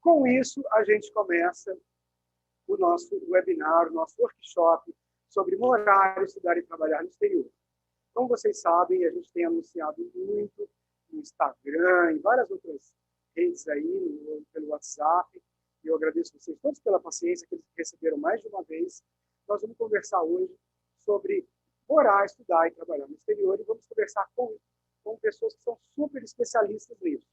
Com isso, a gente começa o nosso webinar, o nosso workshop sobre morar, estudar e trabalhar no exterior. Como vocês sabem, a gente tem anunciado muito no Instagram, em várias outras redes aí, pelo WhatsApp. E eu agradeço vocês todos pela paciência que eles receberam mais de uma vez. Nós vamos conversar hoje sobre morar, estudar e trabalhar no exterior, e vamos conversar com pessoas que são super especialistas nisso.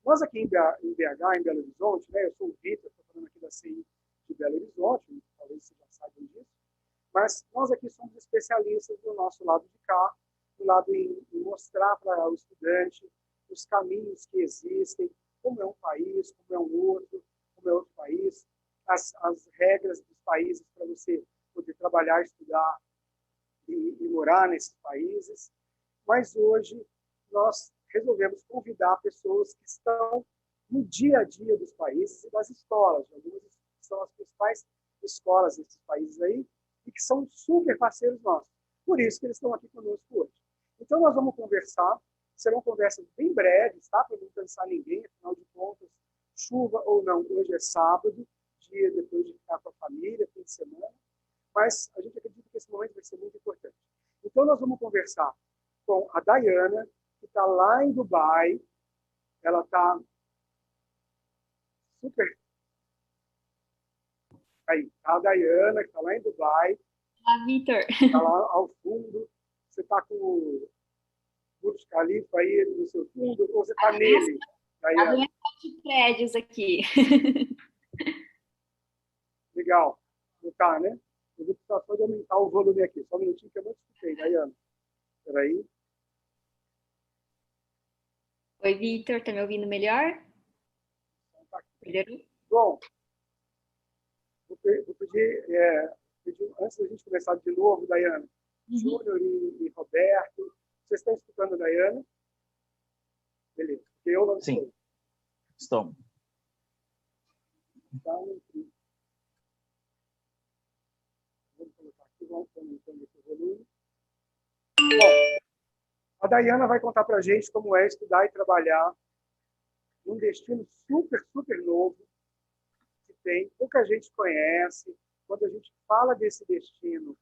Nós aqui em BH, em Belo Horizonte, né, eu sou o Vitor, estou falando aqui da CI de Belo Horizonte, talvez vocês já saibam disso, mas nós aqui somos especialistas do nosso lado de cá, do lado em mostrar para o estudante os caminhos que existem, como é um país, como é outro país, as regras dos países para você poder trabalhar, estudar e morar nesses países. Mas hoje nós resolvemos convidar pessoas que estão no dia a dia dos países e das escolas. Algumas são as principais escolas desses países aí e que são super parceiros nossos. Por isso que eles estão aqui conosco hoje. Então, nós vamos conversar. Serão conversas bem breves, tá? Para não cansar ninguém. Afinal de contas, chuva ou não, hoje é sábado, dia depois de ficar com a família, fim de semana. Mas a gente acredita que esse momento vai ser muito importante. Então, nós vamos conversar com a Dayana, que está lá em Dubai. Ela está super... Aí, a Dayana, que está lá em Dubai. Olá, Vitor. Está lá ao fundo. Você está com o Burj Khalifa aí no seu fundo, ou você está nele? Dayana? De prédios aqui. Legal. Não tá, né? Eu vou precisar só de aumentar o volume aqui. Só um minutinho que eu não escutei, Dayana. Espera aí. Oi, Vitor. Tá me ouvindo melhor? Melhorou? Bom, vou pedir, antes da gente começar de novo, Dayana, Júnior e Roberto, vocês estão escutando a Dayana? Beleza. Eu não estou. Sim, estou. Então, vamos colocar aqui, vamos aumentando esse volume. Bom, a Dayana vai contar para a gente como é estudar e trabalhar num destino super, super novo, que tem, pouca gente conhece. Quando a gente fala desse destino,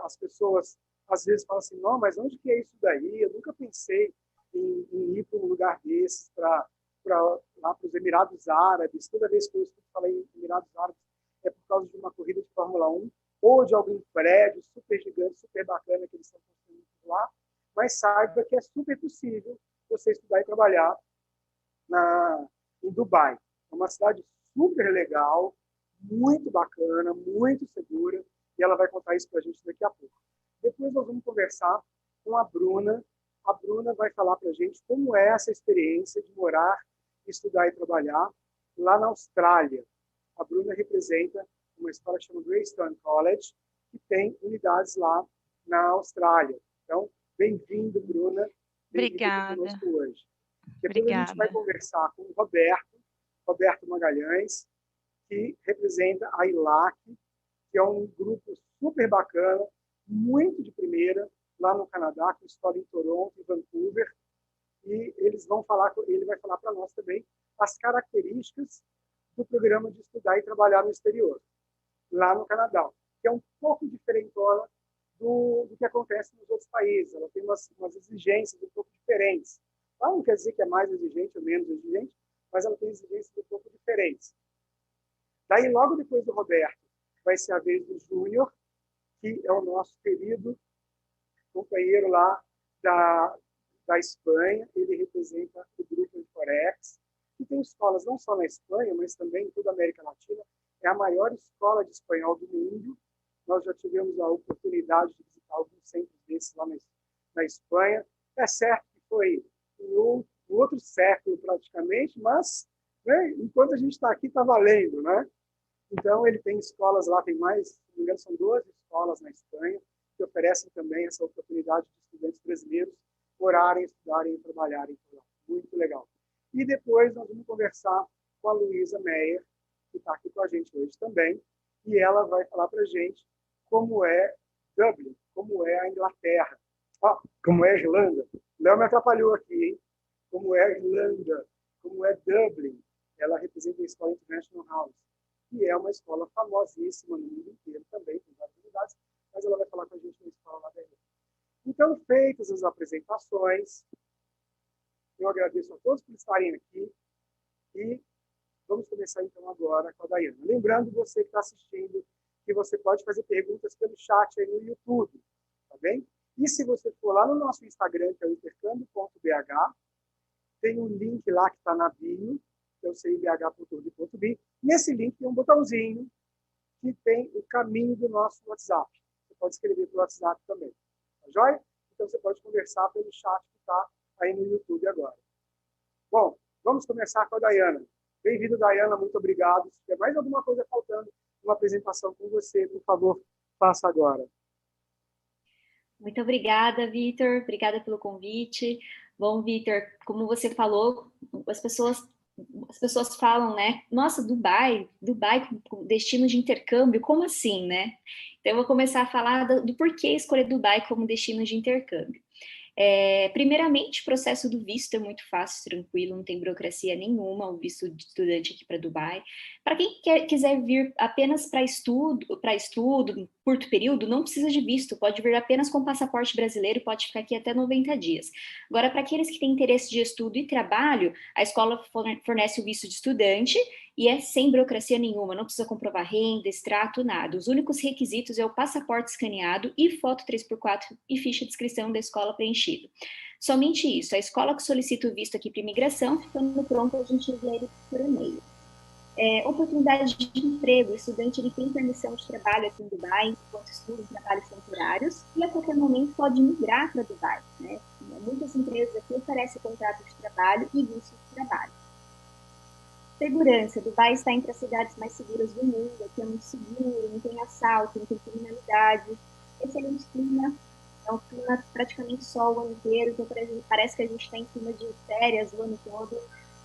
as pessoas às vezes falam assim, não, mas onde que é isso daí? Eu nunca pensei em ir para um lugar desses, lá para os Emirados Árabes. Toda vez que eu falei em Emirados Árabes, é por causa de uma corrida de Fórmula 1 ou de algum prédio super gigante, super bacana que eles estão construindo lá. Mas saiba que é super possível você estudar e trabalhar em Dubai. É uma cidade super legal, muito bacana, muito segura, e ela vai contar isso para a gente daqui a pouco. Depois nós vamos conversar com a Bruna. A Bruna vai falar para a gente como é essa experiência de morar, estudar e trabalhar lá na Austrália. A Bruna representa uma escola que chama Greystone College, que tem unidades lá na Austrália. Então, bem-vindo, Bruna. Obrigada. Conosco hoje. Depois a gente vai conversar com o Roberto Magalhães, que representa a ILAC, que é um grupo super bacana, muito de primeira, lá no Canadá, com escola em Toronto e Vancouver. E ele vai falar para nós também as características do programa de estudar e trabalhar no exterior, lá no Canadá, que é um pouco diferentona do que acontece nos outros países. Ela tem umas exigências um pouco diferentes. Não quer dizer que é mais exigente ou menos exigente, mas ela tem exigências um pouco diferentes. Daí, logo depois do Roberto, vai ser a vez do Júnior, que é o nosso querido companheiro lá da Espanha. Ele representa o grupo Inforex, que tem escolas não só na Espanha, mas também em toda a América Latina. É a maior escola de espanhol do mundo. Nós já tivemos a oportunidade de visitar alguns centros desses lá na Espanha. É certo que foi em outro século, praticamente, mas, né, enquanto a gente está aqui, está valendo, né? Então, ele tem escolas lá, tem mais, se não me engano, são 12 escolas na Espanha, que oferecem também essa oportunidade de estudantes brasileiros morarem, estudarem e trabalharem por lá. Muito legal. E depois nós vamos conversar com a Luísa Meyer, que está aqui com a gente hoje também, e ela vai falar para a gente como é Dublin, como é a Inglaterra, como é a Irlanda. Léo me atrapalhou aqui, hein? Como é a Irlanda, como é Dublin. ela representa a Escola International House, que é uma escola famosíssima no mundo inteiro também, tem várias unidades, mas ela vai falar com a gente na escola lá dentro. Então, feitas as apresentações, eu agradeço a todos por estarem aqui e vamos começar então agora com a Daiana. Lembrando você que está assistindo que você pode fazer perguntas pelo chat aí no YouTube, tá bem? E se você for lá no nosso Instagram, que é o intercâmbio.bh, tem um link lá que está na bio, que é o cibh.org.br. Nesse link tem um botãozinho que tem o caminho do nosso WhatsApp. Você pode escrever pelo WhatsApp também. Tá joia? Então você pode conversar pelo chat que está aí no YouTube agora. Bom, vamos começar com a Daiana. Bem-vindo, Daiana, muito obrigado. Se tiver mais alguma coisa faltando, uma apresentação com você, por favor, faça agora. Muito obrigada, Vitor. Obrigada pelo convite. Bom, Vitor, como você falou, as pessoas falam, né? Nossa, Dubai com destino de intercâmbio, como assim, né? Então, eu vou começar a falar do porquê escolher Dubai como destino de intercâmbio. Primeiramente, o processo do visto é muito fácil, tranquilo, não tem burocracia nenhuma, o visto de estudante aqui para Dubai. Para quem quiser vir apenas para estudo, curto período, não precisa de visto, pode vir apenas com passaporte brasileiro, pode ficar aqui até 90 dias. Agora, para aqueles que têm interesse de estudo e trabalho, a escola fornece o visto de estudante e é sem burocracia nenhuma, não precisa comprovar renda, extrato, nada. Os únicos requisitos é o passaporte escaneado e foto 3x4 e ficha de inscrição da escola preenchida. Somente isso. A escola que solicita o visto aqui para imigração, ficando pronto, a gente envia ele por e-mail. Oportunidade de emprego. O estudante ele tem permissão de trabalho aqui em Dubai, enquanto estuda em trabalhos temporários, e a qualquer momento pode migrar para Dubai, né? Muitas empresas aqui oferecem contrato de trabalho e visto de trabalho. Segurança. Dubai está entre as cidades mais seguras do mundo. Aqui é muito seguro, não tem assalto, não tem criminalidade. Excelente clima. É um clima praticamente sol o ano inteiro, então parece que a gente está em clima de férias o ano todo.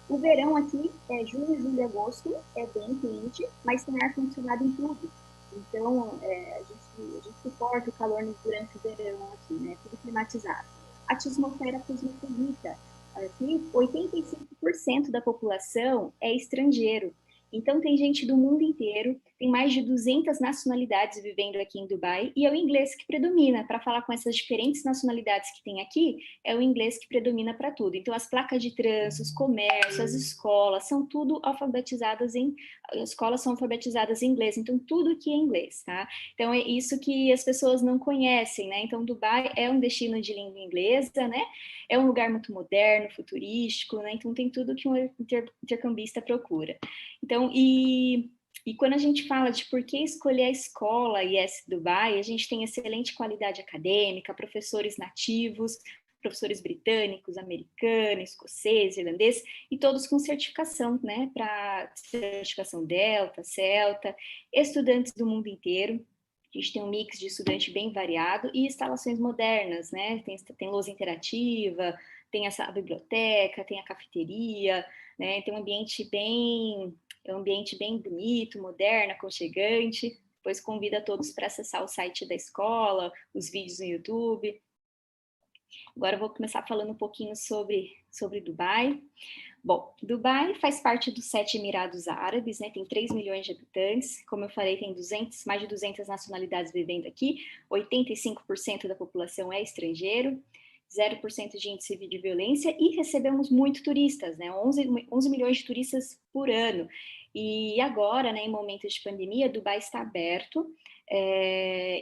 O verão aqui é junho, julho e agosto, é bem quente, mas tem ar-condicionado em tudo. Então, a gente suporta o calor durante o verão aqui, né? Tudo climatizado. A atmosfera cosmopolita. Aqui, 85% da população é estrangeiro. Então, tem gente do mundo inteiro, tem mais de 200 nacionalidades vivendo aqui em Dubai, e é o inglês que predomina. Para falar com essas diferentes nacionalidades que tem aqui, é o inglês que predomina para tudo. Então, as placas de trânsito, os comércios, as escolas, são tudo alfabetizadas as escolas são alfabetizadas em inglês, então tudo aqui é inglês, tá? Então, é isso que as pessoas não conhecem, né? Então, Dubai é um destino de língua inglesa, né? É um lugar muito moderno, futurístico, né? Então, tem tudo que um intercambista procura. Então, e quando a gente fala de por que escolher a escola IS Dubai, a gente tem excelente qualidade acadêmica, professores nativos, professores britânicos, americanos, escoceses, irlandeses, e todos com certificação, né, para certificação Delta, Celta, estudantes do mundo inteiro. A gente tem um mix de estudante bem variado e instalações modernas, né? Tem lousa interativa, tem a biblioteca, tem a cafeteria, né? Tem um ambiente bem bonito, moderno, aconchegante. Depois convido a todos para acessar o site da escola, os vídeos no YouTube. Agora eu vou começar falando um pouquinho sobre Dubai. Bom, Dubai faz parte dos 7 Emirados Árabes, né? Tem 3 milhões de habitantes. Como eu falei, tem mais de 200 nacionalidades vivendo aqui. 85% da população é estrangeiro. 0% de índice de violência e recebemos muito turistas, né? 11 milhões de turistas por ano. E agora, né, em momentos de pandemia, Dubai está aberto,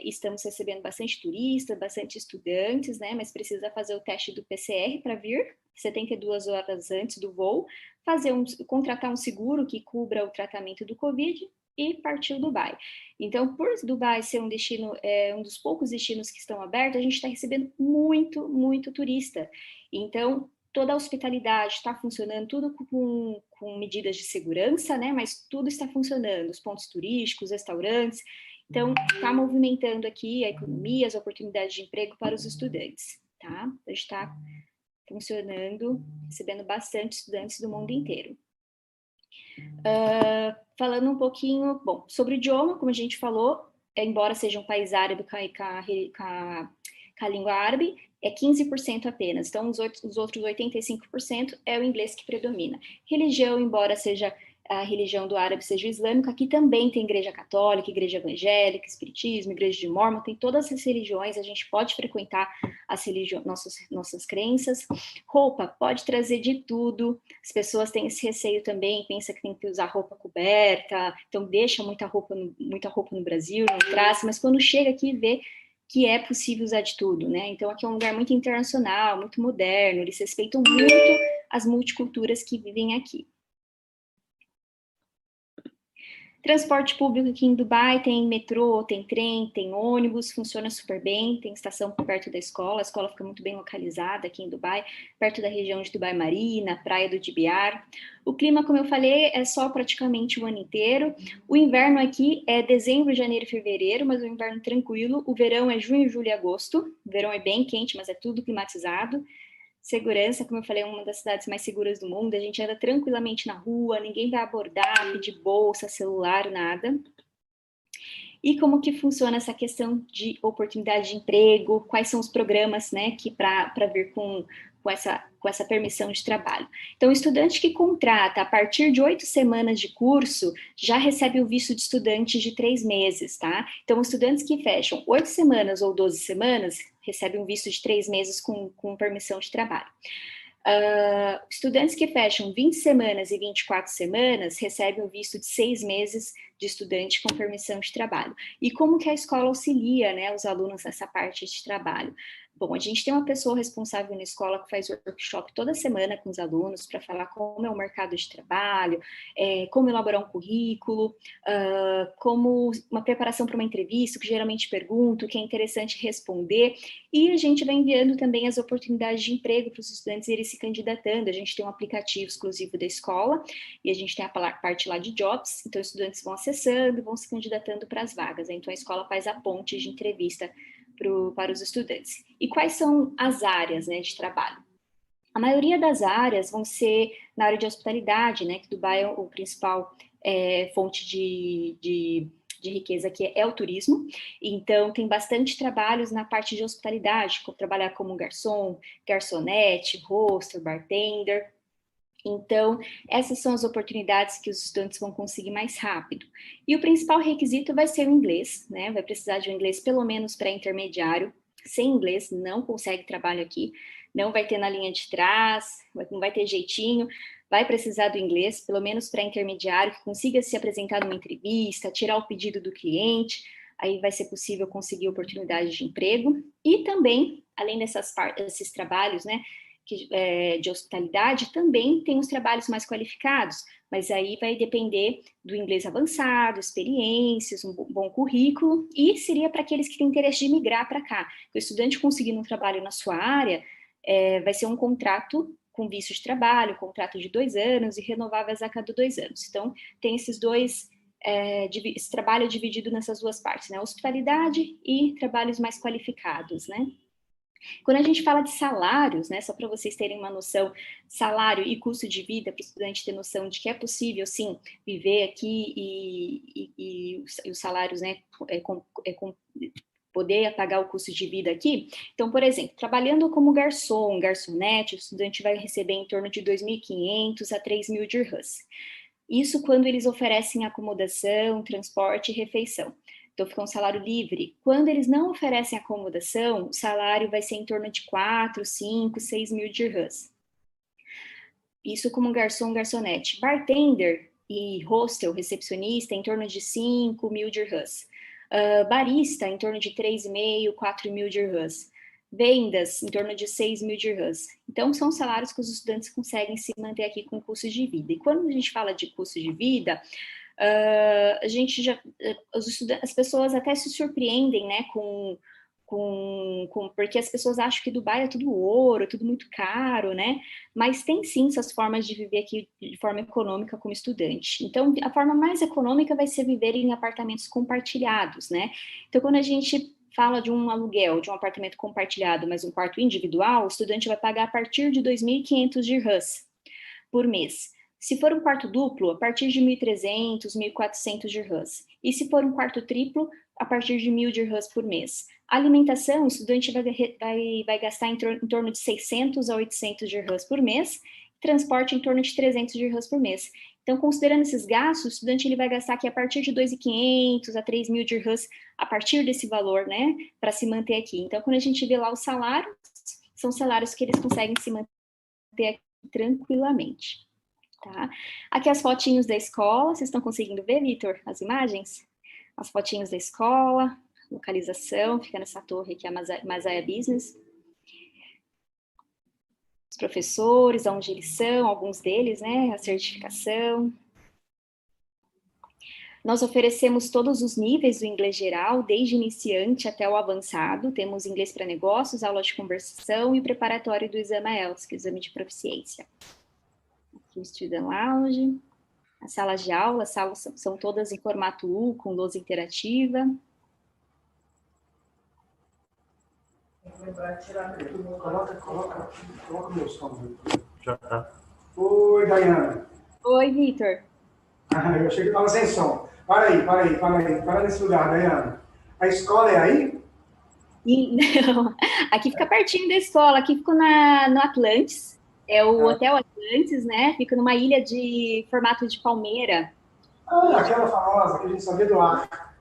estamos recebendo bastante turista, bastante estudantes, né? Mas precisa fazer o teste do PCR para vir 72 horas antes do voo, contratar um seguro que cubra o tratamento do Covid e partiu Dubai. Então, por Dubai ser um destino, um dos poucos destinos que estão abertos, a gente está recebendo muito, muito turista. Então, toda a hospitalidade está funcionando, tudo com medidas de segurança, né? Mas tudo está funcionando, os pontos turísticos, restaurantes. Então, está movimentando aqui a economia, as oportunidades de emprego para os estudantes, tá? A gente está funcionando, recebendo bastante estudantes do mundo inteiro. Falando um pouquinho, sobre o idioma, como a gente falou, embora seja um país árabe com a com a língua árabe, é 15% apenas. Então, os outros 85% é o inglês que predomina. Religião, embora seja a religião do árabe seja o islâmico, aqui também tem igreja católica, igreja evangélica, espiritismo, igreja de Mórmon, tem todas as religiões, a gente pode frequentar as nossas crenças. Roupa, pode trazer de tudo, as pessoas têm esse receio também, pensa que tem que usar roupa coberta, então deixa muita roupa no Brasil, não traz, mas quando chega aqui vê que é possível usar de tudo, né? Então aqui é um lugar muito internacional, muito moderno, eles respeitam muito as multiculturas que vivem aqui. Transporte público aqui em Dubai tem metrô, tem trem, tem ônibus, funciona super bem, tem estação perto da escola, a escola fica muito bem localizada aqui em Dubai, perto da região de Dubai Marina, praia do Dibiar. O clima, como eu falei, é sol praticamente o ano inteiro. O inverno aqui é dezembro, janeiro e fevereiro, mas o inverno tranquilo. O verão é junho, julho e agosto. O verão é bem quente, mas é tudo climatizado. Segurança, como eu falei, é uma das cidades mais seguras do mundo, a gente anda tranquilamente na rua, ninguém vai abordar, pedir bolsa, celular, nada. E como que funciona essa questão de oportunidade de emprego, quais são os programas, né, que para vir com essa permissão de trabalho. Então, o estudante que contrata a partir de 8 semanas de curso já recebe o visto de estudante de 3 meses, tá? Então, estudantes que fecham 8 semanas ou 12 semanas recebem um visto de 3 meses com permissão de trabalho. Estudantes que fecham 20 semanas e 24 semanas recebem o visto de 6 meses de estudante com permissão de trabalho. E como que a escola auxilia, né, os alunos nessa parte de trabalho? Bom, a gente tem uma pessoa responsável na escola que faz workshop toda semana com os alunos para falar como é o mercado de trabalho, como elaborar um currículo, como uma preparação para uma entrevista, que geralmente pergunto, o que é interessante responder, e a gente vai enviando também as oportunidades de emprego para os estudantes irem se candidatando. A gente tem um aplicativo exclusivo da escola e a gente tem a parte lá de jobs, então os estudantes vão acessando e vão se candidatando para as vagas, né? Então a escola faz a ponte de entrevista para os estudantes. E quais são as áreas, né, de trabalho? A maioria das áreas vão ser na área de hospitalidade, né, que Dubai é o principal fonte de riqueza aqui é o turismo, então tem bastante trabalhos na parte de hospitalidade, trabalhar como garçom, garçonete, hostel, bartender. Então, essas são as oportunidades que os estudantes vão conseguir mais rápido. E o principal requisito vai ser o inglês, né? Vai precisar de um inglês pelo menos pré-intermediário. Sem inglês, não consegue trabalho aqui, não vai ter na linha de trás, não vai ter jeitinho, vai precisar do inglês, pelo menos pré-intermediário, que consiga se apresentar numa entrevista, tirar o pedido do cliente, aí vai ser possível conseguir oportunidade de emprego. E também, além desses trabalhos, né, de hospitalidade, também tem os trabalhos mais qualificados, mas aí vai depender do inglês avançado, experiências, um bom currículo, e seria para aqueles que têm interesse de migrar para cá. O estudante conseguindo um trabalho na sua área, vai ser um contrato com visto de trabalho, contrato de 2 anos e renováveis a cada 2 anos. Então, tem esses dois, esse trabalho dividido nessas duas partes, né? Hospitalidade e trabalhos mais qualificados, né? Quando a gente fala de salários, né, só para vocês terem uma noção, salário e custo de vida, para o estudante ter noção de que é possível, sim, viver aqui e os salários, né, poder pagar o custo de vida aqui. Então, por exemplo, trabalhando como garçom, garçonete, o estudante vai receber em torno de 2.500 a 3.000 dirhams. Isso quando eles oferecem acomodação, transporte e refeição. Então, fica um salário livre. Quando eles não oferecem acomodação, o salário vai ser em torno de 4, 5, 6 mil dirhams. Isso como garçom, garçonete. Bartender e hostel, recepcionista, em torno de 5 mil dirhams. Barista, em torno de 3,5, 4 mil dirhams. Vendas, em torno de 6 mil dirhams. Então, são salários que os estudantes conseguem se manter aqui com custo de vida. E quando a gente fala de custo de vida, a gente já, as pessoas até se surpreendem, né, porque as pessoas acham que Dubai é tudo ouro, é tudo muito caro, né? Mas tem sim essas formas de viver aqui de forma econômica como estudante. Então, a forma mais econômica vai ser viver em apartamentos compartilhados, né? Então, quando a gente fala de um aluguel, de um apartamento compartilhado, mas um quarto individual, o estudante vai pagar a partir de 2.500 dirhams por mês. Se for um quarto duplo, a partir de 1.300, 1.400 dirhams. E se for um quarto triplo, a partir de 1.000 dirhams por mês. A alimentação, o estudante vai gastar em torno de 600 a 800 dirhams por mês, transporte em torno de 300 dirhams por mês. Então, considerando esses gastos, o estudante ele vai gastar aqui a partir de 2.500 a 3.000 dirhams a partir desse valor, né, para se manter aqui. Então, quando a gente vê lá os salários, são salários que eles conseguem se manter aqui tranquilamente, tá? Aqui as fotinhos da escola, vocês estão conseguindo ver, Vitor, as imagens? As fotinhos da escola, localização, fica nessa torre aqui, a Masaya Business. Os professores, onde eles são, alguns deles, né, a certificação. Nós oferecemos todos os níveis do inglês geral, desde iniciante até o avançado. Temos inglês para negócios, aula de conversação e preparatório do exame IELTS, que é o exame de proficiência. Aqui o Student Lounge. As salas de aula, as salas são todas em formato U, com lousa interativa. Coloca o meu som. Já tá. Oi, Dayana. Oi, Vitor. Eu achei que estava sem som. Para nesse lugar, Dayana. A escola é aí? Não, aqui fica pertinho da escola, aqui fica no Atlantis, é o Hotel Atlantis, né? Fica numa ilha de formato de palmeira. Aquela famosa que a gente só vê do ar.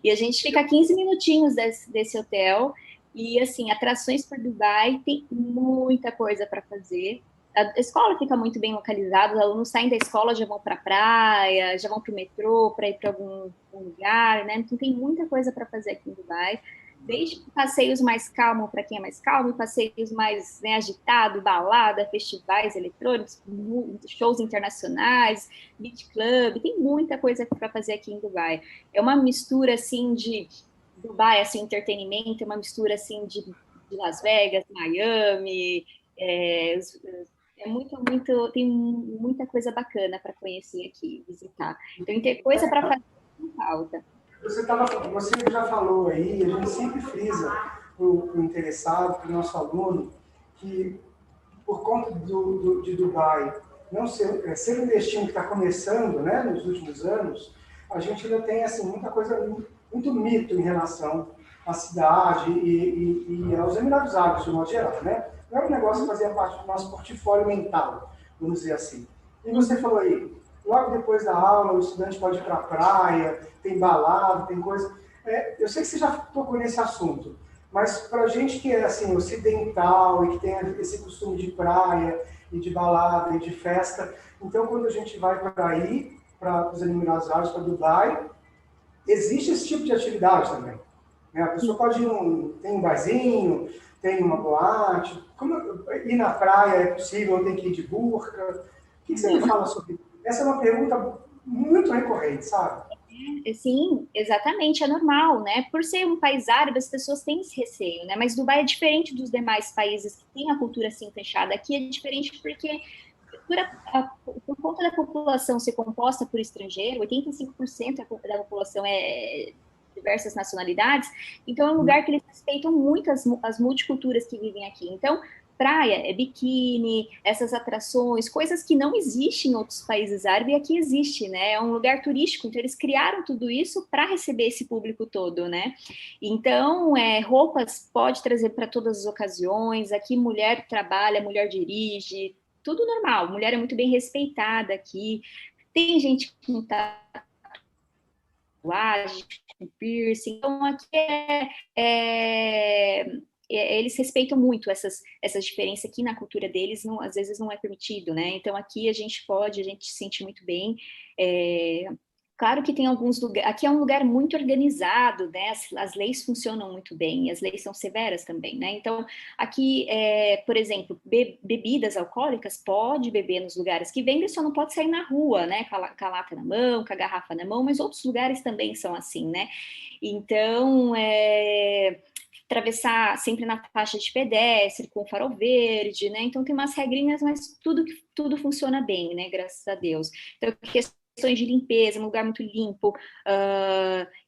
E a gente fica a 15 minutinhos desse hotel. E, assim, atrações por Dubai, tem muita coisa para fazer. A escola fica muito bem localizada, os alunos saem da escola, já vão para a praia, já vão para o metrô, para ir para algum lugar, né? Então, tem muita coisa para fazer aqui em Dubai. Desde passeios mais calmos para quem é mais calmo, passeios mais, né, agitado, balada, festivais eletrônicos, shows internacionais, beach club, tem muita coisa para fazer aqui em Dubai. É uma mistura, assim, de Dubai, assim, entretenimento, é uma mistura, assim, de Las Vegas, Miami, tem muita coisa bacana para conhecer aqui, visitar. Então, tem coisa para fazer não falta. Você já falou aí, a gente sempre frisa para o interessado, para o nosso aluno, que por conta de Dubai não ser um destino que está começando, né, nos últimos anos, a gente ainda tem assim, muita coisa, muito mito em relação à cidade e aos Emirados Árabes, de modo geral, né? Não é um negócio que fazia parte do nosso portfólio mental, vamos dizer assim. E você falou aí, logo depois da aula, o estudante pode ir para a praia, tem balada, tem coisa... eu sei que você já tocou nesse assunto, mas para a gente que é assim, ocidental e que tem esse costume de praia e de balada e de festa, então quando a gente vai para aí, para os Emirados Árabes, para Dubai, existe esse tipo de atividade também. Né? A pessoa pode ir tem um barzinho, tem uma boate, ir na praia é possível, não tem que ir de burca? O que você me fala sobre isso? Essa é uma pergunta muito recorrente, sabe? Sim, exatamente, é normal, né? Por ser um país árabe, as pessoas têm esse receio, né? Mas Dubai é diferente dos demais países que têm a cultura assim fechada. Aqui é diferente porque por conta da população ser composta por estrangeiro, 85% da população é diversas nacionalidades, então é um lugar que eles respeitam muito as multiculturas que vivem aqui. Então, praia é biquíni, essas atrações, coisas que não existem em outros países árabes, e aqui existe, né? É um lugar turístico, então eles criaram tudo isso para receber esse público todo, né? Então, roupas pode trazer para todas as ocasiões, aqui mulher trabalha, mulher dirige, tudo normal, mulher é muito bem respeitada aqui, tem gente com tatuagem, com piercing, então aqui eles respeitam muito essas diferenças aqui na cultura deles, não, às vezes não é permitido, né? Então aqui a gente se sente muito bem. Claro que tem alguns lugares, aqui é um lugar muito organizado, né? As leis funcionam muito bem, as leis são severas também, né? Então, aqui, por exemplo, bebidas alcoólicas, pode beber nos lugares que vendem, só não pode sair na rua, né? Com a lata na mão, com a garrafa na mão, mas outros lugares também são assim, né? Então, atravessar sempre na faixa de pedestre, com farol verde, né? Então, tem umas regrinhas, mas tudo funciona bem, né? Graças a Deus. Então, questões de limpeza, um lugar muito limpo.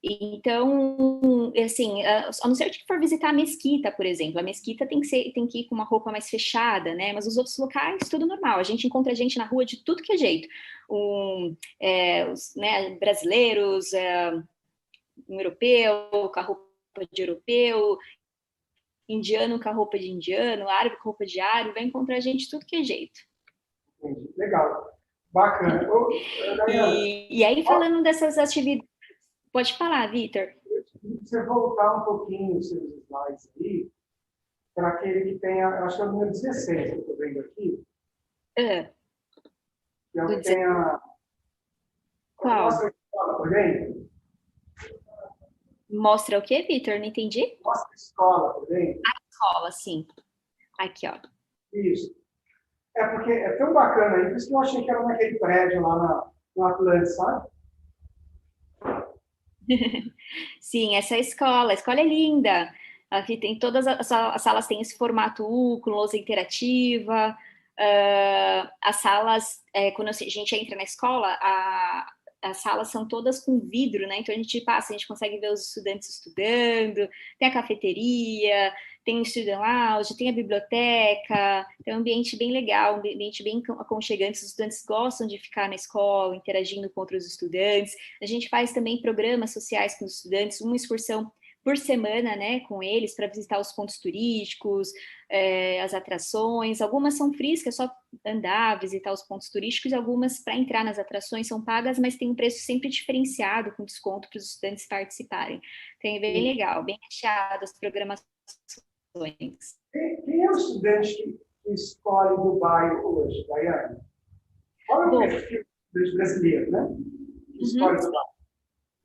Então, assim, a não ser que for visitar a mesquita, por exemplo, a mesquita tem que ir com uma roupa mais fechada, né? Mas os outros locais, tudo normal. A gente encontra gente na rua de tudo que é jeito. Os, né, brasileiros, um europeu com a roupa de europeu, indiano com a roupa de indiano, árabe com a roupa de árabe, vai encontrar gente de tudo que é jeito. Entendi. Legal. Bacana. E aí, falando dessas atividades, pode falar, Vitor. Você voltar um pouquinho os seus slides aí, para aquele que tem, acho que é o número 16 que eu estou vendo aqui. Que é o que tem a... Qual? Mostra a escola, por dentro. Mostra o quê, Vitor? Não entendi. Mostra a escola, por dentro. A escola, sim. Aqui, ó. Isso. É porque é tão bacana aí, por isso que eu achei que era naquele prédio lá no Atlântico, sabe? Sim, essa é a escola é linda. Aqui tem todas as salas têm esse formato U, com lousa interativa. As salas, quando a gente entra na escola, as salas são todas com vidro, né? Então a gente passa, a gente consegue ver os estudantes estudando, tem a cafeteria, tem o student lounge, tem a biblioteca, tem um ambiente bem legal, um ambiente bem aconchegante. Os estudantes gostam de ficar na escola, interagindo com outros estudantes. A gente faz também programas sociais com os estudantes, uma excursão por semana, né, com eles, para visitar os pontos turísticos, as atrações. Algumas são frias, que é só andar, visitar os pontos turísticos, e algumas, para entrar nas atrações, são pagas, mas tem um preço sempre diferenciado, com desconto para os estudantes participarem. Então é bem legal, bem recheado as programações. Quem é o estudante que escolhe Dubai hoje, Daiane? Qual é o perfil dos brasileiros, né? Que escolhe Dubai?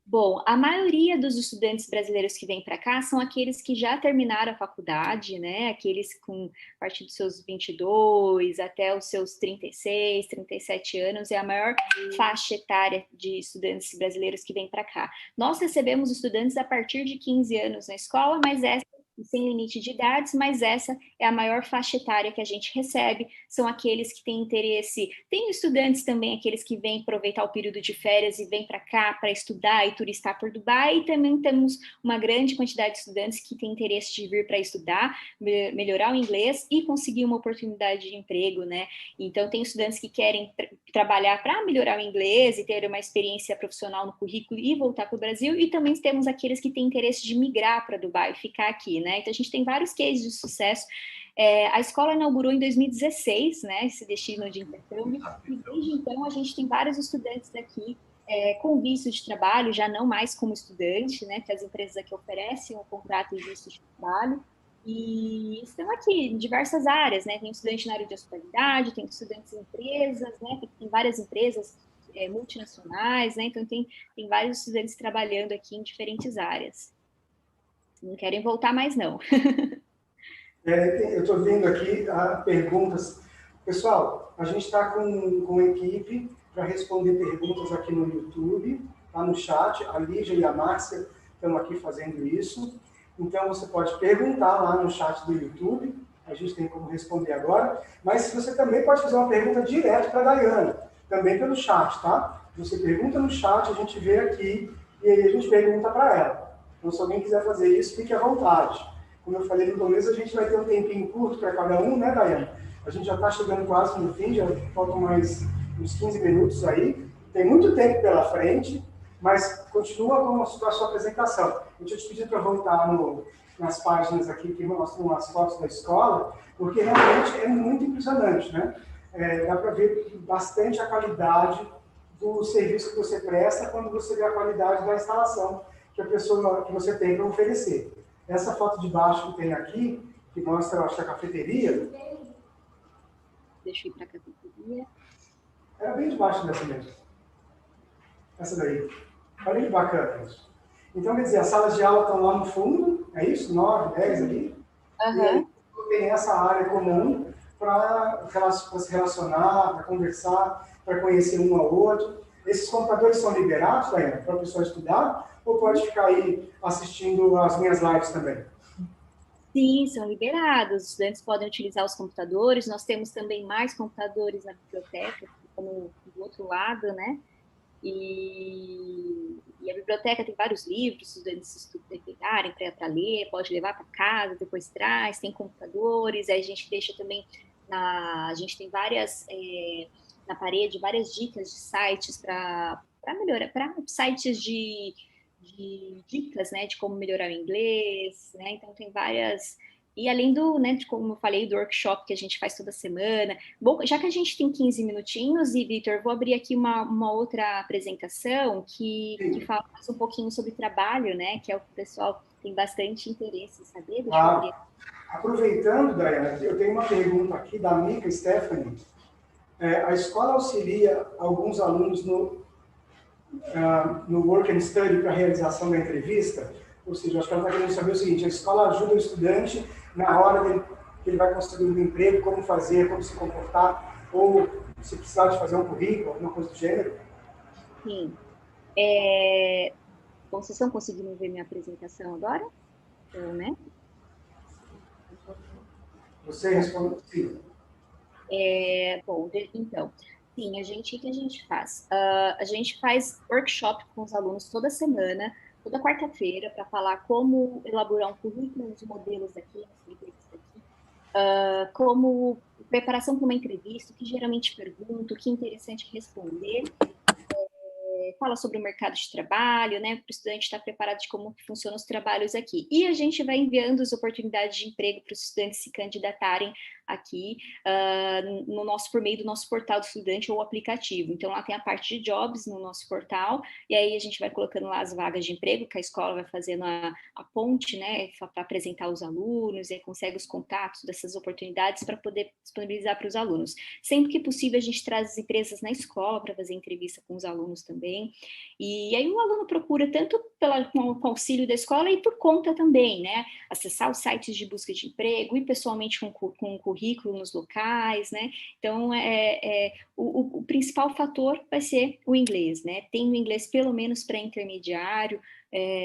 Bom, a maioria dos estudantes brasileiros que vêm para cá são aqueles que já terminaram a faculdade, né? Aqueles com a partir dos seus 22 até os seus 36, 37 anos, é a maior faixa etária de estudantes brasileiros que vêm para cá. Nós recebemos estudantes a partir de 15 anos na escola, mas sem limite de idades, mas essa é a maior faixa etária que a gente recebe, são aqueles que têm interesse, tem estudantes também, aqueles que vêm aproveitar o período de férias e vêm para cá para estudar e turistar por Dubai, e também temos uma grande quantidade de estudantes que têm interesse de vir para estudar, melhorar o inglês e conseguir uma oportunidade de emprego, né? Então tem estudantes que querem trabalhar para melhorar o inglês e ter uma experiência profissional no currículo e voltar para o Brasil, e também temos aqueles que têm interesse de migrar para Dubai, ficar aqui, né? Então a gente tem vários cases de sucesso. A escola inaugurou em 2016, né, esse destino de intercâmbio, e desde então a gente tem vários estudantes aqui com visto de trabalho, já não mais como estudante, né, que as empresas aqui oferecem um contrato de visto de trabalho, e estão aqui em diversas áreas, né, tem estudante na área de hospitalidade, tem estudantes em empresas, né, tem várias empresas multinacionais, né, então tem vários estudantes trabalhando aqui em diferentes áreas. Não querem voltar mais, não. Eu estou vendo aqui perguntas. Pessoal, a gente está com equipe para responder perguntas aqui no YouTube, tá no chat. A Lígia e a Márcia estão aqui fazendo isso. Então, você pode perguntar lá no chat do YouTube. A gente tem como responder agora. Mas você também pode fazer uma pergunta direto para a Daiane, também pelo chat, tá? Você pergunta no chat, a gente vê aqui e aí a gente pergunta para ela. Então, se alguém quiser fazer isso, fique à vontade. Como eu falei no começo, a gente vai ter um tempinho curto para cada um, né, Daiane? A gente já está chegando quase no fim, já faltam mais uns 15 minutos aí. Tem muito tempo pela frente, mas continua com a sua apresentação. Eu tinha te pedido para voltar nas páginas aqui que mostram as fotos da escola, porque realmente é muito impressionante, né? Dá para ver bastante a qualidade do serviço que você presta quando você vê a qualidade da instalação que você tem para oferecer. Essa foto de baixo que tem aqui, que mostra, acho que a cafeteria. Deixa eu ir para a cafeteria. Era bem debaixo dessa mesmo. Essa daí. Olha que bacana isso. Então, quer dizer, as salas de aula estão lá no fundo, é isso? 9, 10 ali. E aí tem essa área comum para se relacionar, para conversar, para conhecer um ao outro. Esses computadores são liberados, Daiane, para o pessoal estudar? Ou pode ficar aí assistindo as minhas lives também? Sim, são liberados. Os estudantes podem utilizar os computadores. Nós temos também mais computadores na biblioteca, como do outro lado, né? E a biblioteca tem vários livros, os estudantes pegarem para ler, pode levar para casa, depois traz, tem computadores, aí a gente deixa também, a gente tem várias, na parede, várias dicas de sites para melhorar, para sites de de dicas, né, de como melhorar o inglês, né, então tem várias... E além do, né, de como eu falei, do workshop que a gente faz toda semana. Bom, já que a gente tem 15 minutinhos, e Vitor, vou abrir aqui uma outra apresentação que fala mais um pouquinho sobre trabalho, né, que é o que o pessoal tem bastante interesse em saber. Deixa eu abrir. Aproveitando, Dayana, eu tenho uma pergunta aqui da amiga Stephanie. A escola auxilia alguns alunos no Work and Study para a realização da entrevista? Ou seja, acho que ela está querendo saber o seguinte: a escola ajuda o estudante na hora que ele vai conseguir um emprego, como fazer, como se comportar, ou se precisar de fazer um currículo, alguma coisa do gênero? Sim. Bom, vocês estão conseguindo ver minha apresentação agora? Então, né? Você responde sim. Bom, então, sim, o que a gente faz? A gente faz workshop com os alunos toda semana, toda quarta-feira, para falar como elaborar um currículo, os modelos daqui, as entrevistas aqui, como preparação para uma entrevista, o que geralmente pergunto, o que é interessante responder. Fala sobre o mercado de trabalho, né, para o estudante estar preparado de como funcionam os trabalhos aqui. E a gente vai enviando as oportunidades de emprego para os estudantes se candidatarem aqui por meio do nosso portal do estudante ou aplicativo. Então, lá tem a parte de jobs no nosso portal, e aí a gente vai colocando lá as vagas de emprego, que a escola vai fazendo a ponte, né, para apresentar os alunos, e consegue os contatos dessas oportunidades para poder disponibilizar para os alunos. Sempre que possível, a gente traz as empresas na escola para fazer entrevista com os alunos também. E aí o aluno procura tanto com o auxílio da escola e por conta também, né? Acessar os sites de busca de emprego, ir pessoalmente com um currículo nos locais, né? Então, o principal fator vai ser o inglês, né? Tem o inglês pelo menos pré-intermediário,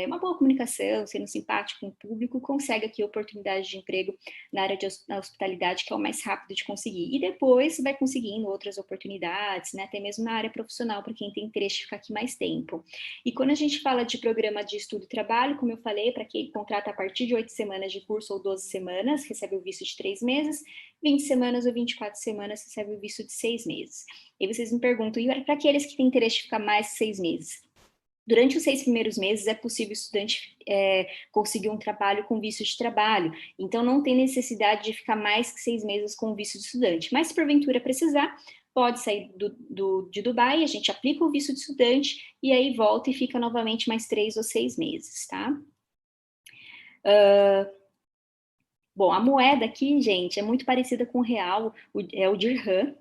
uma boa comunicação, sendo simpático com o público, consegue aqui oportunidade de emprego na área de hospitalidade, que é o mais rápido de conseguir. E depois vai conseguindo outras oportunidades, né? Até mesmo na área profissional, para quem tem interesse de ficar aqui mais tempo. E quando a gente fala de programa de estudo e trabalho, como eu falei, para quem contrata a partir de 8 semanas de curso ou 12 semanas, recebe o visto de 3 meses, 20 semanas ou 24 semanas, recebe o visto de 6 meses. E vocês me perguntam, e para aqueles que têm interesse de ficar mais de 6 meses? Durante os 6 primeiros meses é possível o estudante conseguir um trabalho com visto de trabalho, então não tem necessidade de ficar mais que 6 meses com visto de estudante, mas se porventura precisar, pode sair de Dubai, a gente aplica o visto de estudante e aí volta e fica novamente mais 3 ou 6 meses, tá? Bom, a moeda aqui, gente, é muito parecida com o real, é o dirham,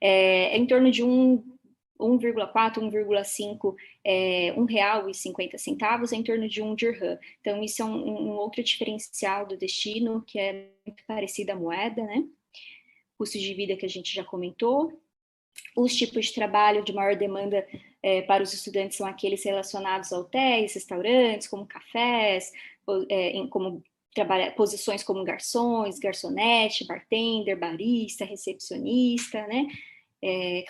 é em torno de 1,4, 1,5, R$ 1,50 é em torno de um dirham. Então, isso é um outro diferencial do destino, que é muito parecido à moeda, né? Custo de vida que a gente já comentou. Os tipos de trabalho de maior demanda para os estudantes são aqueles relacionados a hotéis, restaurantes, como cafés, como posições como garçons, garçonete, bartender, barista, recepcionista, né?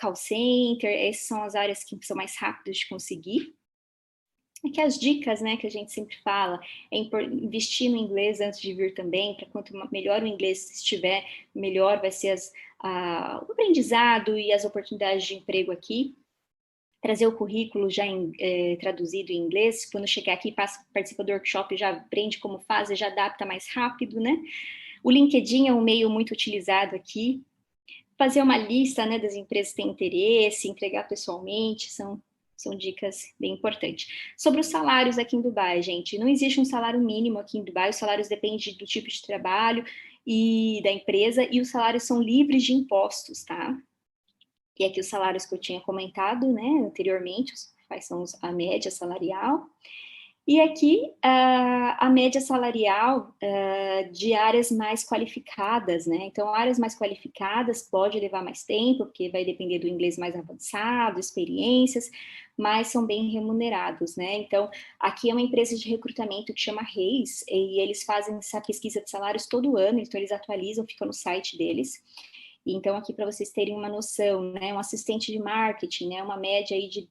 Call center, essas são as áreas que são mais rápidas de conseguir. Aqui as dicas, né, que a gente sempre fala, é investir no inglês antes de vir também, para quanto melhor o inglês estiver, melhor vai ser o aprendizado e as oportunidades de emprego aqui. Trazer o currículo já traduzido em inglês, quando chegar aqui, participa do workshop, já aprende como faz e já adapta mais rápido, né? O LinkedIn é um meio muito utilizado aqui. Fazer uma lista, né, das empresas que têm interesse, entregar pessoalmente, são dicas bem importantes. Sobre os salários aqui em Dubai, gente, não existe um salário mínimo aqui em Dubai, os salários dependem do tipo de trabalho e da empresa, e os salários são livres de impostos, tá? E aqui os salários que eu tinha comentado, né, anteriormente, quais são a média salarial. E aqui a média salarial de áreas mais qualificadas, né? Então, áreas mais qualificadas pode levar mais tempo, porque vai depender do inglês mais avançado, experiências, mas são bem remunerados, né? Então, aqui é uma empresa de recrutamento que chama Reis, e eles fazem essa pesquisa de salários todo ano, então eles atualizam, fica no site deles. Então, aqui para vocês terem uma noção, né? Um assistente de marketing, né? Uma média aí de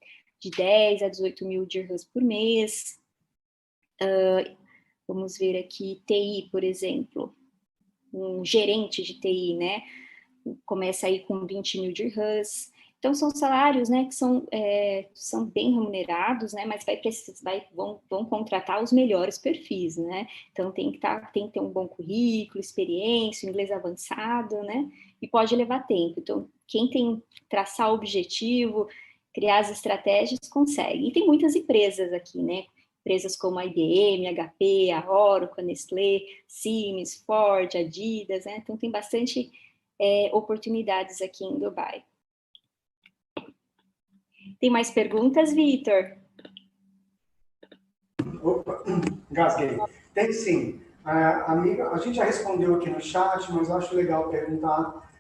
10 a 18 mil dirhams por mês. Vamos ver aqui, TI, por exemplo, um gerente de TI, né? Começa aí com 20 mil dirhams. Então, são salários, né, que são bem remunerados, né, mas vão contratar os melhores perfis, né? Então, tem que ter um bom currículo, experiência, inglês avançado, né? E pode levar tempo. Então, quem tem traçar o objetivo, criar as estratégias, consegue. E tem muitas empresas aqui, né? Empresas como a IBM, a HP, a Oracle, a Nestlé, Siemens, Ford, Adidas, né? Então, tem bastante oportunidades aqui em Dubai. Tem mais perguntas, Vitor? Opa, engasguei. Tem sim. Amiga, a gente já respondeu aqui no chat, mas eu acho legal perguntar,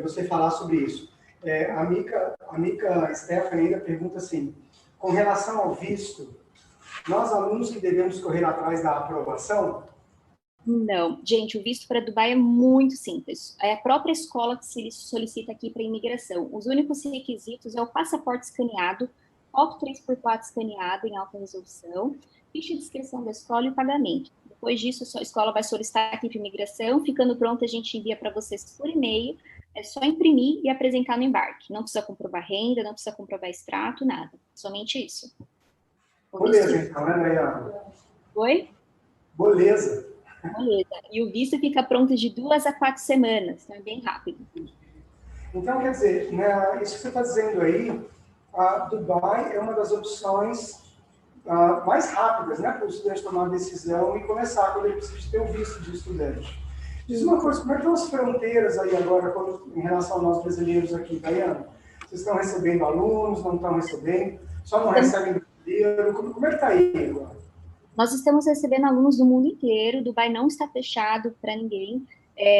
você falar sobre isso. A amiga Stephanie ainda pergunta assim, com relação ao visto, nós alunos que devemos correr atrás da aprovação? Não, gente, o visto para Dubai é muito simples. É a própria escola que se solicita aqui para imigração. Os únicos requisitos é o passaporte escaneado, foto 3x4 escaneado em alta resolução, ficha de inscrição da escola e o pagamento. Depois disso, a escola vai solicitar aqui para imigração, ficando pronta, a gente envia para vocês por e-mail, é só imprimir e apresentar no embarque. Não precisa comprovar renda, não precisa comprovar extrato, nada. Somente isso. Beleza, então, né, Dayana? Oi? Beleza. Beleza. E o visto fica pronto de 2 a 4 semanas, então é bem rápido. Então, quer dizer, né, isso que você está dizendo aí, a Dubai é uma das opções mais rápidas, né, para o estudante tomar a decisão e começar quando ele precisa ter o visto de estudante. Diz uma coisa, como é que estão as fronteiras aí agora em relação a nós brasileiros aqui, Dayana? Vocês estão recebendo alunos, não estão recebendo? Só não recebem brasileiro? Como é que está aí agora? Nós estamos recebendo alunos do mundo inteiro, Dubai não está fechado para ninguém,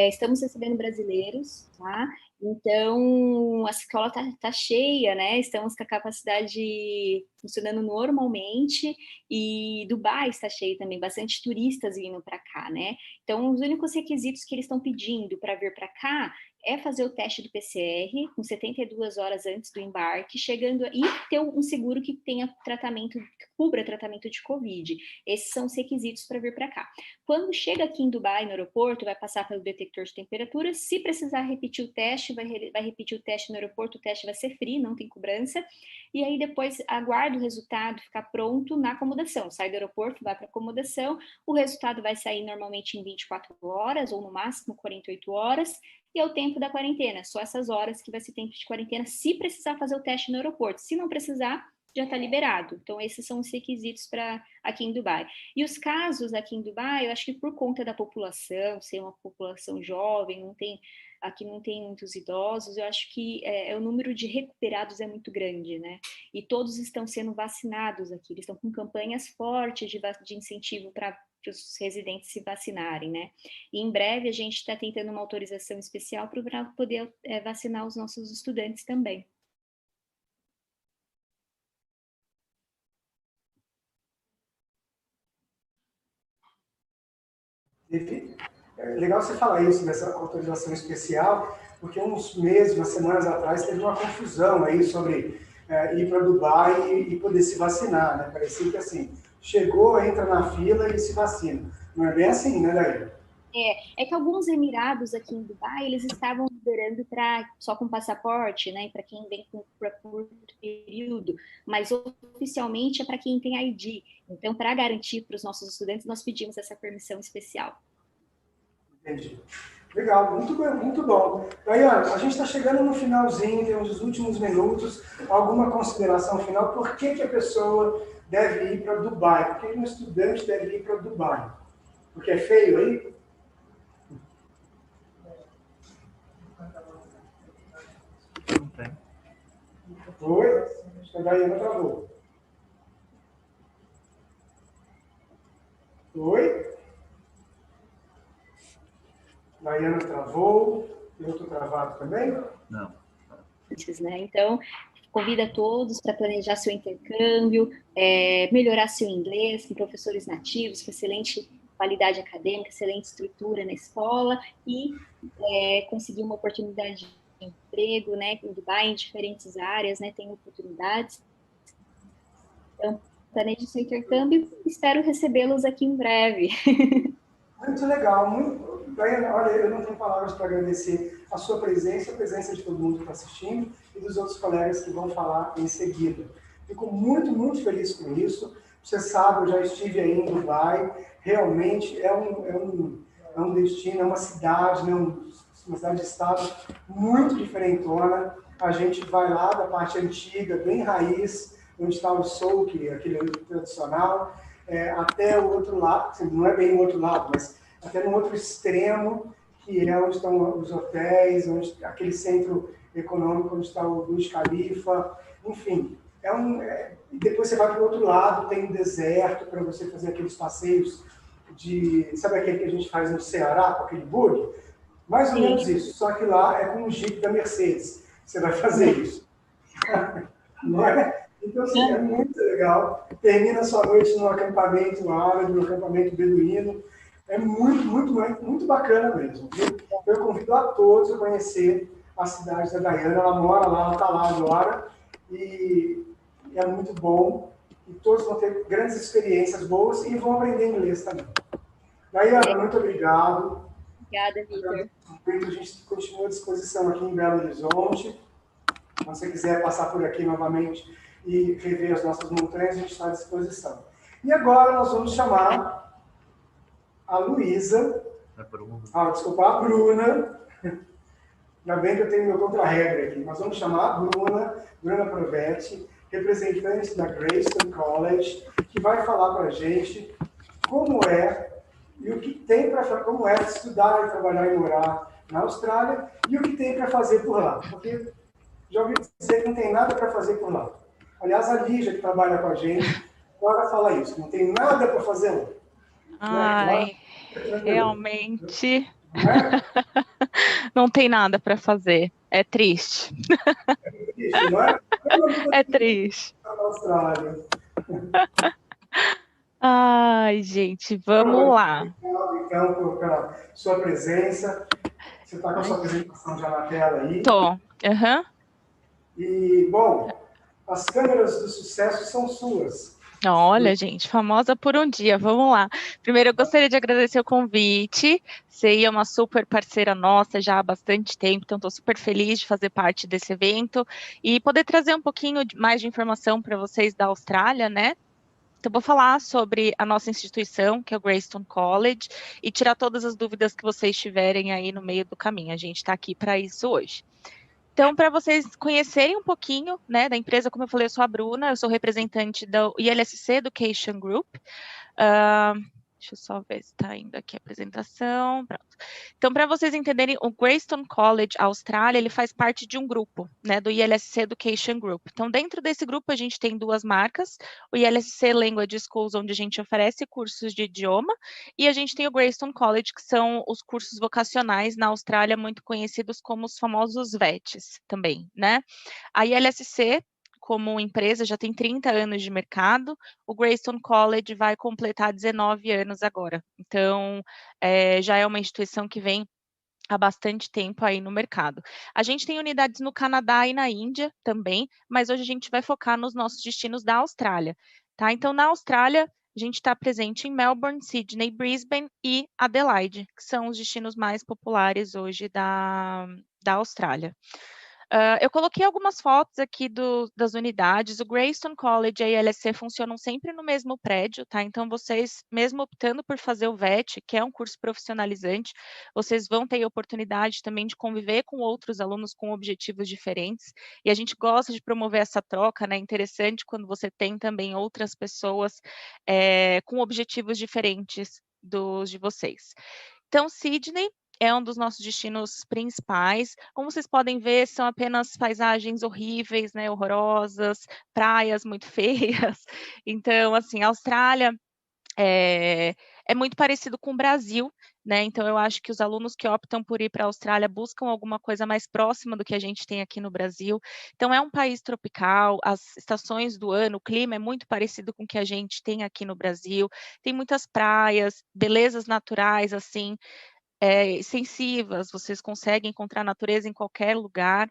estamos recebendo brasileiros, tá? Então, a escola tá cheia, né? Estamos com a capacidade funcionando normalmente e Dubai está cheio também, bastante turistas vindo para cá, né? Então, os únicos requisitos que eles estão pedindo para vir para cá é fazer o teste do PCR com 72 horas antes do embarque, chegando e ter um seguro que tenha tratamento, que cubra tratamento de Covid. Esses são os requisitos para vir para cá. Quando chega aqui em Dubai, no aeroporto, vai passar pelo detector de temperatura. Se precisar repetir o teste, vai repetir o teste no aeroporto. O teste vai ser free, não tem cobrança. E aí depois aguarda o resultado ficar pronto na acomodação. Sai do aeroporto, vai para a acomodação. O resultado vai sair normalmente em 24 horas ou no máximo 48 horas. E é o tempo da quarentena, só essas horas que vai ser tempo de quarentena, se precisar fazer o teste no aeroporto. Se não precisar, já está liberado. Então, esses são os requisitos para aqui em Dubai. E os casos aqui em Dubai, eu acho que por conta da população, ser uma população jovem, aqui não tem muitos idosos, eu acho que o número de recuperados é muito grande, né? E todos estão sendo vacinados aqui, eles estão com campanhas fortes de incentivo para os residentes se vacinarem, né? E em breve a gente está tentando uma autorização especial para poder vacinar os nossos estudantes também. É legal você falar isso, dessa autorização especial, porque uns meses, umas semanas atrás, teve uma confusão aí sobre ir para Dubai e poder se vacinar, né? Parecia que assim, chegou, entra na fila e se vacina. Não é bem assim, né, Daí? É que alguns emirados aqui em Dubai, eles estavam liberando só com passaporte, né, para quem vem por curto período, mas oficialmente é para quem tem ID. Então, para garantir para os nossos estudantes, nós pedimos essa permissão especial. Entendi. Legal, muito bem, muito bom. Daiane, a gente está chegando no finalzinho, temos os últimos minutos. Alguma consideração final? Por que a pessoa deve ir para Dubai? Por que um estudante deve ir para Dubai? Porque é feio aí? Não tem. Oi? Acho que a Daiane travou. Oi? Daiane travou. Eu estou travado também? Não. Né? Então, convido a todos para planejar seu intercâmbio, melhorar seu inglês com professores nativos, com excelente qualidade acadêmica, excelente estrutura na escola e conseguir uma oportunidade de emprego, né, em Dubai, em diferentes áreas, né, tem oportunidades. Então, planeje seu intercâmbio e espero recebê-los aqui em breve. Muito legal. Muito... Daiane, olha, eu não tenho palavras para agradecer a sua presença, a presença de todo mundo que está assistindo e dos outros colegas que vão falar em seguida. Fico muito, muito feliz com isso. Você sabe, eu já estive aí em Dubai, realmente é um destino, é uma cidade, né, uma cidade-estado muito diferentona. A gente vai lá da parte antiga, bem raiz, onde está o souk, aquele tradicional, até o outro lado, não é bem o outro lado, mas até no outro extremo, que é onde estão os hotéis, aquele centro econômico onde está o Burj Khalifa, enfim. Depois você vai para o outro lado, tem um deserto para você fazer aqueles passeios sabe aquele que a gente faz no Ceará, com aquele bug? Mais ou menos isso, só que lá é com um Jeep da Mercedes. Você vai fazer isso. Não é? Então, assim, é muito legal. Termina a sua noite num acampamento árabe, num acampamento beduíno. É muito, muito, muito bacana mesmo. Viu? Eu convido a todos a conhecer a cidade da Dayana. Ela mora lá, ela está lá agora. E é muito bom. E todos vão ter grandes experiências boas e vão aprender inglês também. Dayana, muito obrigado. Obrigada, Vitor. A gente continua à disposição aqui em Belo Horizonte. Se você quiser passar por aqui novamente e rever as nossas montanhas, a gente está à disposição. E agora nós vamos chamar a Luísa. Desculpa, a Bruna. Ainda bem que eu tenho meu contra-regra aqui. Nós vamos chamar a Bruna Provetti, representante da Greystone College, que vai falar para a gente como é e o que tem como é estudar e trabalhar e morar na Austrália e o que tem para fazer por lá. Porque já ouvi dizer que não tem nada para fazer por lá. Aliás, a Lígia, que trabalha com a gente, agora fala isso, não tem nada para fazer lá. Ai, realmente não tem nada para fazer. É triste. É triste, não é? É triste. Na Austrália. Ai, gente, vamos lá. Então, pela sua presença. Você está com a sua apresentação já na tela aí? Tô. E, bom, as câmeras do sucesso são suas. Olha, gente, famosa por um dia, vamos lá. Primeiro, eu gostaria de agradecer o convite. Você é uma super parceira nossa já há bastante tempo, então estou super feliz de fazer parte desse evento e poder trazer um pouquinho mais de informação para vocês da Austrália, né? Então, vou falar sobre a nossa instituição, que é o Greystone College, e tirar todas as dúvidas que vocês tiverem aí no meio do caminho. A gente está aqui para isso hoje. Então, para vocês conhecerem um pouquinho, né, da empresa, como eu falei, eu sou a Bruna, eu sou representante do ILSC Education Group. Deixa eu só ver se está indo aqui a apresentação. Pronto. Então, para vocês entenderem, o Greystone College Austrália, ele faz parte de um grupo, né, do ILSC Education Group. Então, dentro desse grupo, a gente tem duas marcas, o ILSC Language Schools, onde a gente oferece cursos de idioma, e a gente tem o Greystone College, que são os cursos vocacionais na Austrália, muito conhecidos como os famosos VETs também, né? A ILSC, como empresa, já tem 30 anos de mercado, o Greystone College vai completar 19 anos agora. Então, já é uma instituição que vem há bastante tempo aí no mercado. A gente tem unidades no Canadá e na Índia também, mas hoje a gente vai focar nos nossos destinos da Austrália, tá? Então, na Austrália, a gente está presente em Melbourne, Sydney, Brisbane e Adelaide, que são os destinos mais populares hoje da Austrália. Eu coloquei algumas fotos aqui das unidades. O Greystone College e a ILSC funcionam sempre no mesmo prédio, tá? Então, vocês, mesmo optando por fazer o VET, que é um curso profissionalizante, vocês vão ter a oportunidade também de conviver com outros alunos com objetivos diferentes. E a gente gosta de promover essa troca, né? É interessante quando você tem também outras pessoas com objetivos diferentes dos de vocês. Então, Sydney é um dos nossos destinos principais. Como vocês podem ver, são apenas paisagens horríveis, né, horrorosas, praias muito feias. Então, assim, a Austrália é muito parecido com o Brasil, né? Então, eu acho que os alunos que optam por ir para a Austrália buscam alguma coisa mais próxima do que a gente tem aqui no Brasil. Então, é um país tropical, as estações do ano, o clima é muito parecido com o que a gente tem aqui no Brasil. Tem muitas praias, belezas naturais, assim, extensivas, vocês conseguem encontrar natureza em qualquer lugar.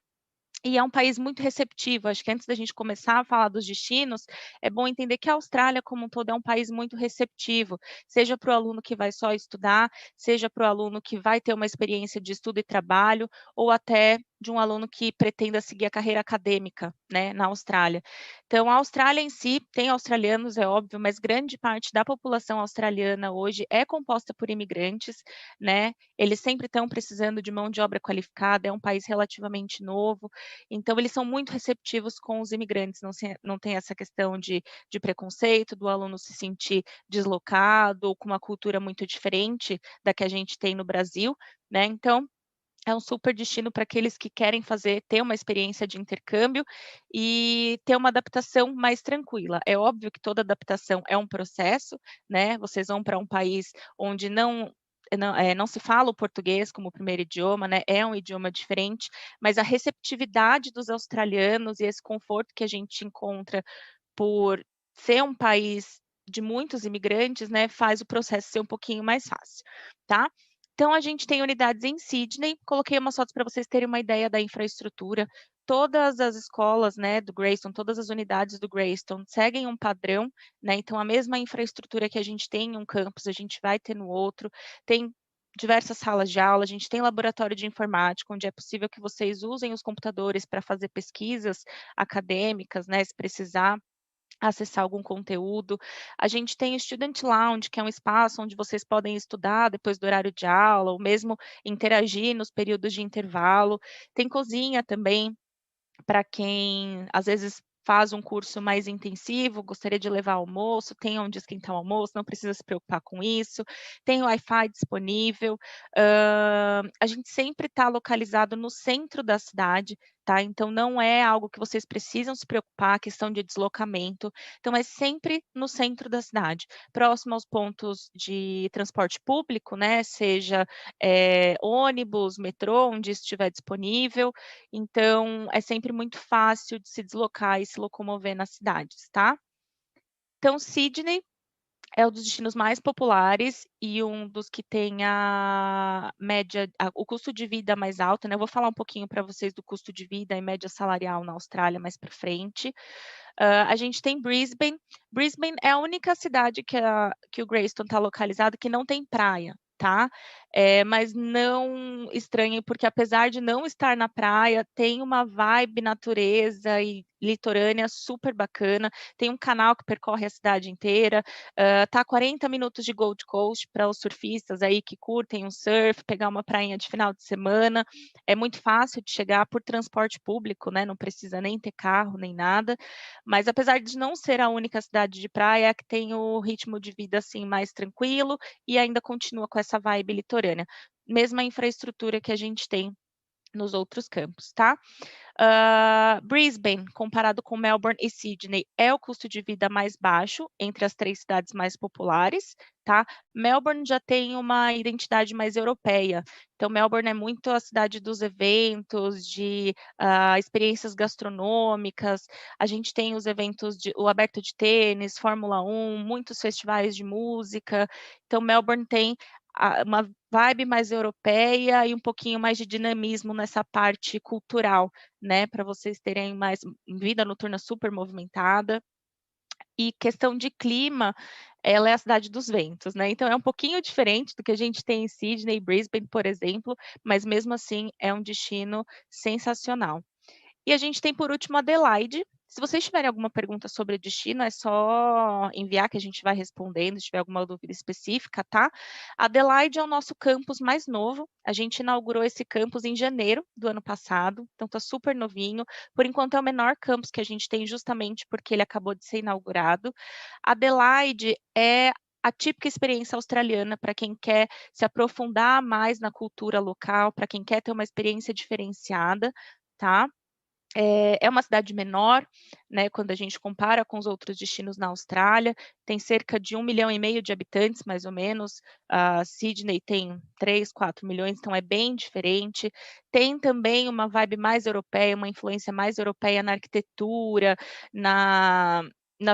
e é um país muito receptivo. Acho que antes da gente começar a falar dos destinos, é bom entender que a Austrália, como um todo, é um país muito receptivo, seja para o aluno que vai só estudar, seja para o aluno que vai ter uma experiência de estudo e trabalho, ou até de um aluno que pretenda seguir a carreira acadêmica, né, na Austrália. Então, a Austrália em si tem australianos, é óbvio, mas grande parte da população australiana hoje é composta por imigrantes, né? Eles sempre estão precisando de mão de obra qualificada, é um país relativamente novo, então eles são muito receptivos com os imigrantes, não tem essa questão de preconceito, do aluno se sentir deslocado, ou com uma cultura muito diferente da que a gente tem no Brasil, né? Então, é um super destino para aqueles que querem ter uma experiência de intercâmbio e ter uma adaptação mais tranquila. É óbvio que toda adaptação é um processo, né? Vocês vão para um país onde não se fala o português como primeiro idioma, né? É um idioma diferente, mas a receptividade dos australianos e esse conforto que a gente encontra por ser um país de muitos imigrantes, né, faz o processo ser um pouquinho mais fácil, tá? Então, a gente tem unidades em Sydney, coloquei umas fotos para vocês terem uma ideia da infraestrutura. Todas as escolas, né, do Greystone, todas as unidades do Greystone seguem um padrão, né, então a mesma infraestrutura que a gente tem em um campus, a gente vai ter no outro, tem diversas salas de aula, a gente tem laboratório de informática, onde é possível que vocês usem os computadores para fazer pesquisas acadêmicas, né, se precisar acessar algum conteúdo. A gente tem o Student Lounge, que é um espaço onde vocês podem estudar depois do horário de aula, ou mesmo interagir nos períodos de intervalo. Tem cozinha também, para quem às vezes faz um curso mais intensivo, gostaria de levar almoço, tem onde esquentar o almoço, não precisa se preocupar com isso, tem Wi-Fi disponível, a gente sempre está localizado no centro da cidade, tá? Então não é algo que vocês precisam se preocupar, questão de deslocamento, então é sempre no centro da cidade, próximo aos pontos de transporte público, né? Seja ônibus, metrô, onde estiver disponível, então é sempre muito fácil de se deslocar e se locomover nas cidades, tá? Então, Sydney é um dos destinos mais populares e um dos que tem o custo de vida mais alto, né? Eu vou falar um pouquinho para vocês do custo de vida e média salarial na Austrália mais para frente. A gente tem Brisbane. Brisbane é a única cidade que o Greystone está localizado que não tem praia, tá? Mas não estranhem, porque apesar de não estar na praia, tem uma vibe natureza e litorânea super bacana, tem um canal que percorre a cidade inteira, tá a 40 minutos de Gold Coast para os surfistas aí que curtem um surf, pegar uma prainha de final de semana, é muito fácil de chegar por transporte público, né, não precisa nem ter carro, nem nada, mas apesar de não ser a única cidade de praia, é que tem o ritmo de vida, assim, mais tranquilo e ainda continua com essa vibe litorânea, mesma infraestrutura que a gente tem nos outros campos, tá? Brisbane, comparado com Melbourne e Sydney, é o custo de vida mais baixo entre as 3 cidades mais populares, tá? Melbourne já tem uma identidade mais europeia. Então, Melbourne é muito a cidade dos eventos, de experiências gastronômicas. A gente tem os eventos o aberto de tênis, Fórmula 1, muitos festivais de música. Então, Melbourne tem uma vibe mais europeia e um pouquinho mais de dinamismo nessa parte cultural, né, para vocês terem mais vida noturna super movimentada. E questão de clima, ela é a cidade dos ventos, né? Então é um pouquinho diferente do que a gente tem em Sydney e Brisbane, por exemplo, mas mesmo assim é um destino sensacional. E a gente tem por último Adelaide. Se vocês tiverem alguma pergunta sobre o destino, é só enviar que a gente vai respondendo, se tiver alguma dúvida específica, tá? Adelaide é o nosso campus mais novo. A gente inaugurou esse campus em janeiro do ano passado, então tá super novinho. Por enquanto é o menor campus que a gente tem, justamente porque ele acabou de ser inaugurado. Adelaide é a típica experiência australiana para quem quer se aprofundar mais na cultura local, para quem quer ter uma experiência diferenciada, tá? É uma cidade menor, né, quando a gente compara com os outros destinos na Austrália, tem cerca de 1,5 milhão de habitantes, mais ou menos, Sydney tem 3, 4 milhões, então é bem diferente, tem também uma vibe mais europeia, uma influência mais europeia na arquitetura, na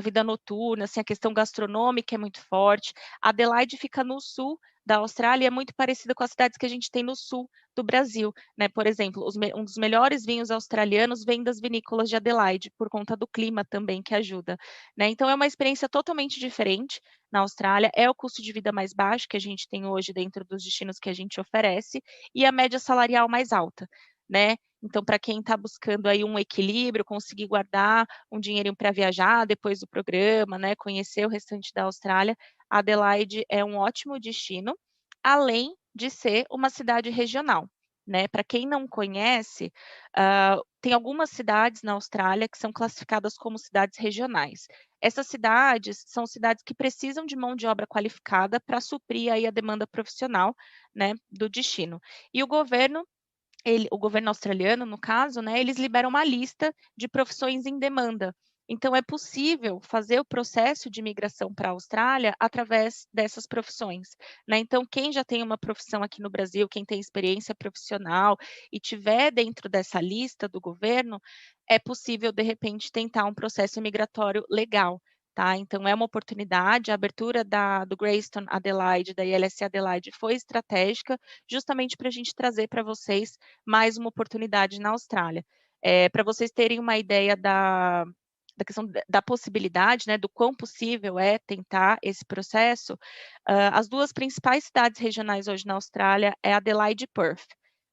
vida noturna, assim, a questão gastronômica é muito forte. Adelaide fica no sul da Austrália é muito parecida com as cidades que a gente tem no sul do Brasil, né? Por exemplo, um dos melhores vinhos australianos vem das vinícolas de Adelaide, por conta do clima também que ajuda, né? Então é uma experiência totalmente diferente na Austrália, é o custo de vida mais baixo que a gente tem hoje dentro dos destinos que a gente oferece e a média salarial mais alta, né? Então, para quem está buscando aí um equilíbrio, conseguir guardar um dinheirinho para viajar depois do programa, né? Conhecer o restante da Austrália, Adelaide é um ótimo destino, além de ser uma cidade regional, né? Para quem não conhece, tem algumas cidades na Austrália que são classificadas como cidades regionais. Essas cidades são cidades que precisam de mão de obra qualificada para suprir aí a demanda profissional, né, do destino. E o governo australiano, no caso, né, eles liberam uma lista de profissões em demanda. Então, é possível fazer o processo de migração para a Austrália através dessas profissões, né? Então, quem já tem uma profissão aqui no Brasil, quem tem experiência profissional e tiver dentro dessa lista do governo, é possível, de repente, tentar um processo migratório legal. Tá? Então, é uma oportunidade, a abertura do Greystone Adelaide, da ILSC Adelaide, foi estratégica, justamente para a gente trazer para vocês mais uma oportunidade na Austrália. Para vocês terem uma ideia da questão da possibilidade, né, do quão possível é tentar esse processo, as duas principais cidades regionais hoje na Austrália é Adelaide e Perth.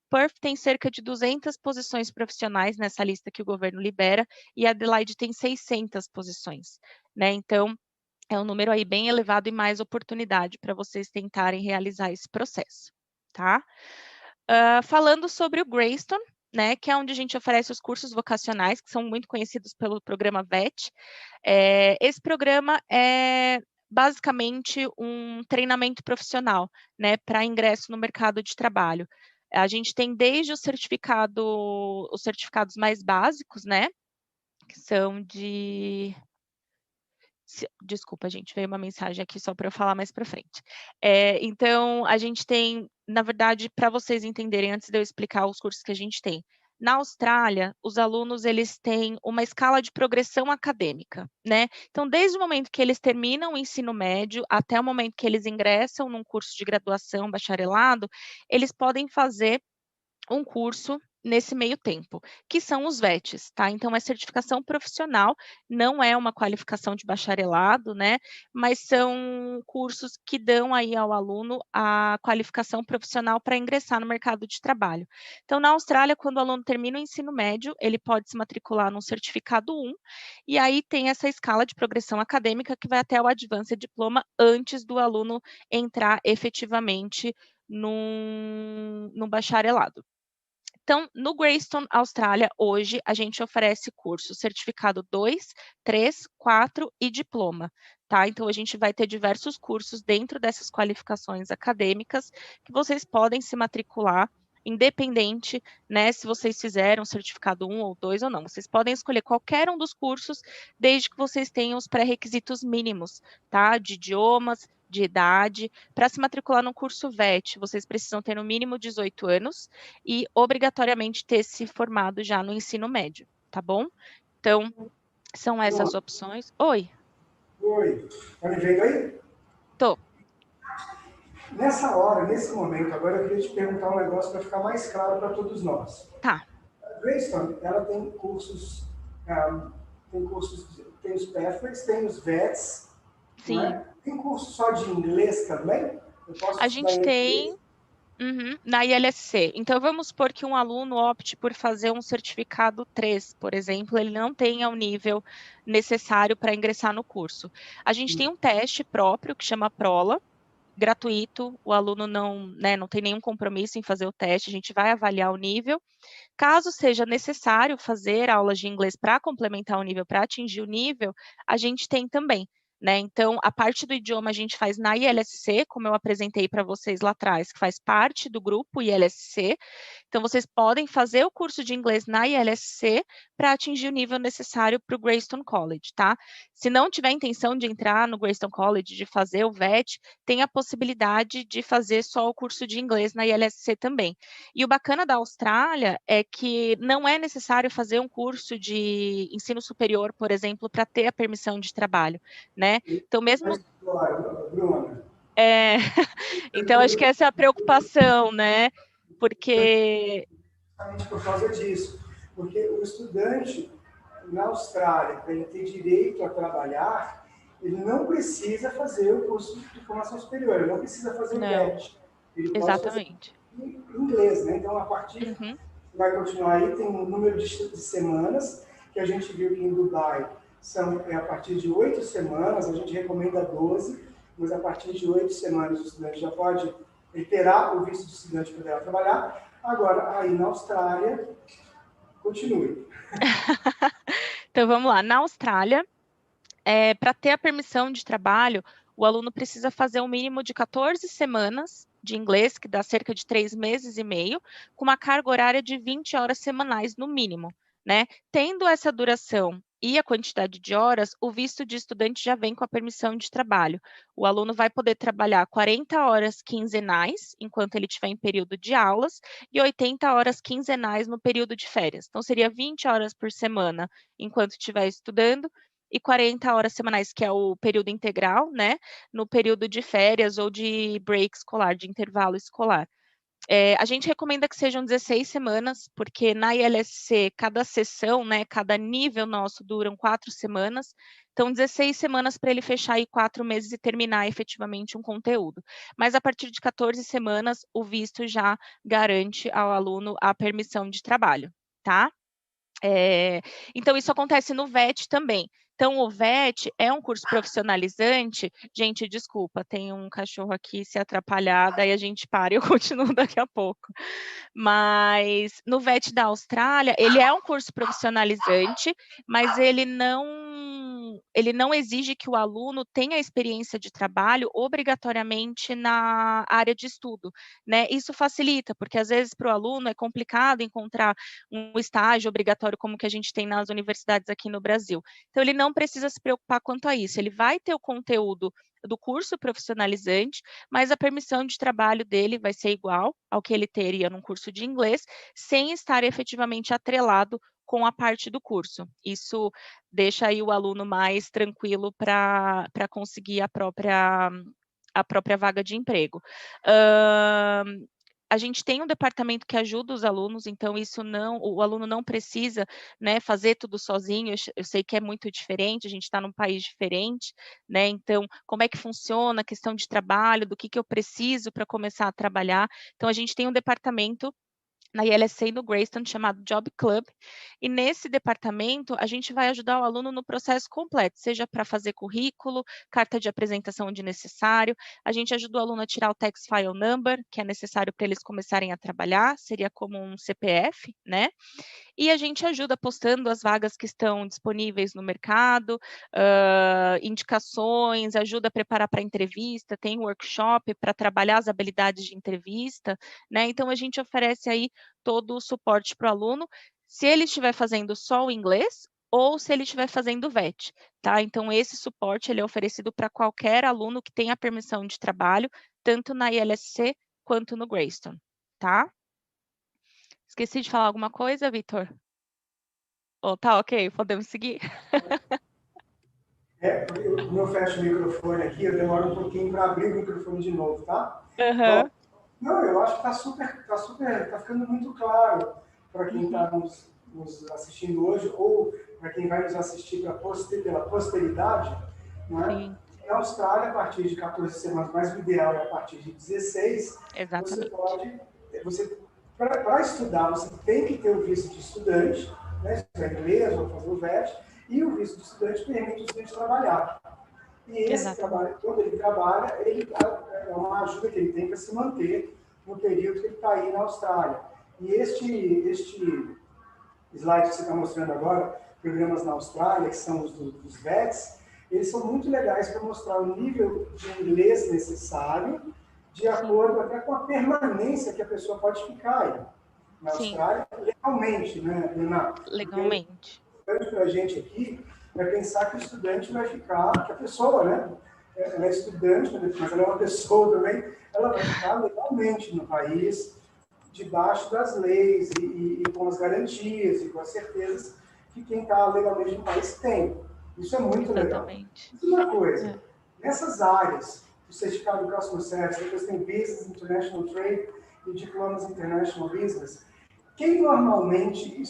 Perth tem cerca de 200 posições profissionais nessa lista que o governo libera, e Adelaide tem 600 posições, né? Então, é um número aí bem elevado e mais oportunidade para vocês tentarem realizar esse processo, tá? Falando sobre o Greystone, né, que é onde a gente oferece os cursos vocacionais, que são muito conhecidos pelo programa VET. Esse programa é basicamente um treinamento profissional, né, para ingresso no mercado de trabalho. A gente tem desde os certificados mais básicos, né, que são de... Desculpa, gente, veio uma mensagem aqui só para eu falar mais para frente. Então, a gente tem, na verdade, para vocês entenderem, antes de eu explicar os cursos que a gente tem, na Austrália, os alunos, eles têm uma escala de progressão acadêmica, né? Então, desde o momento que eles terminam o ensino médio até o momento que eles ingressam num curso de graduação, bacharelado, eles podem fazer um curso nesse meio tempo, que são os VETs, tá? Então, é certificação profissional, não é uma qualificação de bacharelado, né? Mas são cursos que dão aí ao aluno a qualificação profissional para ingressar no mercado de trabalho. Então, na Austrália, quando o aluno termina o ensino médio, ele pode se matricular num certificado 1, e aí tem essa escala de progressão acadêmica que vai até o Advanced Diploma antes do aluno entrar efetivamente no bacharelado. Então, no Greystone Austrália, hoje, a gente oferece curso certificado 2, 3, 4 e diploma, tá? Então, a gente vai ter diversos cursos dentro dessas qualificações acadêmicas que vocês podem se matricular, independente, né, se vocês fizeram certificado 1 ou 2 ou não. Vocês podem escolher qualquer um dos cursos, desde que vocês tenham os pré-requisitos mínimos, tá? De idiomas, de idade. Para se matricular no curso VET, vocês precisam ter no mínimo 18 anos e obrigatoriamente ter se formado já no ensino médio, tá bom? Então, são essas opções. Oi. Oi. Tá me vendo aí? Tô. Nessa hora, nesse momento, agora eu queria te perguntar um negócio para ficar mais claro para todos nós. Tá. A Greystone, ela tem cursos, tem os Pathways, tem os VETs, sim. Não é? Tem curso só de inglês também? Eu posso a gente tem na ILSC. Então, vamos supor que um aluno opte por fazer um certificado 3, por exemplo, ele não tenha o nível necessário para ingressar no curso. A gente tem um teste próprio que chama Prola, gratuito, o aluno não tem nenhum compromisso em fazer o teste, a gente vai avaliar o nível. Caso seja necessário fazer aulas de inglês para complementar o nível, para atingir o nível, a gente tem também, né? Então, a parte do idioma a gente faz na ILSC, como eu apresentei para vocês lá atrás, que faz parte do grupo ILSC. Então, vocês podem fazer o curso de inglês na ILSC para atingir o nível necessário para o Greystone College, tá? Se não tiver intenção de entrar no Greystone College, de fazer o VET, tem a possibilidade de fazer só o curso de inglês na ILSC também. E o bacana da Austrália é que não é necessário fazer um curso de ensino superior, por exemplo, para ter a permissão de trabalho, né? Então, mesmo... Bruna, Então, acho que essa é a preocupação, né? Porque... Justamente por causa disso. Porque o estudante, na Austrália, para ele ter direito a trabalhar, ele não precisa fazer o curso de formação superior, ele não precisa fazer o VET. Ele pode fazer em inglês, né? Então, a partir... Vai continuar aí, tem um número de semanas, que a gente viu que em Dubai é a partir de 8 semanas, a gente recomenda 12, mas a partir de 8 semanas o estudante já pode terá o visto de estudante para poder trabalhar. Agora, aí na Austrália, continue. Então, vamos lá. Na Austrália, para ter a permissão de trabalho, o aluno precisa fazer um mínimo de 14 semanas de inglês, que dá cerca de 3 meses e meio, com uma carga horária de 20 horas semanais, no mínimo, né? Tendo essa duração e a quantidade de horas, o visto de estudante já vem com a permissão de trabalho. O aluno vai poder trabalhar 40 horas quinzenais, enquanto ele estiver em período de aulas, e 80 horas quinzenais no período de férias. Então, seria 20 horas por semana enquanto estiver estudando, e 40 horas semanais, que é o período integral, né, no período de férias ou de break escolar, de intervalo escolar. A gente recomenda que sejam 16 semanas, porque na ILSC, cada sessão, né, cada nível nosso duram 4 semanas, então 16 semanas para ele fechar aí 4 meses e terminar efetivamente um conteúdo. Mas a partir de 14 semanas, o visto já garante ao aluno a permissão de trabalho, tá? Então, isso acontece no VET também. Então, o VET é um curso profissionalizante. Gente, desculpa, tem um cachorro aqui, se atrapalhar, daí a gente para e eu continuo daqui a pouco. Mas no VET da Austrália, ele é um curso profissionalizante, mas ele não exige que o aluno tenha experiência de trabalho obrigatoriamente na área de estudo, né? Isso facilita, porque às vezes para o aluno é complicado encontrar um estágio obrigatório como que a gente tem nas universidades aqui no Brasil. Então, ele não precisa se preocupar quanto a isso. Ele vai ter o conteúdo do curso profissionalizante, mas a permissão de trabalho dele vai ser igual ao que ele teria num curso de inglês, sem estar efetivamente atrelado com a parte do curso. Isso deixa aí o aluno mais tranquilo para conseguir a própria vaga de emprego. A gente tem um departamento que ajuda os alunos, então o aluno não precisa, né, fazer tudo sozinho. Eu sei que é muito diferente, a gente está num país diferente, né? Então, como é que funciona a questão de trabalho, do que eu preciso para começar a trabalhar? Então, a gente tem um departamento na ILSC e no Greyston, chamado Job Club, e nesse departamento a gente vai ajudar o aluno no processo completo, seja para fazer currículo, carta de apresentação onde necessário, a gente ajuda o aluno a tirar o Tax File Number, que é necessário para eles começarem a trabalhar, seria como um CPF, né? E a gente ajuda postando as vagas que estão disponíveis no mercado, indicações, ajuda a preparar para entrevista, tem workshop para trabalhar as habilidades de entrevista, né? Então, a gente oferece aí todo o suporte para o aluno, se ele estiver fazendo só o inglês ou se ele estiver fazendo o VET, tá? Então, esse suporte ele é oferecido para qualquer aluno que tenha permissão de trabalho, tanto na ILSC quanto no Greyston, tá? Esqueci de falar alguma coisa, Vitor? Tá ok, podemos seguir? Como eu fecho o microfone aqui, eu demoro um pouquinho para abrir o microfone de novo, tá? Uhum. Não, eu acho que tá ficando muito claro para quem está nos assistindo hoje, ou para quem vai nos assistir pela posteridade, né? Na Austrália, a partir de 14 semanas, mas o ideal é a partir de 16, exatamente. Para estudar, você tem que ter o visto de estudante, né? Se é inglês ou fazer o VET, e o visto de estudante permite o estudante trabalhar. E esse trabalho, quando ele trabalha, é uma ajuda que ele tem para se manter no período que ele está aí na Austrália. E este slide que você está mostrando agora, programas na Austrália, que são os VETs, eles são muito legais para mostrar o nível de inglês necessário, de acordo até com a permanência que a pessoa pode ficar aí na Austrália, legalmente, né, Renato? Legalmente. Para a gente aqui é pensar que o estudante vai ficar, que a pessoa, né, ela é estudante, mas ela é uma pessoa também, ela vai ficar legalmente no país, debaixo das leis e com as garantias e com as certezas que quem está legalmente no país tem. Isso é muito legal. Isso é uma coisa. Nessas áreas o certificado Customer Service, depois tem Business International Trade e Diplomas International Business. Quem normalmente,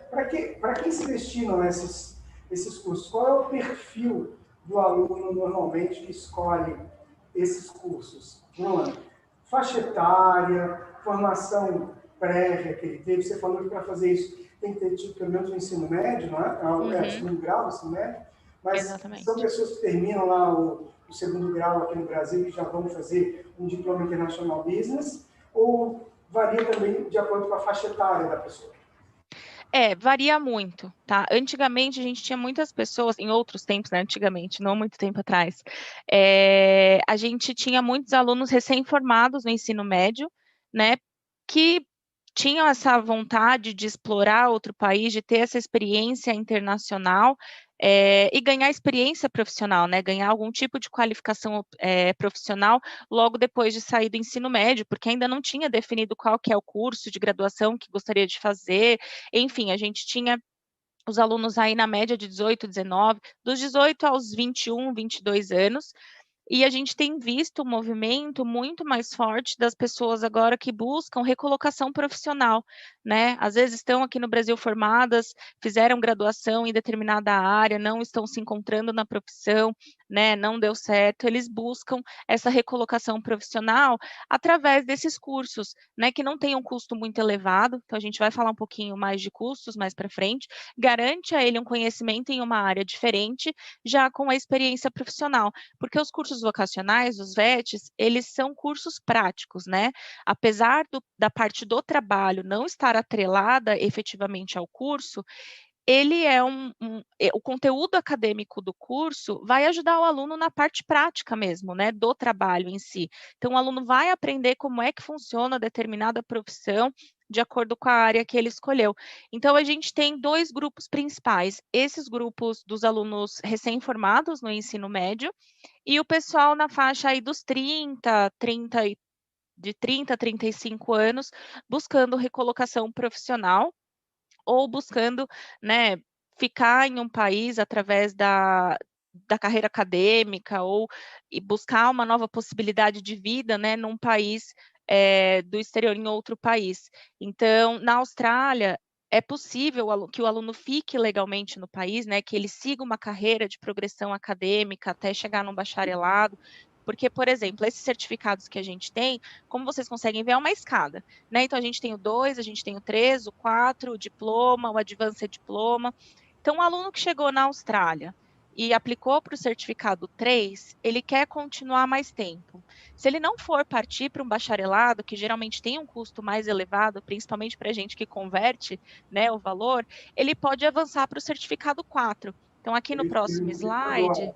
para quem se destinam esses cursos? Qual é o perfil do aluno normalmente que escolhe esses cursos? Faixa etária, formação prévia que ele teve, você falou que para fazer isso tem que ter tido pelo menos o ensino médio, não é? É o segundo grau, o ensino médio, mas Exatamente. São pessoas que terminam lá o segundo grau aqui no Brasil e já vão fazer um diploma International Business, ou varia também de acordo com a faixa etária da pessoa? Varia muito, tá? Antigamente, a gente tinha muitas pessoas, em outros tempos, né? Antigamente, não muito tempo atrás, a gente tinha muitos alunos recém-formados no ensino médio, né? Que tinham essa vontade de explorar outro país, de ter essa experiência internacional, e ganhar experiência profissional, né? Ganhar algum tipo de qualificação profissional logo depois de sair do ensino médio, porque ainda não tinha definido qual que é o curso de graduação que gostaria de fazer. Enfim, a gente tinha os alunos aí na média de 18, 19, dos 18 aos 21, 22 anos, e a gente tem visto um movimento muito mais forte das pessoas agora que buscam recolocação profissional, né? Às vezes estão aqui no Brasil formadas, fizeram graduação em determinada área, não estão se encontrando na profissão, né? Não deu certo, eles buscam essa recolocação profissional através desses cursos, né? Que não tem um custo muito elevado, então a gente vai falar um pouquinho mais de custos mais para frente, garante a ele um conhecimento em uma área diferente, já com a experiência profissional, porque os cursos vocacionais, os VETs, eles são cursos práticos, né? Apesar da parte do trabalho não estar atrelada efetivamente ao curso, ele é o conteúdo acadêmico do curso vai ajudar o aluno na parte prática mesmo, né, do trabalho em si. Então, o aluno vai aprender como é que funciona determinada profissão de acordo com a área que ele escolheu. Então, a gente tem dois grupos principais, esses grupos dos alunos recém-formados no ensino médio e o pessoal na faixa aí dos 30 a 35 anos, buscando recolocação profissional, ou buscando, né, ficar em um país através da carreira acadêmica, ou buscar uma nova possibilidade de vida, né, num país do exterior, em outro país. Então, na Austrália, é possível que o aluno fique legalmente no país, né, que ele siga uma carreira de progressão acadêmica até chegar num bacharelado, porque, por exemplo, esses certificados que a gente tem, como vocês conseguem ver, é uma escada, né? Então, a gente tem o 2, a gente tem o 3, o 4, o diploma, o Advanced Diploma. Então, o aluno que chegou na Austrália e aplicou para o certificado 3, ele quer continuar mais tempo. Se ele não for partir para um bacharelado, que geralmente tem um custo mais elevado, principalmente para a gente que converte, né, o valor, ele pode avançar para o certificado 4. Então, aqui no próximo slide,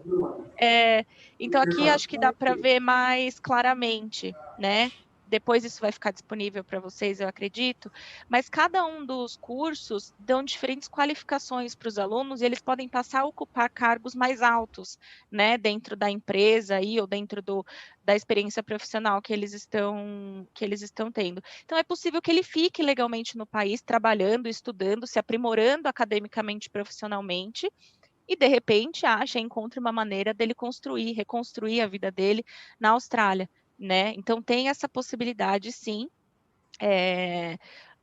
então aqui acho que dá para ver mais claramente, né? Depois isso vai ficar disponível para vocês, eu acredito, mas cada um dos cursos dão diferentes qualificações para os alunos e eles podem passar a ocupar cargos mais altos, né, dentro da empresa aí, ou dentro da experiência profissional que eles estão tendo. Então é possível que ele fique legalmente no país, trabalhando, estudando, se aprimorando academicamente, profissionalmente, e de repente encontre uma maneira dele reconstruir a vida dele na Austrália, né? Então tem essa possibilidade, sim.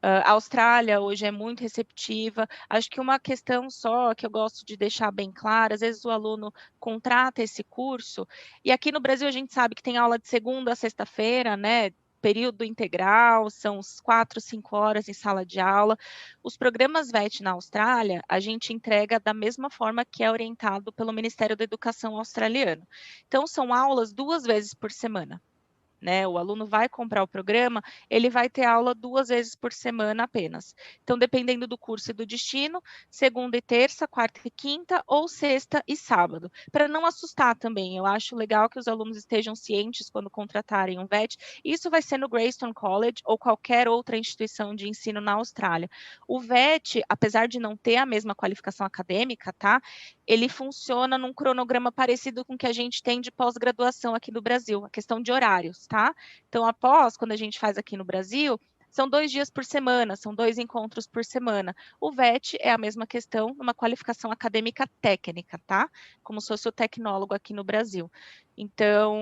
A Austrália hoje é muito receptiva. Acho que uma questão só que eu gosto de deixar bem clara, às vezes o aluno contrata esse curso, e aqui no Brasil a gente sabe que tem aula de segunda a sexta-feira, né? Período integral, são 4, 5 horas em sala de aula. Os programas VET na Austrália, a gente entrega da mesma forma que é orientado pelo Ministério da Educação australiano. Então, são aulas 2 vezes por semana. Né? O aluno vai comprar o programa, ele vai ter aula 2 vezes por semana apenas. Então, dependendo do curso e do destino, segunda e terça, quarta e quinta, ou sexta e sábado. Para não assustar também, eu acho legal que os alunos estejam cientes quando contratarem um VET. Isso vai ser no Greystone College ou qualquer outra instituição de ensino na Austrália. O VET, apesar de não ter a mesma qualificação acadêmica, tá? Ele funciona num cronograma parecido com o que a gente tem de pós-graduação aqui no Brasil, a questão de horários, tá? Então, quando a gente faz aqui no Brasil, são 2 dias por semana, são 2 encontros por semana. O VET é a mesma questão, uma qualificação acadêmica técnica, tá? Como se fosse o tecnólogo aqui no Brasil. Então,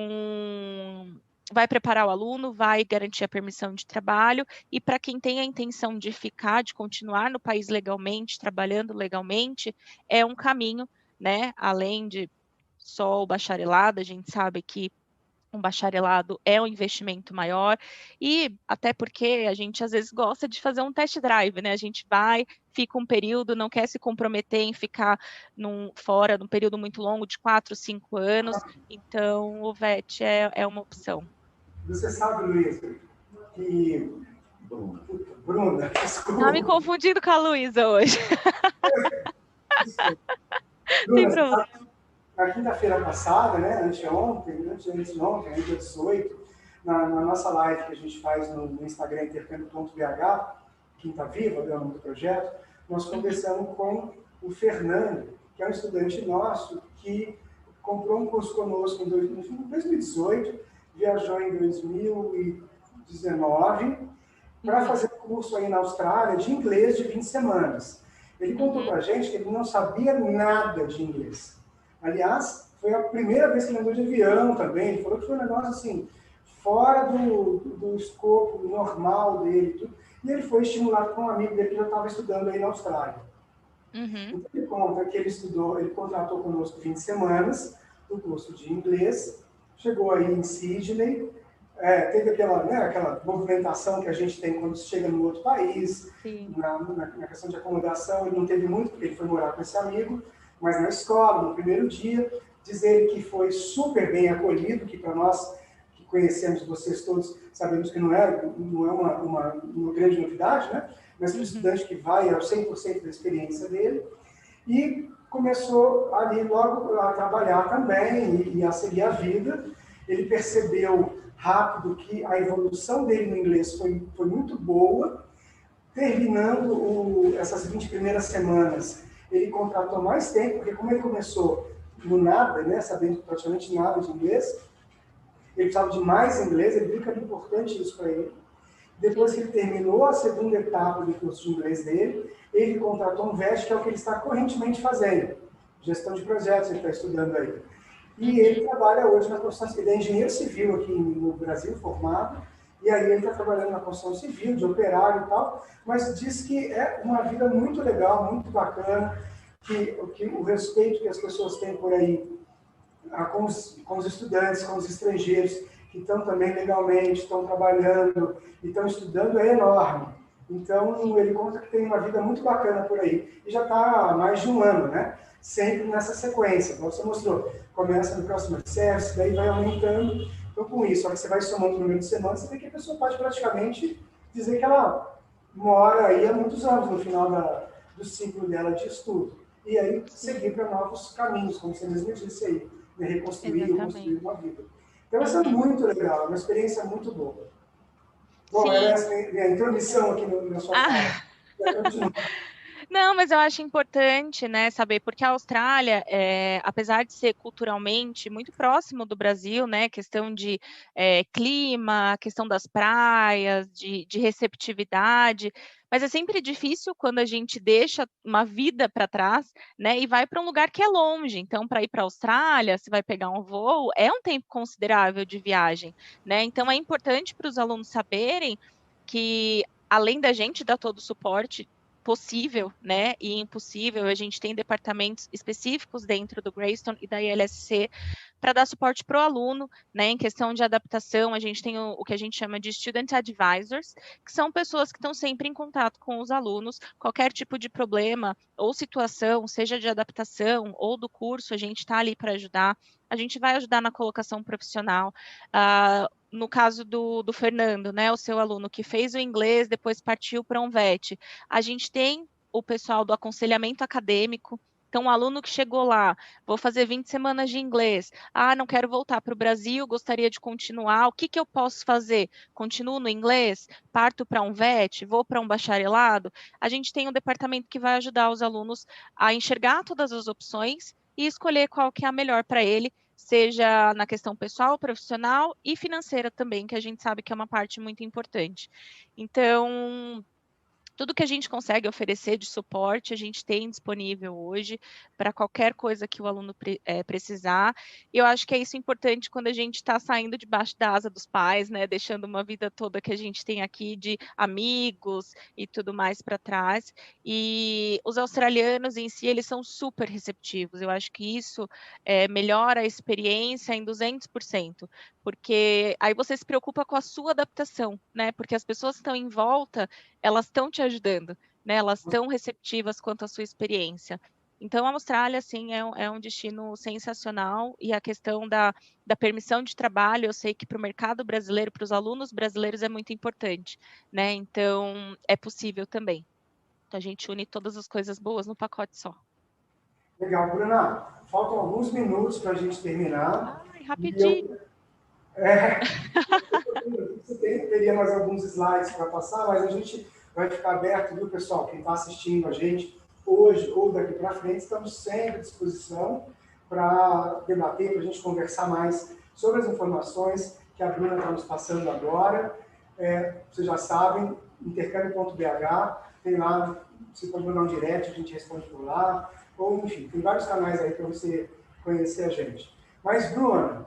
vai preparar o aluno, vai garantir a permissão de trabalho, e para quem tem a intenção de ficar, de continuar no país legalmente, trabalhando legalmente, é um caminho, né? Além de só o bacharelado, a gente sabe que um bacharelado é um investimento maior, e até porque a gente às vezes gosta de fazer um test drive, né? A gente vai, fica um período, não quer se comprometer em ficar fora num período muito longo de 4, 5 anos, então o VET é uma opção. Você sabe, Luiz, que... Bruna, desculpa. Tá me confundindo com a Luísa hoje. Bruna, tem problema. Na quinta-feira passada, né, anteontem, dia 18, na nossa live que a gente faz no Instagram, intercâmbio.bh, Quinta Viva, é o nome do projeto, nós conversamos com o Fernando, que é um estudante nosso que comprou um curso conosco em 2018, viajou em 2019 para fazer um curso aí na Austrália de inglês de 20 semanas. Ele contou para a gente que ele não sabia nada de inglês. Aliás, foi a primeira vez que ele andou de avião também. Ele falou que foi um negócio assim, fora do escopo normal dele. Tudo. E ele foi estimulado por um amigo dele que já estava estudando aí na Austrália. Então, ele conta que ele contratou conosco 20 semanas o curso de inglês, chegou aí em Sydney, teve aquela movimentação que a gente tem quando chega no outro país, na questão de acomodação. Ele não teve muito, porque ele foi morar com esse amigo, mas na escola, no primeiro dia, dizer que foi super bem acolhido, que para nós que conhecemos vocês todos, sabemos que não é uma grande novidade, né? Mas o estudante que vai ao 100% da experiência dele, e começou ali logo a trabalhar também e a seguir a vida. Ele percebeu rápido que a evolução dele no inglês foi muito boa. Terminando essas 20 primeiras semanas, ele contratou mais tempo, porque como ele começou no nada, né, sabendo praticamente nada de inglês, ele precisava de mais inglês, ele viu que era importante isso para ele. Depois que ele terminou a segunda etapa do curso de inglês dele, ele contratou um VET, que é o que ele está correntemente fazendo, gestão de projetos, ele está estudando aí. E ele trabalha hoje na construção civil, ele é engenheiro civil aqui no Brasil, formado, e aí ele está trabalhando na construção civil, de operário e tal, mas diz que é uma vida muito legal, muito bacana, que o respeito que as pessoas têm por aí com os estudantes, com os estrangeiros, que estão também legalmente, estão trabalhando e estão estudando, é enorme. Então, ele conta que tem uma vida muito bacana por aí. E já está há mais de um ano, né? Sempre nessa sequência, como você mostrou. Começa no próximo service, daí vai aumentando. Então, com isso, você vai somando o número de semanas, você vê que a pessoa pode praticamente dizer que ela mora aí há muitos anos, no final do ciclo dela de estudo. E aí, seguir para novos caminhos, como você mesmo disse aí, né? Reconstruir ou construir uma vida. Então, isso é muito legal, é uma experiência muito boa. Bom, essa é a minha introdução aqui na sua fala. Não, mas eu acho importante, né, saber, porque a Austrália, apesar de ser culturalmente muito próximo do Brasil, né, questão de clima, questão das praias, de receptividade, mas é sempre difícil quando a gente deixa uma vida para trás, né, e vai para um lugar que é longe. Então, para ir para a Austrália, você vai pegar um voo, é um tempo considerável de viagem, né? Então, é importante para os alunos saberem que, além da gente dar todo o suporte possível, né, e impossível, a gente tem departamentos específicos dentro do Greystone e da ILSC para dar suporte para o aluno, né, em questão de adaptação. A gente tem o que a gente chama de Student Advisors, que são pessoas que estão sempre em contato com os alunos, qualquer tipo de problema ou situação, seja de adaptação ou do curso, a gente está ali para ajudar. A gente vai ajudar na colocação profissional. No caso do Fernando, né, o seu aluno que fez o inglês, depois partiu para um VET, a gente tem o pessoal do aconselhamento acadêmico. Então, o aluno que chegou lá, vou fazer 20 semanas de inglês, não quero voltar para o Brasil, gostaria de continuar, o que eu posso fazer? Continuo no inglês? Parto para um VET? Vou para um bacharelado? A gente tem um departamento que vai ajudar os alunos a enxergar todas as opções e escolher qual que é a melhor para ele, seja na questão pessoal, profissional e financeira também, que a gente sabe que é uma parte muito importante. Então, tudo que a gente consegue oferecer de suporte, a gente tem disponível hoje para qualquer coisa que o aluno precisar. E eu acho que é isso importante quando a gente está saindo debaixo da asa dos pais, né? Deixando uma vida toda que a gente tem aqui de amigos e tudo mais para trás. E os australianos em si, eles são super receptivos. Eu acho que isso melhora a experiência em 200%, porque aí você se preocupa com a sua adaptação, né? Porque as pessoas que estão em volta, elas estão te ajudando, né? Elas estão receptivas quanto à sua experiência. Então, a Austrália, sim, é um destino sensacional, e a questão da permissão de trabalho, eu sei que para o mercado brasileiro, para os alunos brasileiros, é muito importante, né? Então, é possível também. Então, a gente une todas as coisas boas no pacote só. Legal, Bruna. Faltam alguns minutos para a gente terminar. Ai, rapidinho. Você teria mais alguns slides para passar, mas a gente vai ficar aberto, viu, pessoal? Quem está assistindo a gente hoje ou daqui para frente, estamos sempre à disposição para debater, para a gente conversar mais sobre as informações que a Bruna está nos passando agora. Vocês já sabem, intercâmbio.bh, tem lá, você pode mandar um direct, a gente responde por lá, ou enfim, tem vários canais aí para você conhecer a gente. Mas, Bruna,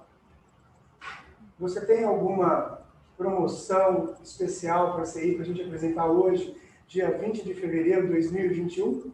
você tem alguma promoção especial para a CI para a gente apresentar hoje, dia 20 de fevereiro de 2021?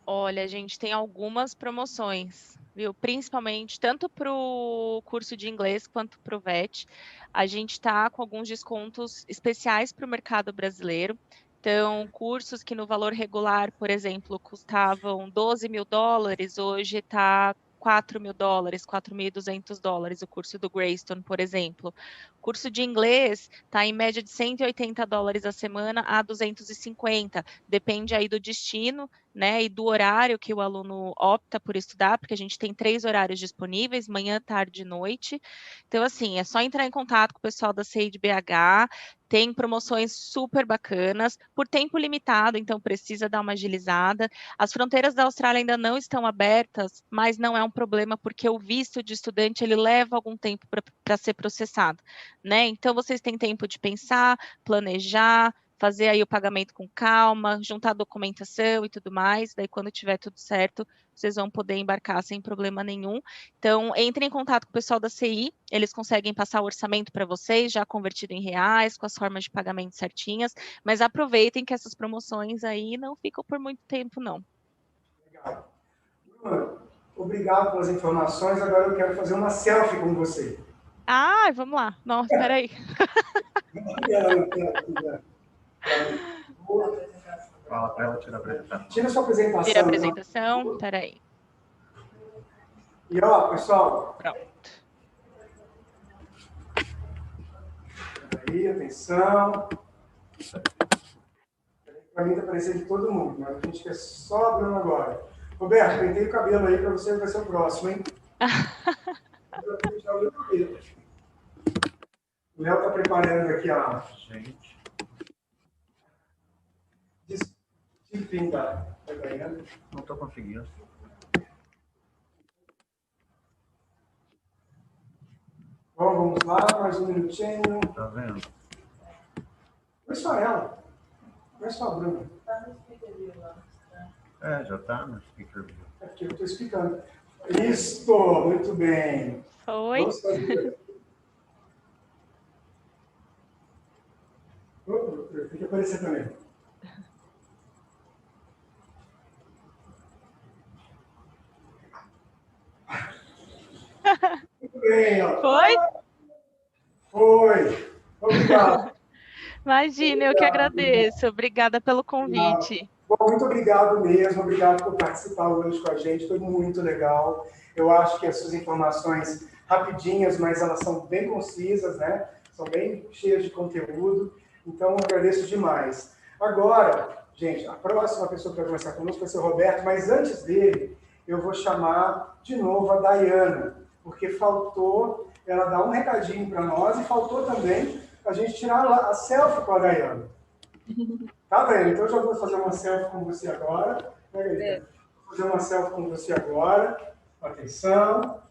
Olha, a gente tem algumas promoções, viu? Principalmente tanto para o curso de inglês quanto para o VET. A gente está com alguns descontos especiais para o mercado brasileiro. Então, cursos que no valor regular, por exemplo, custavam $12.000, hoje está $4.000, $4.200, o curso do Greystone, por exemplo. O curso de inglês está em média de $180 a semana a 250, depende aí do destino, né, e do horário que o aluno opta por estudar, porque a gente tem 3 horários disponíveis, manhã, tarde e noite. Então, assim, é só entrar em contato com o pessoal da CI de BH, tem promoções super bacanas, por tempo limitado, então precisa dar uma agilizada. As fronteiras da Austrália ainda não estão abertas, mas não é um problema, porque o visto de estudante, ele leva algum tempo para ser processado, né? Então, vocês têm tempo de pensar, planejar, fazer aí o pagamento com calma, juntar documentação e tudo mais, daí quando tiver tudo certo, vocês vão poder embarcar sem problema nenhum. Então, entrem em contato com o pessoal da CI, eles conseguem passar o orçamento para vocês, já convertido em reais, com as formas de pagamento certinhas, mas aproveitem que essas promoções aí não ficam por muito tempo, não. Legal. Obrigado pelas informações, agora eu quero fazer uma selfie com você. Ah, vamos lá. Não, espera aí. Fala para ela tirar a apresentação. Tira a sua apresentação. Tira a apresentação, espera aí. E ó, pessoal. Pronto. Aí, atenção. Para mim está parecendo de todo mundo, mas a gente quer só a Bruna agora. Roberto, pentei o cabelo aí para você, vai ser o próximo, hein? O Léo está preparando aqui a... Gente. Enfim, tá ganhando. Não estou conseguindo. Bom, vamos lá, mais um minutinho. Tá vendo? Não é só ela. Não é só a Bruna. Já tá no speaker. É porque eu estou explicando. Isso, muito bem. Oi. Vamos fazer. Tem que aparecer também. Muito bem, ó. Foi? Foi. Obrigado. Imagina, eu que agradeço. Obrigada pelo convite. Bom, muito obrigado mesmo. Obrigado por participar hoje com a gente. Foi muito legal. Eu acho que as suas informações rapidinhas, mas elas são bem concisas, né? São bem cheias de conteúdo. Então, eu agradeço demais. Agora, gente, a próxima pessoa que vai conversar conosco vai ser o Roberto, mas antes dele, eu vou chamar de novo a Dayana, porque faltou ela dar um recadinho para nós e faltou também a gente tirar a selfie com a Dayana. Tá, Dayana? Então, eu já vou fazer uma selfie com você agora. Vou fazer uma selfie com você agora. Atenção.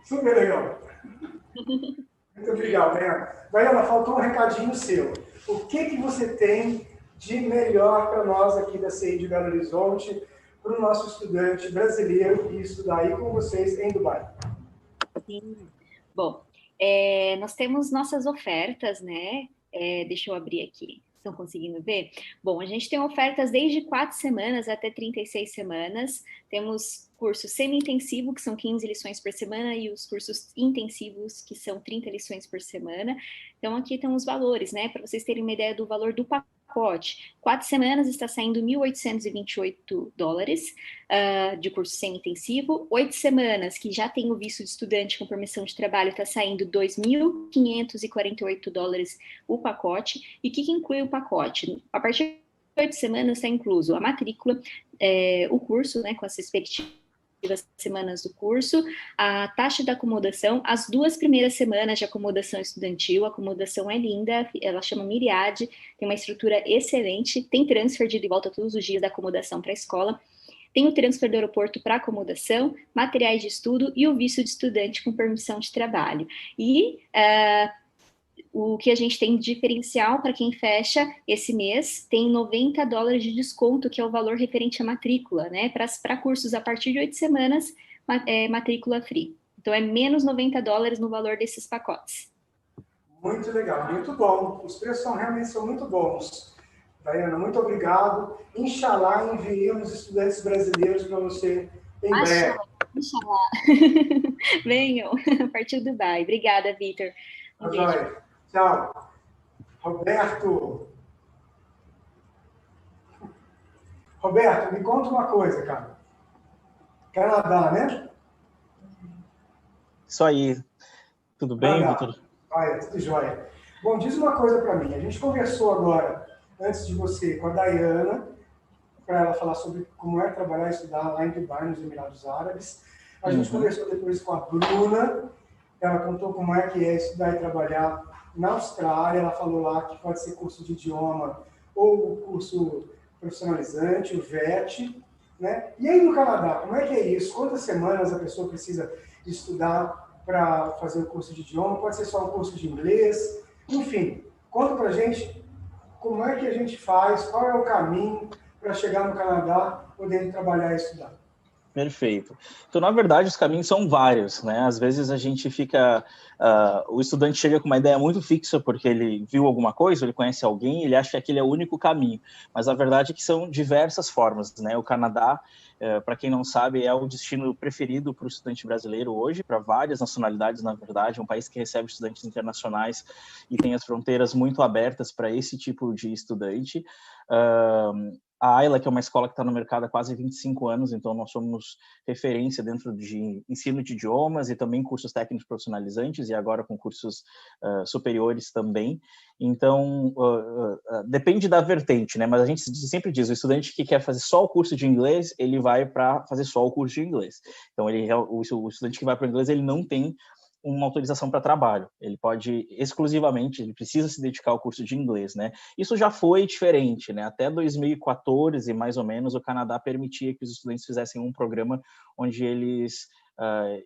Super legal. Muito obrigado, Daiana. Daiana, faltou um recadinho seu. O que você tem de melhor para nós aqui da CI de Belo Horizonte, para o nosso estudante brasileiro e estudar aí com vocês em Dubai? Sim. Bom, nós temos nossas ofertas, né? Deixa eu abrir aqui. Estão conseguindo ver? Bom, a gente tem ofertas desde 4 semanas até 36 semanas. Temos curso semi-intensivo, que são 15 lições por semana, e os cursos intensivos, que são 30 lições por semana. Então, aqui estão os valores, né? Para vocês terem uma ideia do valor do pacote. 4 semanas está saindo $1.828 de curso semi-intensivo. 8 semanas, que já tem o visto de estudante com permissão de trabalho, está saindo $2.548 o pacote. E o que inclui o pacote? A partir de 8 semanas está incluso a matrícula, o curso, né, com as respectivas semanas do curso, a taxa de acomodação, as 2 primeiras semanas de acomodação estudantil. A acomodação é linda, ela chama Miriade, tem uma estrutura excelente, tem transfer de ida e volta todos os dias da acomodação para a escola, tem o transfer do aeroporto para acomodação, materiais de estudo e o visto de estudante com permissão de trabalho. E o que a gente tem de diferencial para quem fecha esse mês, tem $90 de desconto, que é o valor referente à matrícula, né? Para cursos a partir de 8 semanas, matrícula free. Então, é menos $90 no valor desses pacotes. Muito legal, muito bom. Os preços realmente são muito bons. Daiana, muito obrigado. Inshallah, enviemos estudantes brasileiros para você em breve. Inshallah. Venham, a partir do Dubai. Obrigada, Vitor. Tchau. Roberto, me conta uma coisa, cara. Canadá, né? Isso aí. Tudo bem, Vitor? Olha, tudo jóia. Bom, diz uma coisa para mim. A gente conversou agora, antes de você, com a Daiana, para ela falar sobre como é trabalhar e estudar lá em Dubai, nos Emirados Árabes. A gente conversou depois com a Bruna. Ela contou como é que é estudar e trabalhar na Austrália. Ela falou lá que pode ser curso de idioma ou o curso profissionalizante, o VET, né? E aí no Canadá, como é que é isso? Quantas semanas a pessoa precisa estudar para fazer o curso de idioma? Pode ser só um curso de inglês? Enfim, conta pra gente como é que a gente faz, qual é o caminho para chegar no Canadá, podendo trabalhar e estudar. Perfeito. Então, na verdade, os caminhos são vários, né? Às vezes a gente fica... o estudante chega com uma ideia muito fixa porque ele viu alguma coisa, ele conhece alguém, ele acha que aquele é o único caminho. Mas a verdade é que são diversas formas, né? O Canadá, para quem não sabe, é o destino preferido para o estudante brasileiro hoje, para várias nacionalidades, na verdade. É um país que recebe estudantes internacionais e tem as fronteiras muito abertas para esse tipo de estudante. A AILA, que é uma escola que está no mercado há quase 25 anos, então nós somos referência dentro de ensino de idiomas e também cursos técnicos profissionalizantes, e agora com cursos superiores também. Então, depende da vertente, né? Mas a gente sempre diz, o estudante que quer fazer só o curso de inglês, ele vai para fazer só o curso de inglês. Então, o estudante que vai para o inglês, ele não tem uma autorização para trabalho, ele pode exclusivamente, ele precisa se dedicar ao curso de inglês, né? Isso já foi diferente, né? Até 2014, mais ou menos, o Canadá permitia que os estudantes fizessem um programa onde eles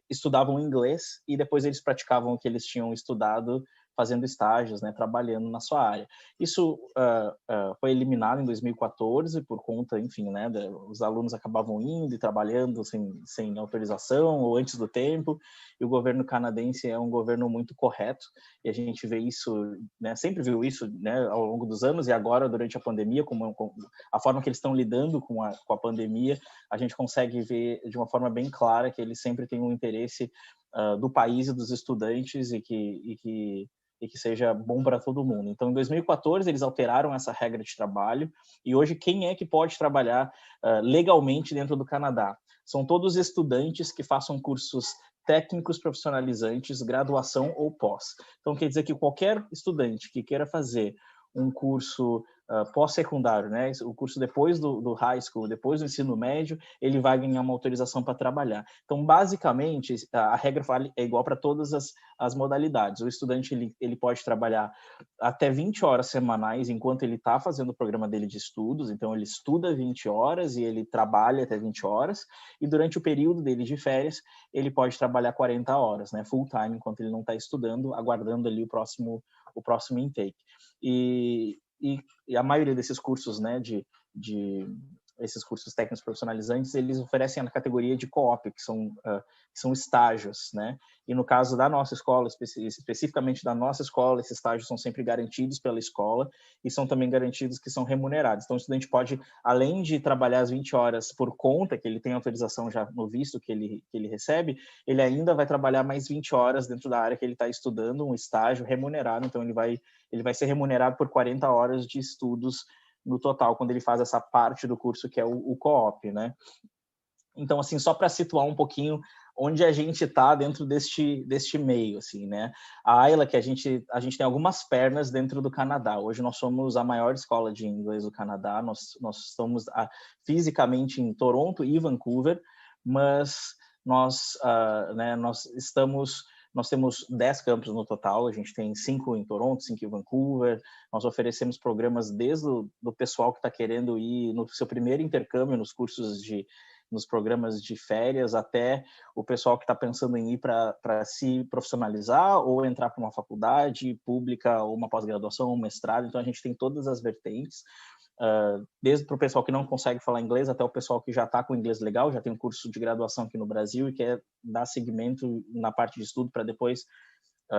estudavam inglês e depois eles praticavam o que eles tinham estudado fazendo estágios, né, trabalhando na sua área. Isso foi eliminado em 2014 por conta, enfim, né, os alunos acabavam indo e trabalhando sem autorização ou antes do tempo, e o governo canadense é um governo muito correto, e a gente vê isso, né, sempre viu isso, né, ao longo dos anos, e agora, durante a pandemia, com a forma que eles estão lidando com a pandemia, a gente consegue ver de uma forma bem clara que eles sempre têm um interesse do país e dos estudantes e que seja bom para todo mundo. Então, em 2014, eles alteraram essa regra de trabalho e hoje quem é que pode trabalhar legalmente dentro do Canadá? São todos estudantes que façam cursos técnicos profissionalizantes, graduação ou pós. Então, quer dizer que qualquer estudante que queira fazer um curso pós-secundário, né? O curso depois do high school, depois do ensino médio, ele vai ganhar uma autorização para trabalhar. Então, basicamente, a regra é igual para todas as modalidades. O estudante ele pode trabalhar até 20 horas semanais enquanto ele está fazendo o programa dele de estudos. Então, ele estuda 20 horas e ele trabalha até 20 horas. E durante o período dele de férias, ele pode trabalhar 40 horas, né? Full time, enquanto ele não está estudando, aguardando ali o próximo intake. E a maioria desses cursos, né, esses cursos técnicos profissionalizantes, eles oferecem a categoria de co-op, que são estágios, né? E no caso da nossa escola, especificamente da nossa escola, esses estágios são sempre garantidos pela escola e são também garantidos que são remunerados. Então, o estudante pode, além de trabalhar as 20 horas por conta, que ele tem autorização já no visto que ele recebe, ele ainda vai trabalhar mais 20 horas dentro da área que ele está estudando, um estágio remunerado. Então, ele vai ser remunerado por 40 horas de estudos no total, quando ele faz essa parte do curso que é o co-op, né? Então, assim, só para situar um pouquinho onde a gente está dentro deste meio, assim, né? A AILA, que a gente tem algumas pernas dentro do Canadá. Hoje nós somos a maior escola de inglês do Canadá. Nós estamos fisicamente em Toronto e Vancouver, mas nós temos 10 campos no total, a gente tem 5 em Toronto, 5 em Vancouver. Nós oferecemos programas desde do pessoal que está querendo ir no seu primeiro intercâmbio nos programas de férias, até o pessoal que está pensando em ir para se profissionalizar ou entrar para uma faculdade pública ou uma pós-graduação, um mestrado. Então, a gente tem todas as vertentes. Desde para o pessoal que não consegue falar inglês até o pessoal que já está com inglês legal, já tem um curso de graduação aqui no Brasil e quer dar seguimento na parte de estudo para depois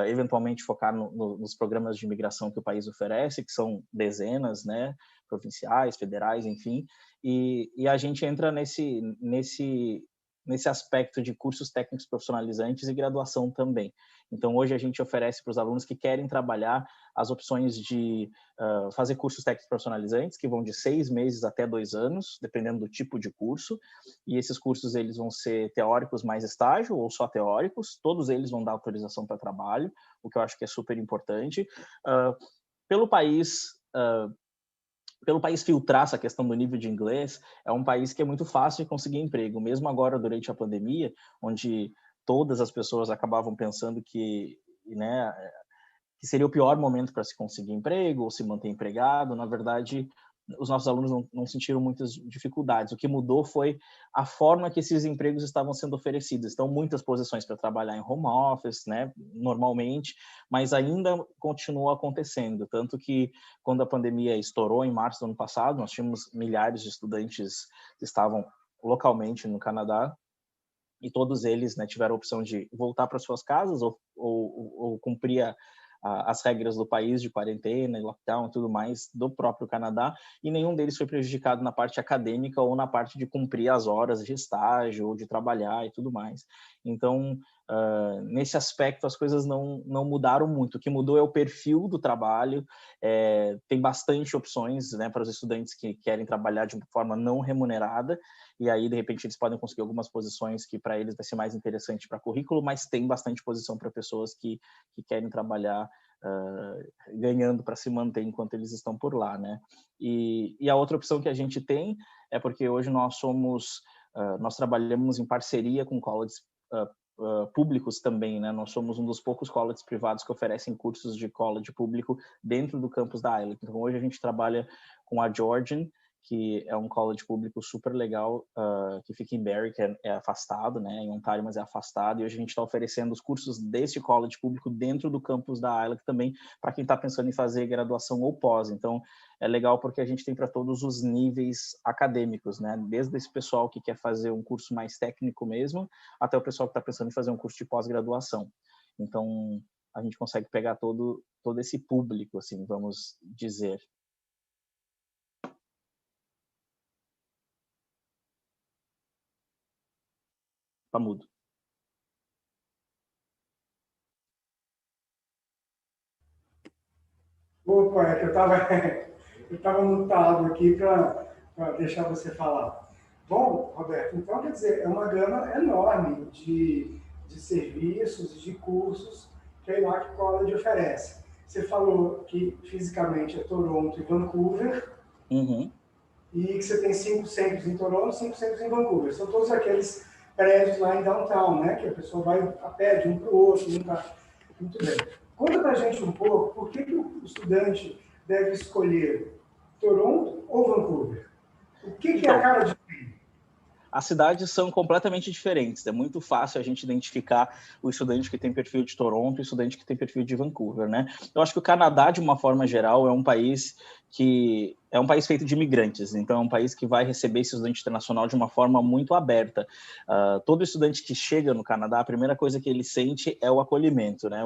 eventualmente focar nos programas de imigração que o país oferece, que são dezenas, né, provinciais, federais, enfim, e a gente entra nesse aspecto de cursos técnicos profissionalizantes e graduação também. Então, hoje a gente oferece para os alunos que querem trabalhar as opções de fazer cursos técnicos profissionalizantes, que vão de 6 meses até 2 anos, dependendo do tipo de curso, e esses cursos eles vão ser teóricos mais estágio ou só teóricos, todos eles vão dar autorização para trabalho, o que eu acho que é super importante. Pelo país filtrar essa questão do nível de inglês, é um país que é muito fácil de conseguir emprego. Mesmo agora, durante a pandemia, onde todas as pessoas acabavam pensando que seria o pior momento para se conseguir emprego ou se manter empregado, na verdade, os nossos alunos não sentiram muitas dificuldades. O que mudou foi a forma que esses empregos estavam sendo oferecidos. Então, muitas posições para trabalhar em home office, né, normalmente, mas ainda continua acontecendo. Tanto que, quando a pandemia estourou, em março do ano passado, nós tínhamos milhares de estudantes que estavam localmente no Canadá, e todos eles, né, tiveram a opção de voltar para suas casas ou cumprir as regras do país de quarentena e lockdown e tudo mais do próprio Canadá, e nenhum deles foi prejudicado na parte acadêmica ou na parte de cumprir as horas de estágio ou de trabalhar e tudo mais. Então, nesse aspecto, as coisas não mudaram muito. O que mudou é o perfil do trabalho. Tem bastante opções, né, para os estudantes que querem trabalhar de forma não remunerada, e aí, de repente, eles podem conseguir algumas posições que para eles vai ser mais interessante para currículo, mas tem bastante posição para pessoas que querem trabalhar ganhando para se manter enquanto eles estão por lá, né? E a outra opção que a gente tem é porque hoje nós trabalhamos em parceria com colleges públicos também, né? Nós somos um dos poucos colleges privados que oferecem cursos de college público dentro do campus da AILA. Então, hoje a gente trabalha com a Georgian, que é um college público super legal, que fica em Barrie, que é afastado, né, em Ontário, mas é afastado, e hoje a gente está oferecendo os cursos desse college público dentro do campus da AILA, também para quem está pensando em fazer graduação ou pós. Então, é legal porque a gente tem para todos os níveis acadêmicos, né, desde esse pessoal que quer fazer um curso mais técnico mesmo, até o pessoal que está pensando em fazer um curso de pós-graduação. Então, a gente consegue pegar todo esse público, assim, vamos dizer. Tá mudo. Opa, é que eu estava mutado aqui para deixar você falar. Bom, Roberto, então quer dizer, é uma gama enorme de serviços, de cursos que a ILAC College oferece. Você falou que fisicamente é Toronto e Vancouver, Uhum. e que você tem 5 centros em Toronto, 5 centros em Vancouver. São todos aqueles prédios lá em downtown, né? Que a pessoa vai a pé de um para o outro, não tá muito bem. Conta para a gente um pouco por que o estudante deve escolher Toronto ou Vancouver? O que é a cara de... As cidades são completamente diferentes. É muito fácil a gente identificar o estudante que tem perfil de Toronto e o estudante que tem perfil de Vancouver, né? Eu acho que o Canadá, de uma forma geral, é um país feito de imigrantes, então é um país que vai receber esse estudante internacional de uma forma muito aberta. Todo estudante que chega no Canadá, a primeira coisa que ele sente é o acolhimento, né?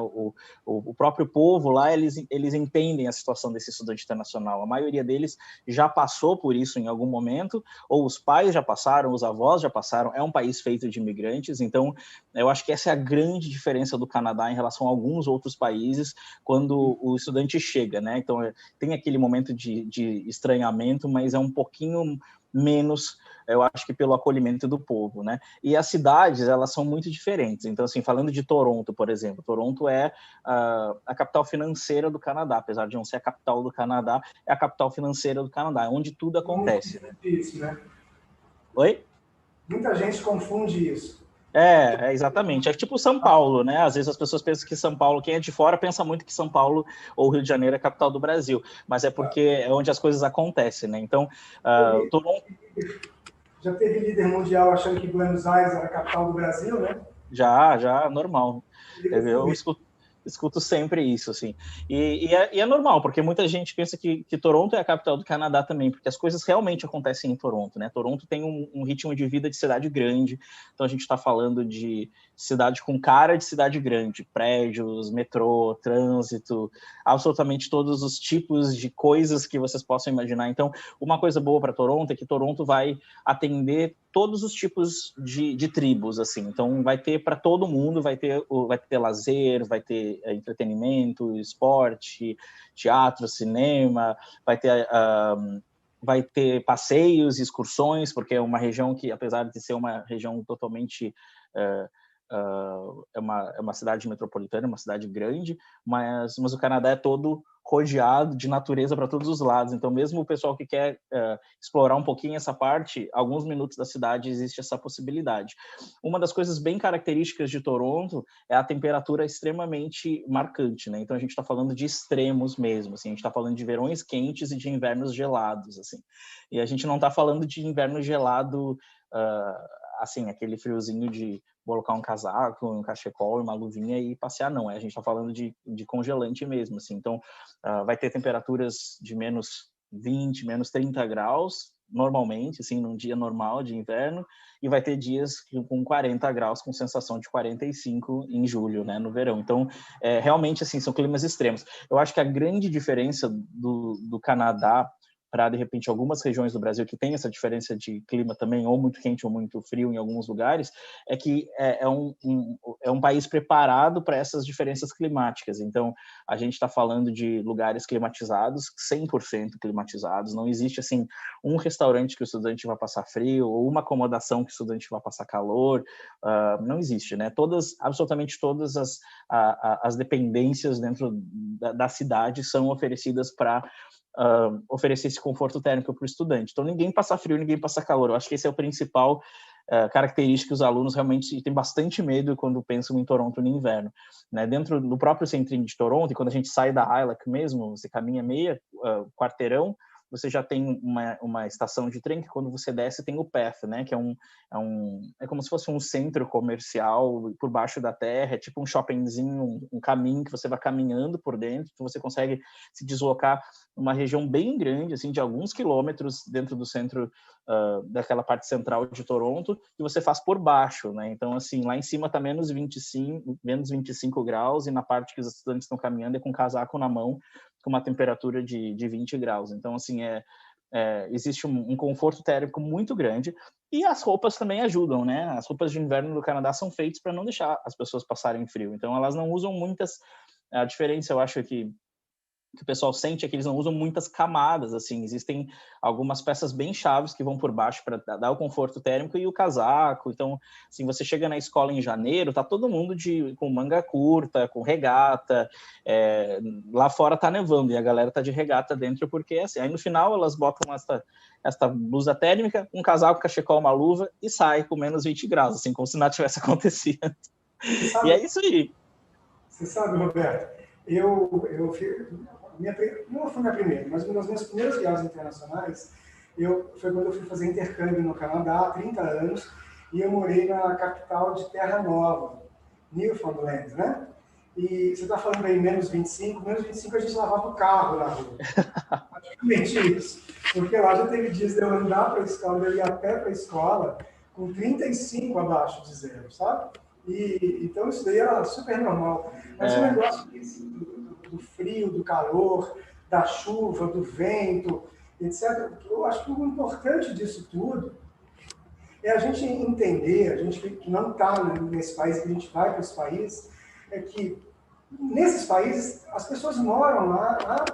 O próprio povo lá, eles entendem a situação desse estudante internacional. A maioria deles já passou por isso em algum momento, ou os pais já passaram, os avós já passaram. É um país feito de imigrantes, então eu acho que essa é a grande diferença do Canadá em relação a alguns outros países quando o estudante chega, né? Então tem aquele momento de estranhamento, mas é um pouquinho menos, eu acho que pelo acolhimento do povo, né? E as cidades, elas são muito diferentes. Então, assim, falando de Toronto, por exemplo, Toronto é a capital financeira do Canadá, apesar de não ser a capital do Canadá, é a capital financeira do Canadá, onde tudo acontece, né? Isso, né? Oi? Muita gente confunde isso. Exatamente. É tipo São Paulo, né? Às vezes as pessoas pensam que São Paulo, quem é de fora, pensa muito que São Paulo ou Rio de Janeiro é a capital do Brasil, mas é porque é onde as coisas acontecem, né? Então, Toronto... Já teve líder mundial achando que Buenos Aires era a capital do Brasil, né? Já, normal. Eu escuto sempre isso, assim. E é normal, porque muita gente pensa que Toronto é a capital do Canadá também, porque as coisas realmente acontecem em Toronto, né? Toronto tem um ritmo de vida de cidade grande, então a gente está falando de cidade com cara de cidade grande, prédios, metrô, trânsito, absolutamente todos os tipos de coisas que vocês possam imaginar. Então, uma coisa boa para Toronto é que Toronto vai atender todos os tipos de tribos, assim. Então, vai ter para todo mundo, vai ter lazer, vai ter entretenimento, esporte, teatro, cinema, vai ter passeios, excursões, porque é uma região que, apesar de ser uma região totalmente... é uma cidade metropolitana, uma cidade grande, mas o Canadá é todo rodeado de natureza para todos os lados. Então, mesmo o pessoal que quer explorar um pouquinho essa parte, alguns minutos da cidade existe essa possibilidade. Uma das coisas bem características de Toronto é a temperatura extremamente marcante, né? Então, a gente está falando de extremos mesmo, assim, a gente está falando de verões quentes e de invernos gelados, assim. E a gente não está falando de inverno gelado, assim, aquele friozinho de colocar um casaco, um cachecol e uma luvinha e passear, não. A gente está falando de congelante mesmo, assim. Então, vai ter temperaturas de menos 20, menos 30 graus, normalmente, assim, num dia normal de inverno, e vai ter dias com 40 graus, com sensação de 45 em julho, né, no verão. Então, realmente, assim, são climas extremos. Eu acho que a grande diferença do Canadá para, de repente, algumas regiões do Brasil que tem essa diferença de clima também, ou muito quente ou muito frio em alguns lugares, é que é um país preparado para essas diferenças climáticas. Então, a gente está falando de lugares climatizados, 100% climatizados, não existe, assim, um restaurante que o estudante vai passar frio, ou uma acomodação que o estudante vai passar calor, não existe, né? Absolutamente todas as dependências dentro da cidade são oferecidas para oferecer esse conforto térmico para o estudante. Então, ninguém passa frio, ninguém passa calor. Eu acho que esse é o principal característica que os alunos realmente têm bastante medo quando pensam em Toronto no inverno. Né? Dentro do próprio centrinho de Toronto, e quando a gente sai da Highland mesmo, você caminha quarteirão, você já tem uma estação de trem que quando você desce tem o Path, né? Que é como se fosse um centro comercial por baixo da terra, é tipo um shoppingzinho, um caminho que você vai caminhando por dentro, então você consegue se deslocar numa região bem grande, assim, de alguns quilômetros dentro do centro daquela parte central de Toronto, e você faz por baixo, né? Então, assim, lá em cima tá menos 25 graus, e na parte que os estudantes estão caminhando é com casaco na mão, com uma temperatura de 20 graus. Então, assim, existe um conforto térmico muito grande, e as roupas também ajudam, né? As roupas de inverno do Canadá são feitas para não deixar as pessoas passarem frio, então elas não usam muitas... A diferença, eu acho que que o pessoal sente é que eles não usam muitas camadas, assim, existem algumas peças bem chaves que vão por baixo para dar o conforto térmico e o casaco. Então, assim, você chega na escola em janeiro, tá todo mundo com manga curta, com regata, lá fora tá nevando e a galera tá de regata dentro, porque assim, aí no final elas botam esta blusa térmica, um casaco, cachecol, uma luva e sai com menos 20 graus, assim, como se nada tivesse acontecido. E é isso aí. Você sabe, Roberto, não foi minha primeira, mas uma das minhas primeiras viagens internacionais foi quando eu fui fazer intercâmbio no Canadá há 30 anos, e eu morei na capital de Terra Nova, Newfoundland, né? E você está falando aí menos 25 a gente lavava o carro na rua. Praticamente isso. Porque lá já teve dias de eu andar para a escola, eu ia a pé para a escola com 35 abaixo de zero, sabe? Então isso daí era super normal. Mas o negócio do frio, do calor, da chuva, do vento, etc. Eu acho que o importante disso tudo é a gente entender, a gente que não está nesse país, que a gente vai para esse país, é que nesses países as pessoas moram lá há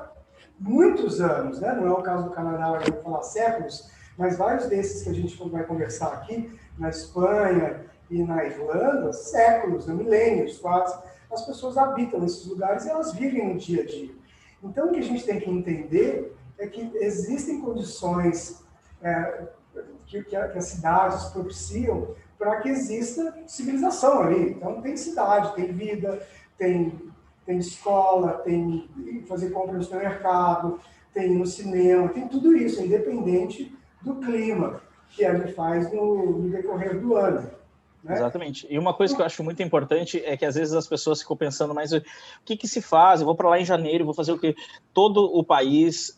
muitos anos, né? Não é o caso do Canadá, eu vou falar séculos, mas vários desses que a gente vai conversar aqui, na Espanha e na Irlanda, séculos, milênios quase, as pessoas habitam nesses lugares e elas vivem no dia a dia. Então, o que a gente tem que entender é que existem condições que as cidades propiciam para que exista civilização ali. Então, tem cidade, tem vida, tem escola, tem fazer compra no supermercado, tem no cinema, tem tudo isso, independente do clima que a gente faz no decorrer do ano. Né? Exatamente. E uma coisa que eu acho muito importante é que às vezes as pessoas ficam pensando, mas o que se faz? Eu vou para lá em janeiro, vou fazer o quê? Todo o país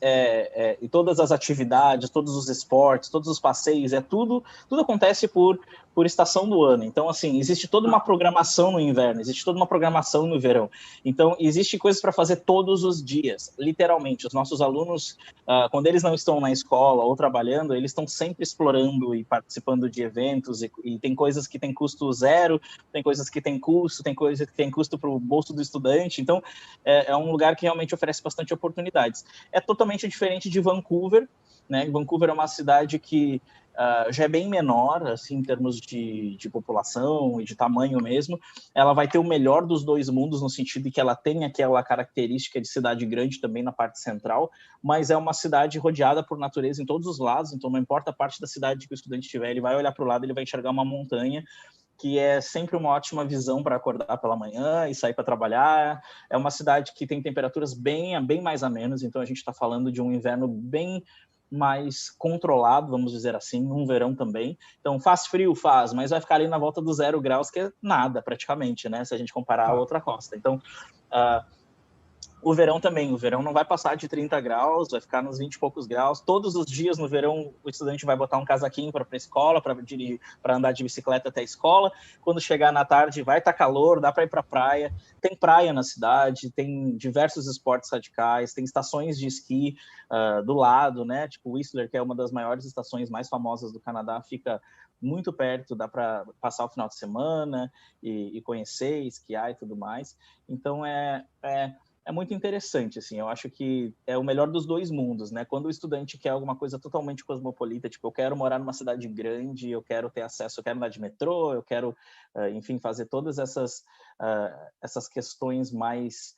e todas as atividades, todos os esportes, todos os passeios, tudo acontece por estação do ano. Então, assim, existe toda uma programação no inverno, existe toda uma programação no verão. Então, existe coisas para fazer todos os dias, literalmente. Os nossos alunos, quando eles não estão na escola ou trabalhando, eles estão sempre explorando e participando de eventos, e tem coisas que têm custo zero, tem coisas que têm custo, tem coisas que têm custo para o bolso do estudante. Então, é um lugar que realmente oferece bastante oportunidades. É totalmente diferente de Vancouver, né? Vancouver é uma cidade que já é bem menor, assim, em termos de população e de tamanho mesmo. Ela vai ter o melhor dos dois mundos, no sentido de que ela tem aquela característica de cidade grande também na parte central, mas é uma cidade rodeada por natureza em todos os lados, então não importa a parte da cidade que o estudante tiver, ele vai olhar para o lado, ele vai enxergar uma montanha, que é sempre uma ótima visão para acordar pela manhã e sair para trabalhar. É uma cidade que tem temperaturas bem mais amenas, então a gente está falando de um inverno bem mais controlado, vamos dizer assim, um verão também. Então, faz frio, faz, mas vai ficar ali na volta dos 0 graus, que é nada, praticamente, né? Se a gente comparar a outra costa. Então, o verão também, o verão não vai passar de 30 graus, vai ficar nos 20 e poucos graus. Todos os dias no verão, o estudante vai botar um casaquinho para a escola, para andar de bicicleta até a escola. Quando chegar na tarde, vai estar calor, dá para ir para a praia. Tem praia na cidade, tem diversos esportes radicais, tem estações de esqui do lado, né? Tipo Whistler, que é uma das maiores estações mais famosas do Canadá, fica muito perto, dá para passar o final de semana e conhecer, esquiar e tudo mais. Então, é muito interessante, assim, eu acho que é o melhor dos dois mundos, né? Quando o estudante quer alguma coisa totalmente cosmopolita, tipo, eu quero morar numa cidade grande, eu quero ter acesso, eu quero andar de metrô, eu quero, enfim, fazer todas essas questões mais...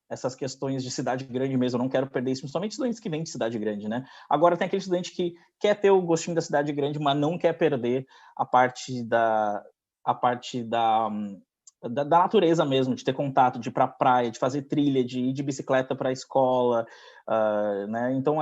essas questões de cidade grande mesmo, eu não quero perder isso, principalmente estudantes que vêm de cidade grande, né? Agora tem aquele estudante que quer ter o gostinho da cidade grande, mas não quer perder a parte da natureza mesmo, de ter contato, de ir para a praia, de fazer trilha, de ir de bicicleta para a escola, né? Então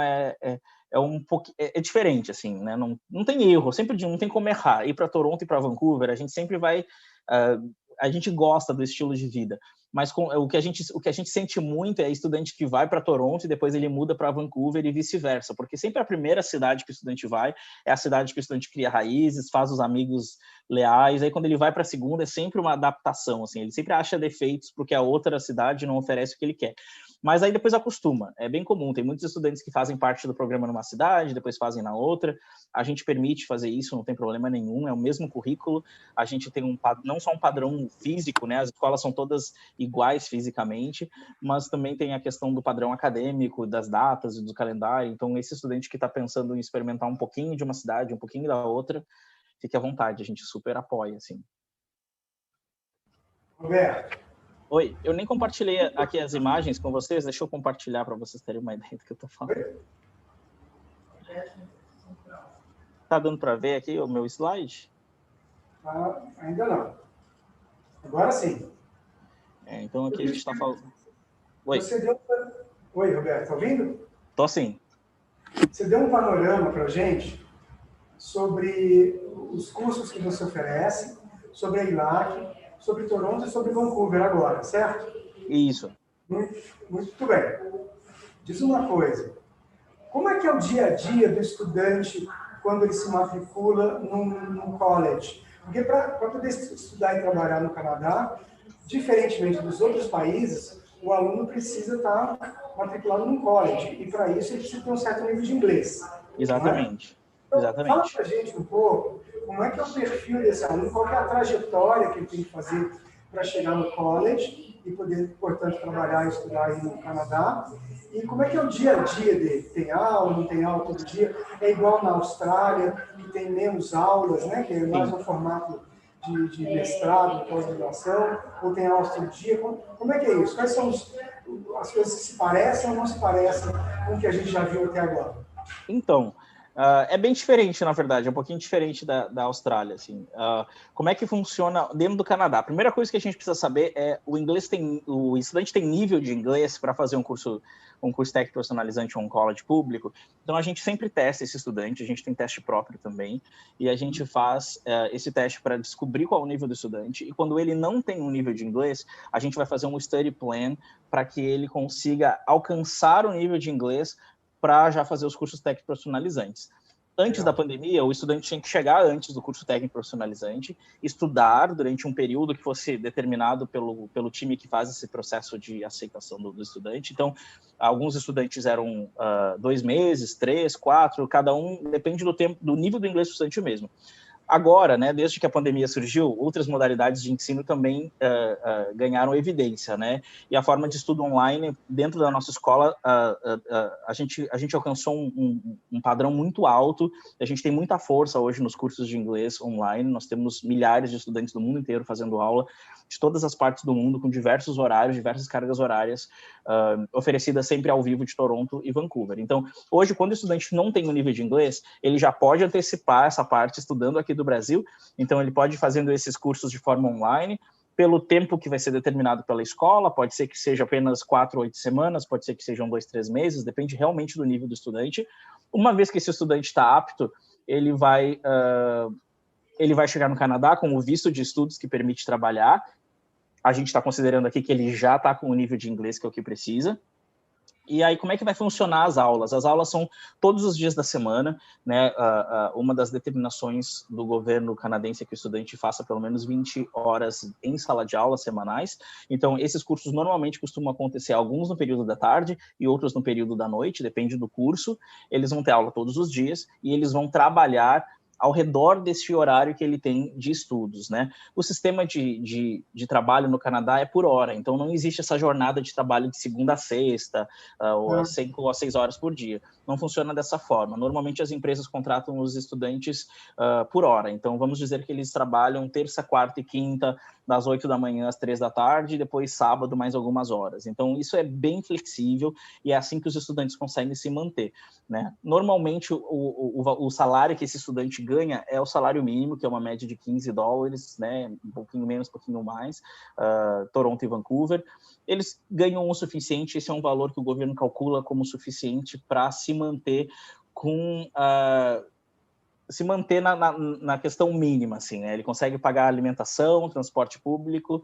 um pouco diferente, assim, né? Não tem erro, sempre não tem como errar. Ir para Toronto e para Vancouver, a gente sempre vai, a gente gosta do estilo de vida, mas o que a gente sente muito é estudante que vai para Toronto e depois ele muda para Vancouver e vice-versa, porque sempre a primeira cidade que o estudante vai é a cidade que o estudante cria raízes, faz os amigos leais, aí quando ele vai para a segunda é sempre uma adaptação, assim, ele sempre acha defeitos porque a outra cidade não oferece o que ele quer. Mas aí depois acostuma, é bem comum. Tem muitos estudantes que fazem parte do programa numa cidade, depois fazem na outra. A gente permite fazer isso, não tem problema nenhum, é o mesmo currículo. A gente tem não só um padrão físico, né? As escolas são todas iguais fisicamente, mas também tem a questão do padrão acadêmico, das datas e do calendário. Então, esse estudante que está pensando em experimentar um pouquinho de uma cidade, um pouquinho da outra, fique à vontade, a gente super apoia, assim. Roberto. Oi, eu nem compartilhei aqui as imagens com vocês, deixa eu compartilhar para vocês terem uma ideia do que eu estou falando. Tá dando para ver aqui o meu slide? Ainda não. Agora sim. Então aqui a gente está falando... Oi. Oi, Roberto, tá ouvindo? Tô sim. Você deu um panorama para a gente sobre os cursos que você oferece, sobre a ILAC, sobre Toronto e sobre Vancouver agora, certo? Isso. Muito bem. Diz uma coisa. Como é que é o dia a dia do estudante quando ele se matricula num college? Porque para poder estudar e trabalhar no Canadá, diferentemente dos outros países, o aluno precisa estar matriculado num college. E para isso ele precisa ter um certo nível de inglês. Exatamente. Então, exatamente. Fala para a gente um pouco como é que é o perfil desse aluno, qual é a trajetória que ele tem que fazer para chegar no college e poder, portanto, trabalhar e estudar aí no Canadá. E como é que é o dia a dia dele? Tem aula, não tem aula todo dia? É igual na Austrália, que tem menos aulas, né? Que é mais um formato de mestrado, pós-graduação, ou tem aulas todo dia? Como é que é isso? Quais são as coisas que se parecem ou não se parecem com o que a gente já viu até agora? Então, é bem diferente, na verdade, é um pouquinho diferente da Austrália, assim. Como é que funciona dentro do Canadá? A primeira coisa que a gente precisa saber é o estudante tem nível de inglês para fazer um curso técnico personalizante ou um college público. Então, a gente sempre testa esse estudante, a gente tem teste próprio também, e a gente faz esse teste para descobrir qual é o nível do estudante, e quando ele não tem um nível de inglês, a gente vai fazer um study plan para que ele consiga alcançar o nível de inglês para já fazer os cursos técnicos profissionalizantes. Antes da pandemia, o estudante tinha que chegar antes do curso técnico profissionalizante, estudar durante um período que fosse determinado pelo time que faz esse processo de aceitação do estudante. Então, alguns estudantes eram 2 meses, 3, 4, cada um, depende do nível do inglês do estudante mesmo. Agora, né, desde que a pandemia surgiu, outras modalidades de ensino também ganharam evidência, né? E a forma de estudo online, dentro da nossa escola, a gente alcançou um padrão muito alto, a gente tem muita força hoje nos cursos de inglês online, nós temos milhares de estudantes do mundo inteiro fazendo aula, de todas as partes do mundo, com diversos horários, diversas cargas horárias, oferecidas sempre ao vivo de Toronto e Vancouver. Então, hoje, quando o estudante não tem um nível de inglês, ele já pode antecipar essa parte estudando aqui do Brasil, então ele pode ir fazendo esses cursos de forma online, pelo tempo que vai ser determinado pela escola, pode ser que seja apenas 4 ou 8 semanas, pode ser que sejam 2, 3 meses, depende realmente do nível do estudante. Uma vez que esse estudante está apto, ele vai chegar no Canadá com o visto de estudos que permite trabalhar. A gente está considerando aqui que ele já está com o nível de inglês que é o que precisa. E aí, como é que vai funcionar as aulas? As aulas são todos os dias da semana, né? Uma das determinações do governo canadense é que o estudante faça pelo menos 20 horas em sala de aula semanais. Então, esses cursos normalmente costumam acontecer, alguns no período da tarde e outros no período da noite, depende do curso. Eles vão ter aula todos os dias e eles vão trabalhar ao redor desse horário que ele tem de estudos, né? O sistema de trabalho no Canadá é por hora, então não existe essa jornada de trabalho de segunda a sexta, ou às 5 ou 6 horas por dia. Não funciona dessa forma. Normalmente as empresas contratam os estudantes por hora, então vamos dizer que eles trabalham terça, quarta e quinta, das 8 da manhã às 3 da tarde, e depois sábado mais algumas horas. Então isso é bem flexível e é assim que os estudantes conseguem se manter, né? Normalmente o salário que esse estudante ganha é o salário mínimo, que é uma média de $15, né? Um pouquinho menos, um pouquinho mais, Toronto e Vancouver. Eles ganham o suficiente, esse é um valor que o governo calcula como suficiente para se manter na questão mínima, assim, né? Ele consegue pagar alimentação, transporte público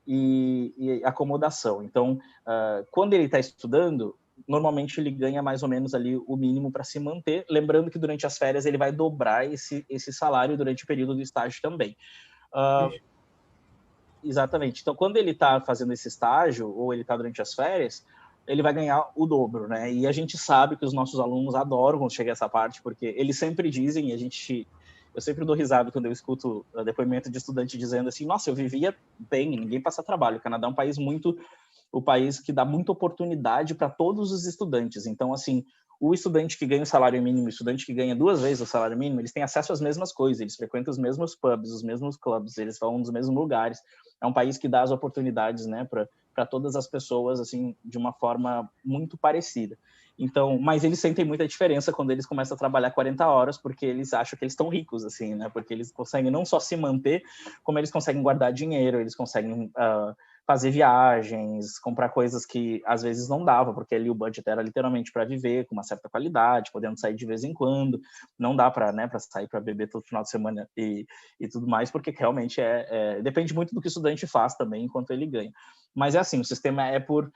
e acomodação. Então, quando ele está estudando, normalmente ele ganha mais ou menos ali o mínimo para se manter, lembrando que durante as férias ele vai dobrar esse salário durante o período do estágio também. Exatamente. Então, quando ele está fazendo esse estágio, ou ele está durante as férias, ele vai ganhar o dobro, né? E a gente sabe que os nossos alunos adoram quando chega essa parte, porque eles sempre dizem, eu sempre dou risada quando eu escuto depoimento de estudante dizendo assim, nossa, eu vivia bem, ninguém passa trabalho. O Canadá é um país que dá muita oportunidade para todos os estudantes. Então, assim, o estudante que ganha o salário mínimo, o estudante que ganha 2 vezes o salário mínimo, eles têm acesso às mesmas coisas, eles frequentam os mesmos pubs, os mesmos clubes, eles vão nos mesmos lugares. É um país que dá as oportunidades, né, para todas as pessoas, assim, de uma forma muito parecida. Então, mas eles sentem muita diferença quando eles começam a trabalhar 40 horas, porque eles acham que eles estão ricos, assim, né, porque eles conseguem não só se manter, como eles conseguem guardar dinheiro, eles conseguem fazer viagens, comprar coisas que às vezes não dava, porque ali o budget era literalmente para viver com uma certa qualidade, podendo sair de vez em quando, não dá para, né, para sair para beber todo final de semana e tudo mais, porque realmente depende muito do que o estudante faz também enquanto ele ganha. Mas é assim, o sistema é por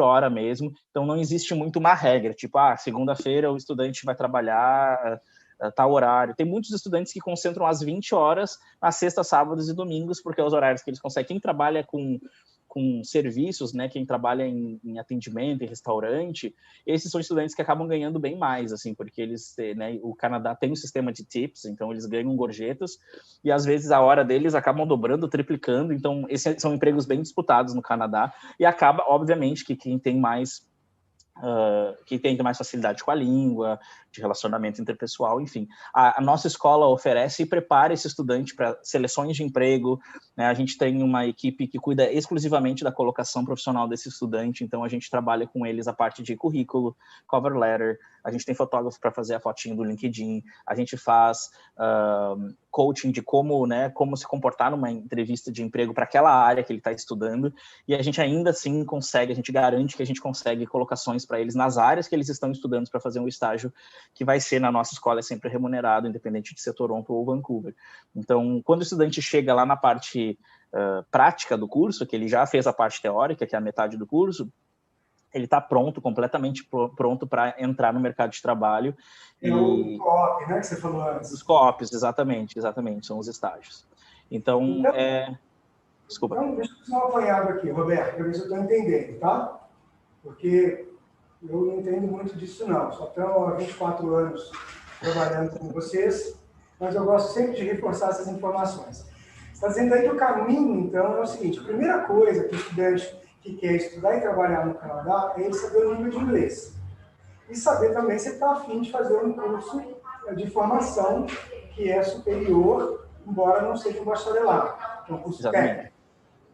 hora mesmo, então não existe muito uma regra, tipo, segunda-feira o estudante vai trabalhar tal horário. Tem muitos estudantes que concentram as 20 horas nas sextas, sábados e domingos, porque é os horários que eles conseguem. Quem trabalha com serviços, né, quem trabalha em atendimento, em restaurante, esses são estudantes que acabam ganhando bem mais, assim, porque eles, né, o Canadá tem um sistema de tips, então eles ganham gorjetas, e às vezes a hora deles acabam dobrando, triplicando, então esses são empregos bem disputados no Canadá, e acaba, obviamente, que quem tem mais facilidade com a língua, de relacionamento interpessoal, enfim. A nossa escola oferece e prepara esse estudante para seleções de emprego, né? A gente tem uma equipe que cuida exclusivamente da colocação profissional desse estudante, então a gente trabalha com eles a parte de currículo, cover letter, a gente tem fotógrafo para fazer a fotinho do LinkedIn, a gente faz coaching de como se comportar numa entrevista de emprego para aquela área que ele está estudando, e a gente ainda assim a gente garante que a gente consegue colocações para eles nas áreas que eles estão estudando para fazer um estágio que vai ser na nossa escola, é sempre remunerado, independente de ser Toronto ou Vancouver. Então, quando o estudante chega lá na parte prática do curso, que ele já fez a parte teórica, que é a metade do curso, ele está completamente pronto para entrar no mercado de trabalho. O co-op, né, que você falou antes. Os co-ops, exatamente, são os estágios. Então desculpa. Então, deixa eu fazer um apanhado aqui, Roberto, para ver se eu estou entendendo, tá? Porque eu não entendo muito disso, não. Só estou há 24 anos trabalhando com vocês, mas eu gosto sempre de reforçar essas informações. Você está dizendo aí que o caminho, então, é o seguinte: a primeira coisa que o estudante que quer estudar e trabalhar no Canadá é ele saber o nível de inglês. E saber também se está a fim de fazer um curso de formação que é superior, embora não seja um bacharelado, que é um curso técnico.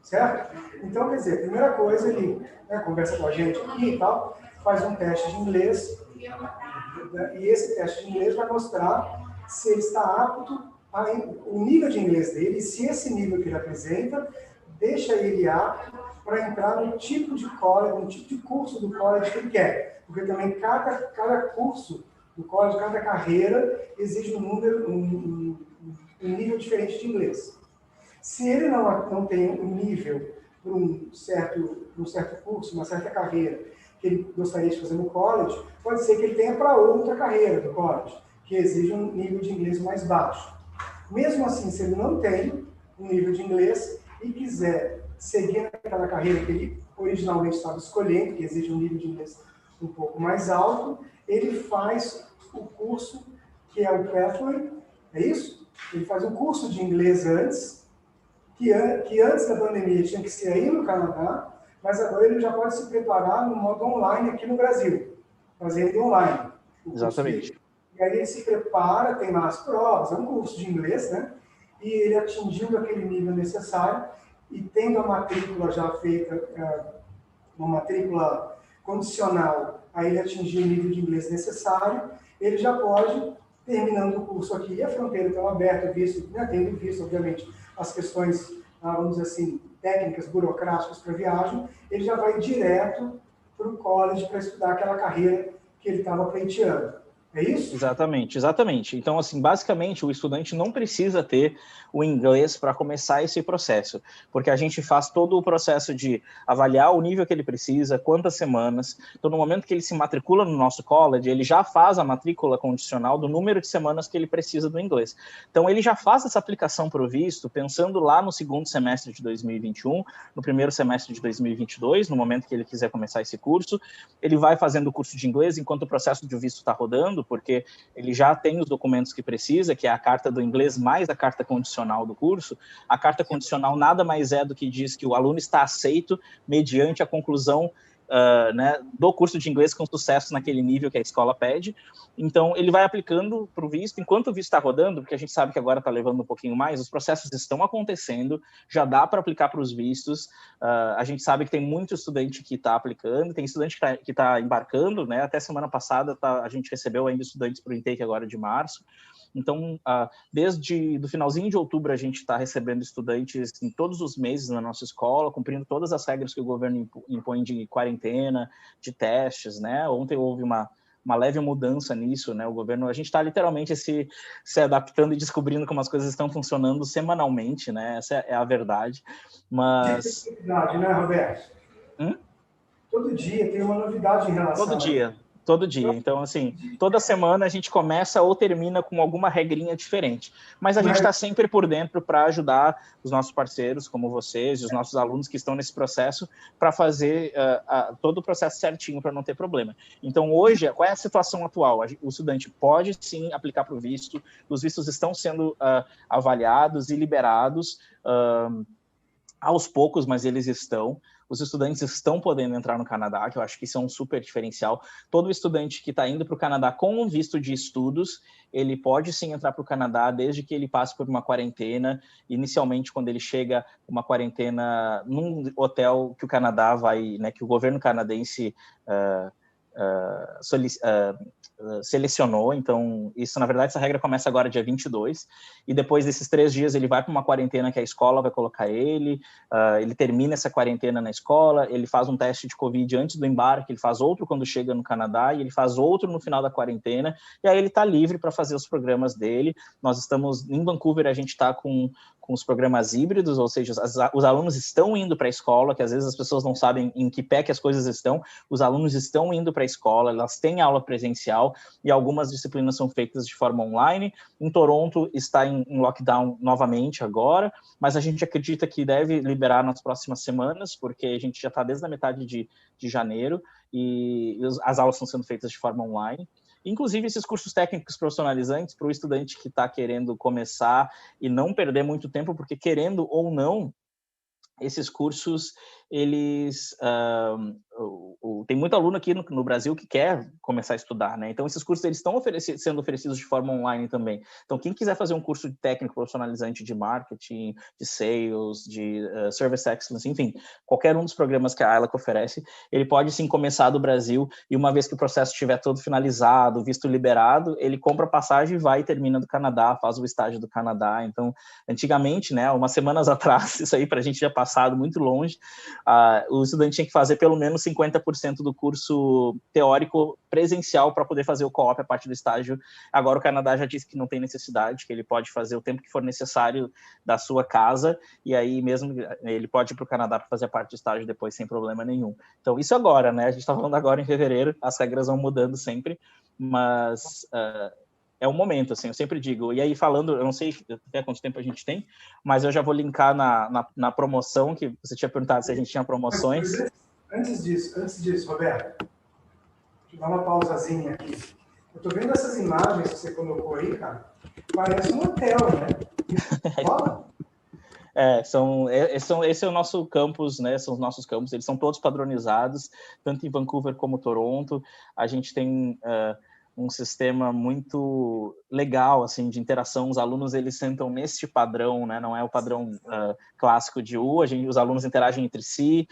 Certo? Então, quer dizer, a primeira coisa, ele conversa com a gente aqui e tal, faz um teste de inglês, e esse teste de inglês vai mostrar se ele está apto, o nível de inglês dele, e se esse nível que ele apresenta deixa ele apto para entrar no tipo de college, no tipo de curso do college que ele quer. Porque também cada curso do college, cada carreira, exige um nível diferente de inglês. Se ele não tem um nível para um certo curso, uma certa carreira que ele gostaria de fazer no college, pode ser que ele tenha para outra carreira do college, que exige um nível de inglês mais baixo. Mesmo assim, se ele não tem um nível de inglês e quiser seguir naquela carreira que ele originalmente estava escolhendo, que exige um nível de inglês um pouco mais alto, ele faz o curso que é o Pathway, é isso? Ele faz um curso de inglês antes, que antes da pandemia tinha que ser aí no Canadá, mas agora ele já pode se preparar no modo online aqui no Brasil, fazendo online. Exatamente. E aí ele se prepara, tem lá as provas, é um curso de inglês, né? E ele atingindo aquele nível necessário e tendo a matrícula já feita, uma matrícula condicional a ele atingir o nível de inglês necessário, ele já pode, terminando o curso aqui, a fronteira está aberta, tendo visto, obviamente, as questões, vamos dizer assim, técnicas, burocráticas para viagem, ele já vai direto para o college para estudar aquela carreira que ele estava pleiteando. É isso? Exatamente. Então, assim, basicamente, o estudante não precisa ter o inglês para começar esse processo, porque a gente faz todo o processo de avaliar o nível que ele precisa, quantas semanas. Então, no momento que ele se matricula no nosso college, ele já faz a matrícula condicional do número de semanas que ele precisa do inglês. Então, ele já faz essa aplicação para o visto, pensando lá no segundo semestre de 2021, no primeiro semestre de 2022, no momento que ele quiser começar esse curso. Ele vai fazendo o curso de inglês enquanto o processo de visto está rodando, porque ele já tem os documentos que precisa, que é a carta do inglês mais a carta condicional do curso. A carta condicional nada mais é do que diz que o aluno está aceito mediante a conclusão né, do curso de inglês com sucesso naquele nível que a escola pede. Então, ele vai aplicando para o visto, enquanto o visto está rodando, porque a gente sabe que agora está levando um pouquinho mais, os processos estão acontecendo, já dá para aplicar para os vistos. A gente sabe que tem muito estudante que está aplicando, tem estudante que tá embarcando, né? Até semana passada a gente recebeu ainda estudantes para o intake agora de março. Então, desde o finalzinho de outubro, a gente está recebendo estudantes em todos os meses na nossa escola, cumprindo todas as regras que o governo impõe de quarentena, de testes, né? Ontem houve uma leve mudança nisso, né? O governo, a gente está literalmente se adaptando e descobrindo como as coisas estão funcionando semanalmente, né? Essa é a verdade. Mas... Tem novidade, né, Roberto? Todo dia tem uma novidade em relação Todo dia. Então, assim, toda semana a gente começa ou termina com alguma regrinha diferente. Mas a gente está sempre por dentro para ajudar os nossos parceiros, como vocês, e os nossos alunos que estão nesse processo, para fazer todo o processo certinho, para não ter problema. Então, hoje, qual é a situação atual? O estudante pode, sim, aplicar para o visto. Os vistos estão sendo avaliados e liberados aos poucos, mas eles estão. Os estudantes estão podendo entrar no Canadá, que eu acho que isso é um super diferencial. Todo estudante que está indo para o Canadá com um visto de estudos, ele pode sim entrar para o Canadá, desde que ele passe por uma quarentena. Inicialmente, quando ele chega, uma quarentena num hotel que o Canadá vai, né, que o governo canadense selecionou. Então, isso, na verdade, essa regra começa agora dia 22, e depois desses 3 dias ele vai para uma quarentena que a escola vai colocar ele termina essa quarentena na escola, ele faz um teste de Covid antes do embarque, ele faz outro quando chega no Canadá, e ele faz outro no final da quarentena, e aí ele está livre para fazer os programas dele. Nós estamos, em Vancouver, a gente está com os programas híbridos, ou seja, os alunos estão indo para a escola, que às vezes as pessoas não sabem em que pé que as coisas estão. Os alunos estão indo para a escola, elas têm aula presencial, e algumas disciplinas são feitas de forma online. Em Toronto está em lockdown novamente agora, mas a gente acredita que deve liberar nas próximas semanas, porque a gente já está desde a metade de janeiro, e as aulas estão sendo feitas de forma online. Inclusive, esses cursos técnicos profissionalizantes, para o estudante que está querendo começar e não perder muito tempo, porque querendo ou não, esses cursos, eles... tem muito aluno aqui no Brasil que quer começar a estudar, né? Então, esses cursos eles estão sendo oferecidos de forma online também. Então, quem quiser fazer um curso de técnico profissionalizante de marketing, de sales, de service excellence, enfim, qualquer um dos programas que a ILAC oferece, ele pode sim começar do Brasil, e uma vez que o processo estiver todo finalizado, visto liberado, ele compra a passagem e vai e termina do Canadá, faz o estágio do Canadá. Então, antigamente, né, umas semanas atrás, isso aí para a gente já passado muito longe, o estudante tinha que fazer pelo menos 50% do curso teórico presencial para poder fazer o co-op, a parte do estágio. Agora o Canadá já disse que não tem necessidade, que ele pode fazer o tempo que for necessário da sua casa, e aí mesmo ele pode ir para o Canadá para fazer a parte do estágio depois sem problema nenhum. Então isso agora, né? A gente está falando agora em fevereiro, as regras vão mudando sempre, mas... é um momento, assim, eu sempre digo. E aí, falando, eu não sei até quanto tempo a gente tem, mas eu já vou linkar na promoção, que você tinha perguntado se a gente tinha promoções. Antes disso, Roberto, deixa eu dar uma pausazinha aqui. Eu tô vendo essas imagens que você colocou aí, cara, parece um hotel, né? Fala. Esse é o nosso campus, né? São os nossos campos, eles são todos padronizados, tanto em Vancouver como Toronto. A gente tem um sistema muito legal, assim, de interação. Os alunos, eles sentam neste padrão, né? Não é o padrão clássico de os alunos interagem entre si,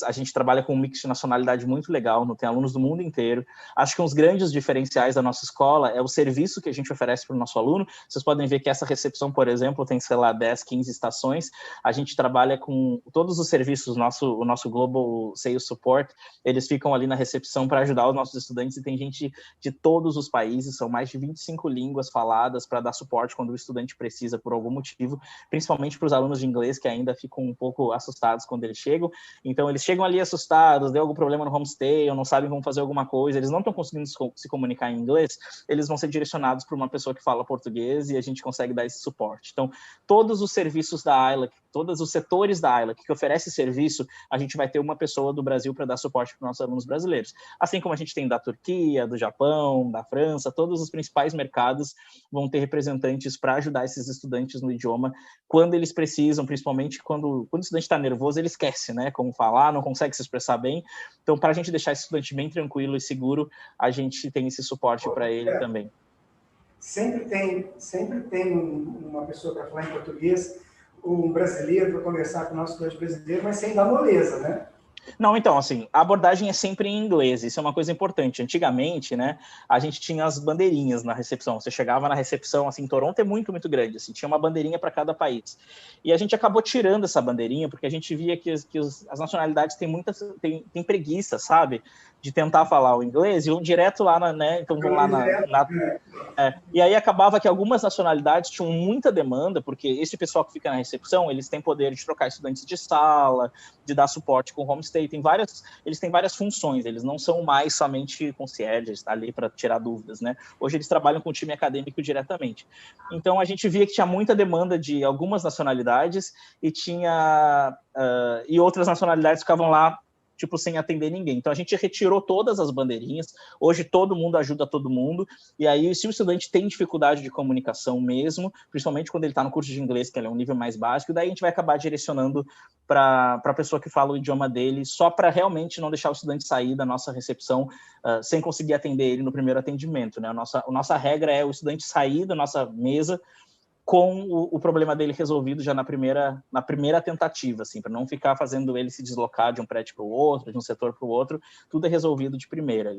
a gente trabalha com um mix de nacionalidade muito legal, tem alunos do mundo inteiro. Acho que um dos grandes diferenciais da nossa escola é o serviço que a gente oferece para o nosso aluno. Vocês podem ver que essa recepção, por exemplo, tem, sei lá, 10, 15 estações. A gente trabalha com todos os serviços, o nosso Global Sales Support, eles ficam ali na recepção para ajudar os nossos estudantes, e tem gente de todos os países, são mais de 25 línguas faladas para dar suporte quando o estudante precisa por algum motivo, principalmente para os alunos de inglês que ainda ficam um pouco assustados quando eles chegam. Então, eles chegam ali assustados, deu algum problema no homestay, ou não sabem como fazer alguma coisa, eles não estão conseguindo se comunicar em inglês, eles vão ser direcionados por uma pessoa que fala português e a gente consegue dar esse suporte. Então, todos os serviços da ILAC, todos os setores da ILAC que oferece serviço, a gente vai ter uma pessoa do Brasil para dar suporte para os nossos alunos brasileiros. Assim como a gente tem da Turquia, do Japão, da França, todos os principais mercados vão ter representantes para ajudar esses estudantes no idioma quando eles precisam, principalmente quando o estudante está nervoso, ele esquece, né, como falar, não consegue se expressar bem. Então, para a gente deixar esse estudante bem tranquilo e seguro, a gente tem esse suporte para ele também. Sempre tem uma pessoa para falar em português, um brasileiro para conversar com o nosso estudante brasileiro, mas sem dar moleza, né? Não, então, assim, a abordagem é sempre em inglês, isso é uma coisa importante. Antigamente, né, a gente tinha as bandeirinhas na recepção. Você chegava na recepção, assim, Toronto é muito, muito grande, assim, tinha uma bandeirinha para cada país. E a gente acabou tirando essa bandeirinha, porque a gente via que as nacionalidades têm preguiça, sabe? De tentar falar o inglês, e vão direto lá, né, então vão lá e aí acabava que algumas nacionalidades tinham muita demanda, porque esse pessoal que fica na recepção, eles têm poder de trocar estudantes de sala, de dar suporte com homestay, eles têm várias funções, eles não são mais somente concierges, tá ali para tirar dúvidas, né? Hoje eles trabalham com o time acadêmico diretamente. Então a gente via que tinha muita demanda de algumas nacionalidades e outras nacionalidades ficavam lá tipo, sem atender ninguém. Então, a gente retirou todas as bandeirinhas, hoje todo mundo ajuda todo mundo, e aí, se o estudante tem dificuldade de comunicação mesmo, principalmente quando ele está no curso de inglês, que é um nível mais básico, daí a gente vai acabar direcionando para a pessoa que fala o idioma dele, só para realmente não deixar o estudante sair da nossa recepção sem conseguir atender ele no primeiro atendimento, né? A nossa regra é o estudante sair da nossa mesa com o problema dele resolvido já na primeira tentativa, assim, para não ficar fazendo ele se deslocar de um prédio para o outro, de um setor para o outro, tudo é resolvido de primeira.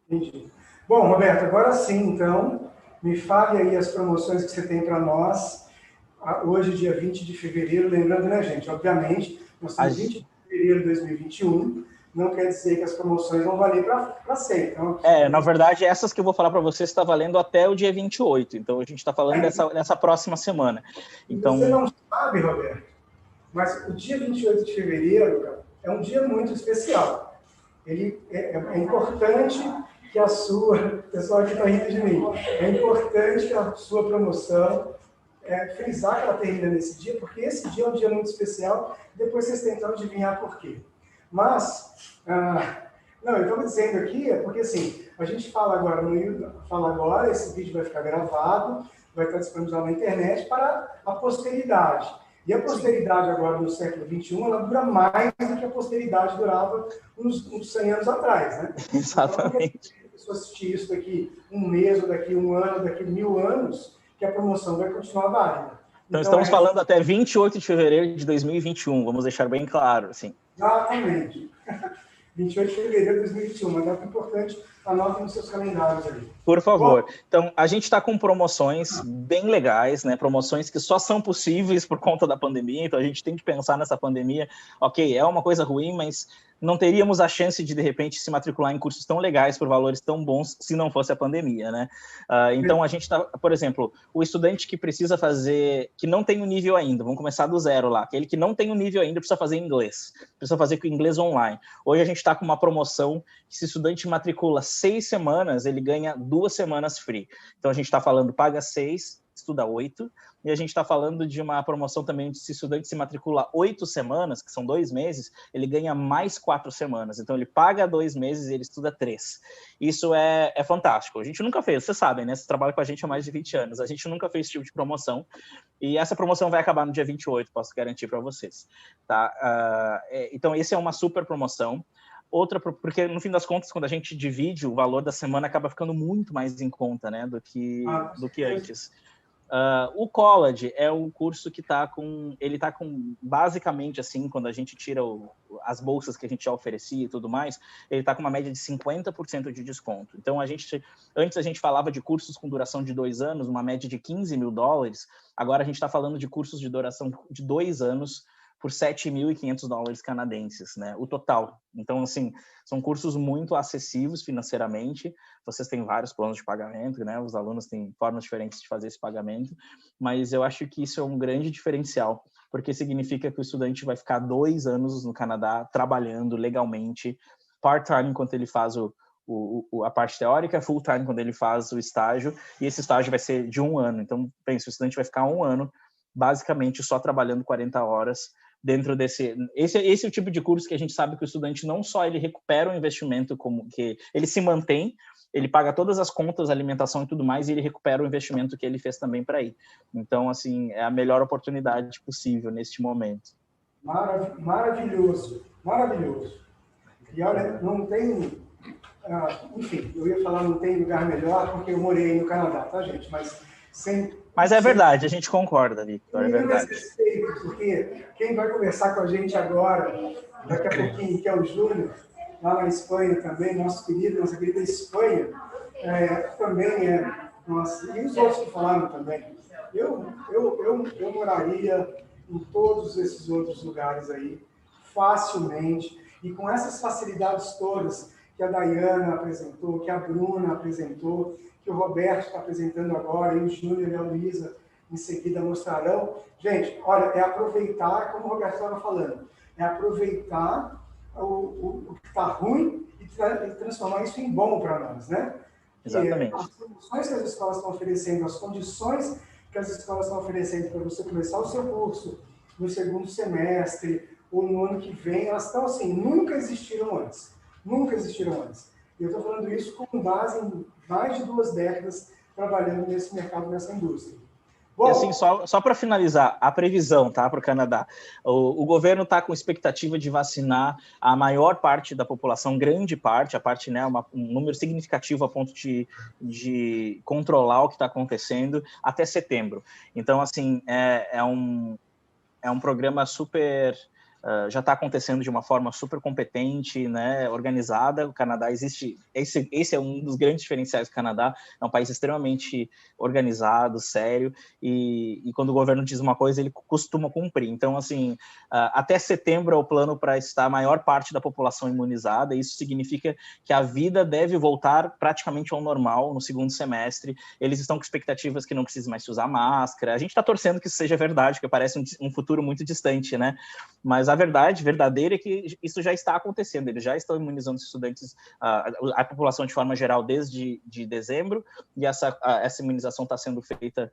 Entendi. Bom, Roberto, agora sim, então, me fale aí as promoções que você tem para nós, hoje, dia 20 de fevereiro, lembrando, né, gente, obviamente, nós estamos 20 de fevereiro de 2021, não quer dizer que as promoções vão valer para sempre. Então, na verdade, essas que eu vou falar para você está valendo até o dia 28. Então, a gente está falando dessa próxima semana. Então... Você não sabe, Roberto, mas o dia 28 de fevereiro, cara, é um dia muito especial. Ele é importante que a sua... O pessoal aqui está rindo de mim. É importante que a sua promoção frisar que ela termina nesse dia, porque esse dia é um dia muito especial. Depois vocês tentam adivinhar por quê. Mas, não, eu estou dizendo aqui, porque assim, a gente fala agora, esse vídeo vai ficar gravado, vai estar disponível na internet para a posteridade. E a posteridade agora, no século XXI, ela dura mais do que a posteridade durava uns 100 anos atrás, né? Exatamente. Então, a pessoa assistir isso daqui um mês, ou daqui um ano, daqui 1000 anos, que a promoção vai continuar válida. Então estamos falando até 28 de fevereiro de 2021, vamos deixar bem claro, assim. Exatamente. 28 de fevereiro de 2021, uma data importante, anotem nos seus calendários ali. Por favor. Bom, então, a gente está com promoções bem legais, né? Promoções que só são possíveis por conta da pandemia, então a gente tem que pensar nessa pandemia. Ok, é uma coisa ruim, mas não teríamos a chance de repente, se matricular em cursos tão legais por valores tão bons se não fosse a pandemia, né? Então, a gente está, por exemplo, o estudante que precisa fazer, que não tem o nível ainda, vamos começar do zero lá, aquele que não tem o nível ainda precisa fazer inglês, precisa fazer com inglês online. Hoje a gente está com uma promoção que se o estudante matricula 6 semanas, ele ganha 2 semanas free. Então, a gente está falando, paga 6, estuda 8, e a gente está falando de uma promoção também de se o estudante se matricula 8 semanas, que são 2 meses, ele ganha mais 4 semanas. Então, ele paga 2 meses e ele estuda 3. Isso é fantástico. A gente nunca fez, vocês sabem, né? Você trabalha com a gente há mais de 20 anos. A gente nunca fez esse tipo de promoção. E essa promoção vai acabar no dia 28, posso garantir para vocês. Tá? Então, essa é uma super promoção. outra, porque no fim das contas, quando a gente divide, o valor da semana acaba ficando muito mais em conta, né, do que antes. O College é o curso que ele está com, basicamente, assim, quando a gente tira as bolsas que a gente já oferecia e tudo mais, ele está com uma média de 50% de desconto. Então, antes a gente falava de cursos com duração de 2 anos, uma média de $15 mil, agora a gente está falando de cursos de duração de 2 anos, por $7.500 canadenses, né? O total. Então, assim, são cursos muito acessíveis financeiramente. Vocês têm vários planos de pagamento, né? Os alunos têm formas diferentes de fazer esse pagamento, mas eu acho que isso é um grande diferencial, porque significa que o estudante vai ficar 2 anos no Canadá trabalhando legalmente, part-time enquanto ele faz a parte teórica, full-time quando ele faz o estágio, e esse estágio vai ser de 1 ano. Então, pensa, o estudante vai ficar 1 ano basicamente só trabalhando 40 horas dentro esse é o tipo de curso que a gente sabe que o estudante não só ele recupera o investimento, como que ele se mantém, ele paga todas as contas, alimentação e tudo mais, e ele recupera o investimento que ele fez também para ir. Então, assim, é a melhor oportunidade possível neste momento. Maravilhoso, maravilhoso. E olha, não tem... enfim, eu ia falar não tem lugar melhor porque eu morei no Canadá, tá, gente? Mas é verdade, a gente concorda, Victor, é verdade. Respeito, porque quem vai conversar com a gente agora, daqui a pouquinho, que é o Júnior, lá na Espanha também, nossa querida Espanha, também nossa, e os outros que falaram também. Eu moraria em todos esses outros lugares aí, facilmente, e com essas facilidades todas que a Dayana apresentou, que a Bruna apresentou, que o Roberto está apresentando agora, e o Júnior e a Luísa em seguida mostrarão. Gente, olha, é aproveitar, como o Roberto estava falando, é aproveitar o que está ruim e transformar isso em bom para nós, né? Exatamente. As condições que as escolas estão oferecendo, as condições que as escolas estão oferecendo para você começar o seu curso no 2º semestre ou no ano que vem, elas estão assim, nunca existiram antes. Nunca existiram antes. E eu estou falando isso com base em mais de 2 décadas trabalhando nesse mercado, nessa indústria. Bom, e assim, só para finalizar, a previsão, tá, para o Canadá. O governo está com expectativa de vacinar a maior parte da população, grande parte, né, um número significativo a ponto de controlar o que está acontecendo até setembro. Então, assim, é um programa super... já está acontecendo de uma forma super competente, né, organizada. O Canadá existe... Esse é um dos grandes diferenciais do Canadá. É um país extremamente organizado, sério, e quando o governo diz uma coisa, ele costuma cumprir. Então, assim, até setembro é o plano para estar a maior parte da população imunizada. Isso significa que a vida deve voltar praticamente ao normal no 2º semestre. Eles estão com expectativas que não precise mais se usar máscara. A gente está torcendo que isso seja verdade, porque parece um futuro muito distante, né? Mas a verdade verdadeira é que isso já está acontecendo, eles já estão imunizando os estudantes, a população de forma geral desde dezembro, e essa imunização está sendo feita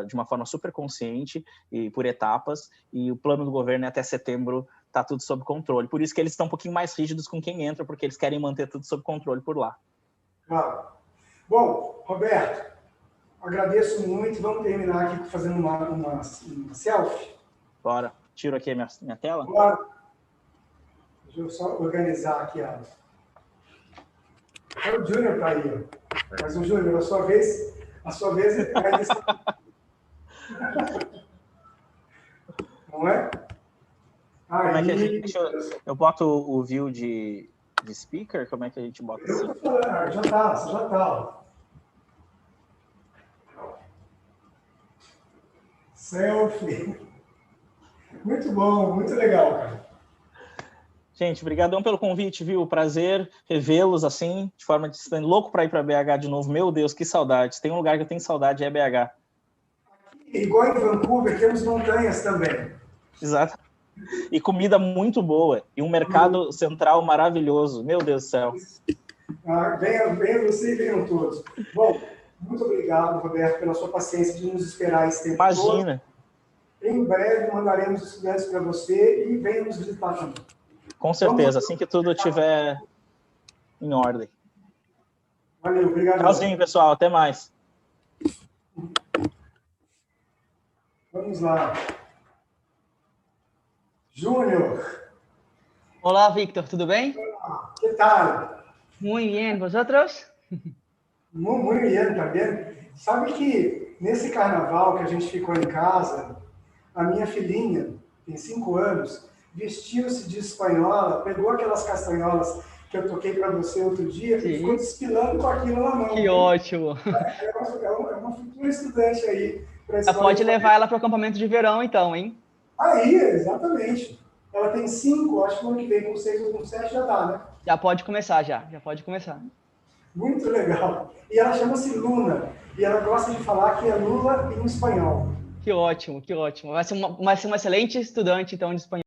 de uma forma super consciente e por etapas, e o plano do governo é até setembro está tudo sob controle. Por isso que eles estão um pouquinho mais rígidos com quem entra, porque eles querem manter tudo sob controle por lá. Claro. Bom, Roberto, agradeço muito. Vamos terminar aqui fazendo uma selfie? Bora. Tiro aqui a minha tela. Bora. Deixa eu só organizar aqui. O Júnior está aí. Mas o Júnior, a sua vez não é? Como é que a gente... eu boto o view de speaker? Como é que a gente bota assim? Já está. Selfie. Muito bom, muito legal, cara. Gente, brigadão pelo convite, viu? Prazer revê-los assim, de forma distante. Louco para ir para BH de novo. Meu Deus, que saudade. Tem um lugar que eu tenho saudade, é BH. Aqui, igual em Vancouver, temos montanhas também. Exato. E comida muito boa. E um mercado central maravilhoso. Meu Deus do céu. Venha você e venham todos. Bom, muito obrigado, Roberto, pela sua paciência de nos esperar esse tempo todo. Imagina. Em breve mandaremos estudantes para você e venha nos visitar também. Com certeza, assim que tudo estiver em ordem. Valeu, obrigado. Tchauzinho, pessoal. Até mais. Vamos lá. Júnior, Hola, Víctor, ¿todo bien? ¿Qué tal? Muy bien, ¿vosotros? Muito bem também. Sabe que nesse carnaval que a gente ficou em casa, a minha filhinha, tem 5 anos, vestiu-se de espanhola, pegou aquelas castanholas que eu toquei para você outro dia e ficou desfilando com aquilo na mão. Que ótimo! É uma futura estudante aí. Já pode levar ela para o acampamento de verão, então, hein? Aí, exatamente. Ela tem 5, acho que no ano que vem, com 6 ou com 7 já dá, né? Já pode começar, já pode começar. Muito legal. E ela chama-se Luna. E ela gosta de falar que é Lula em espanhol. Que ótimo, que ótimo. Vai ser uma excelente estudante, então, de espanhol.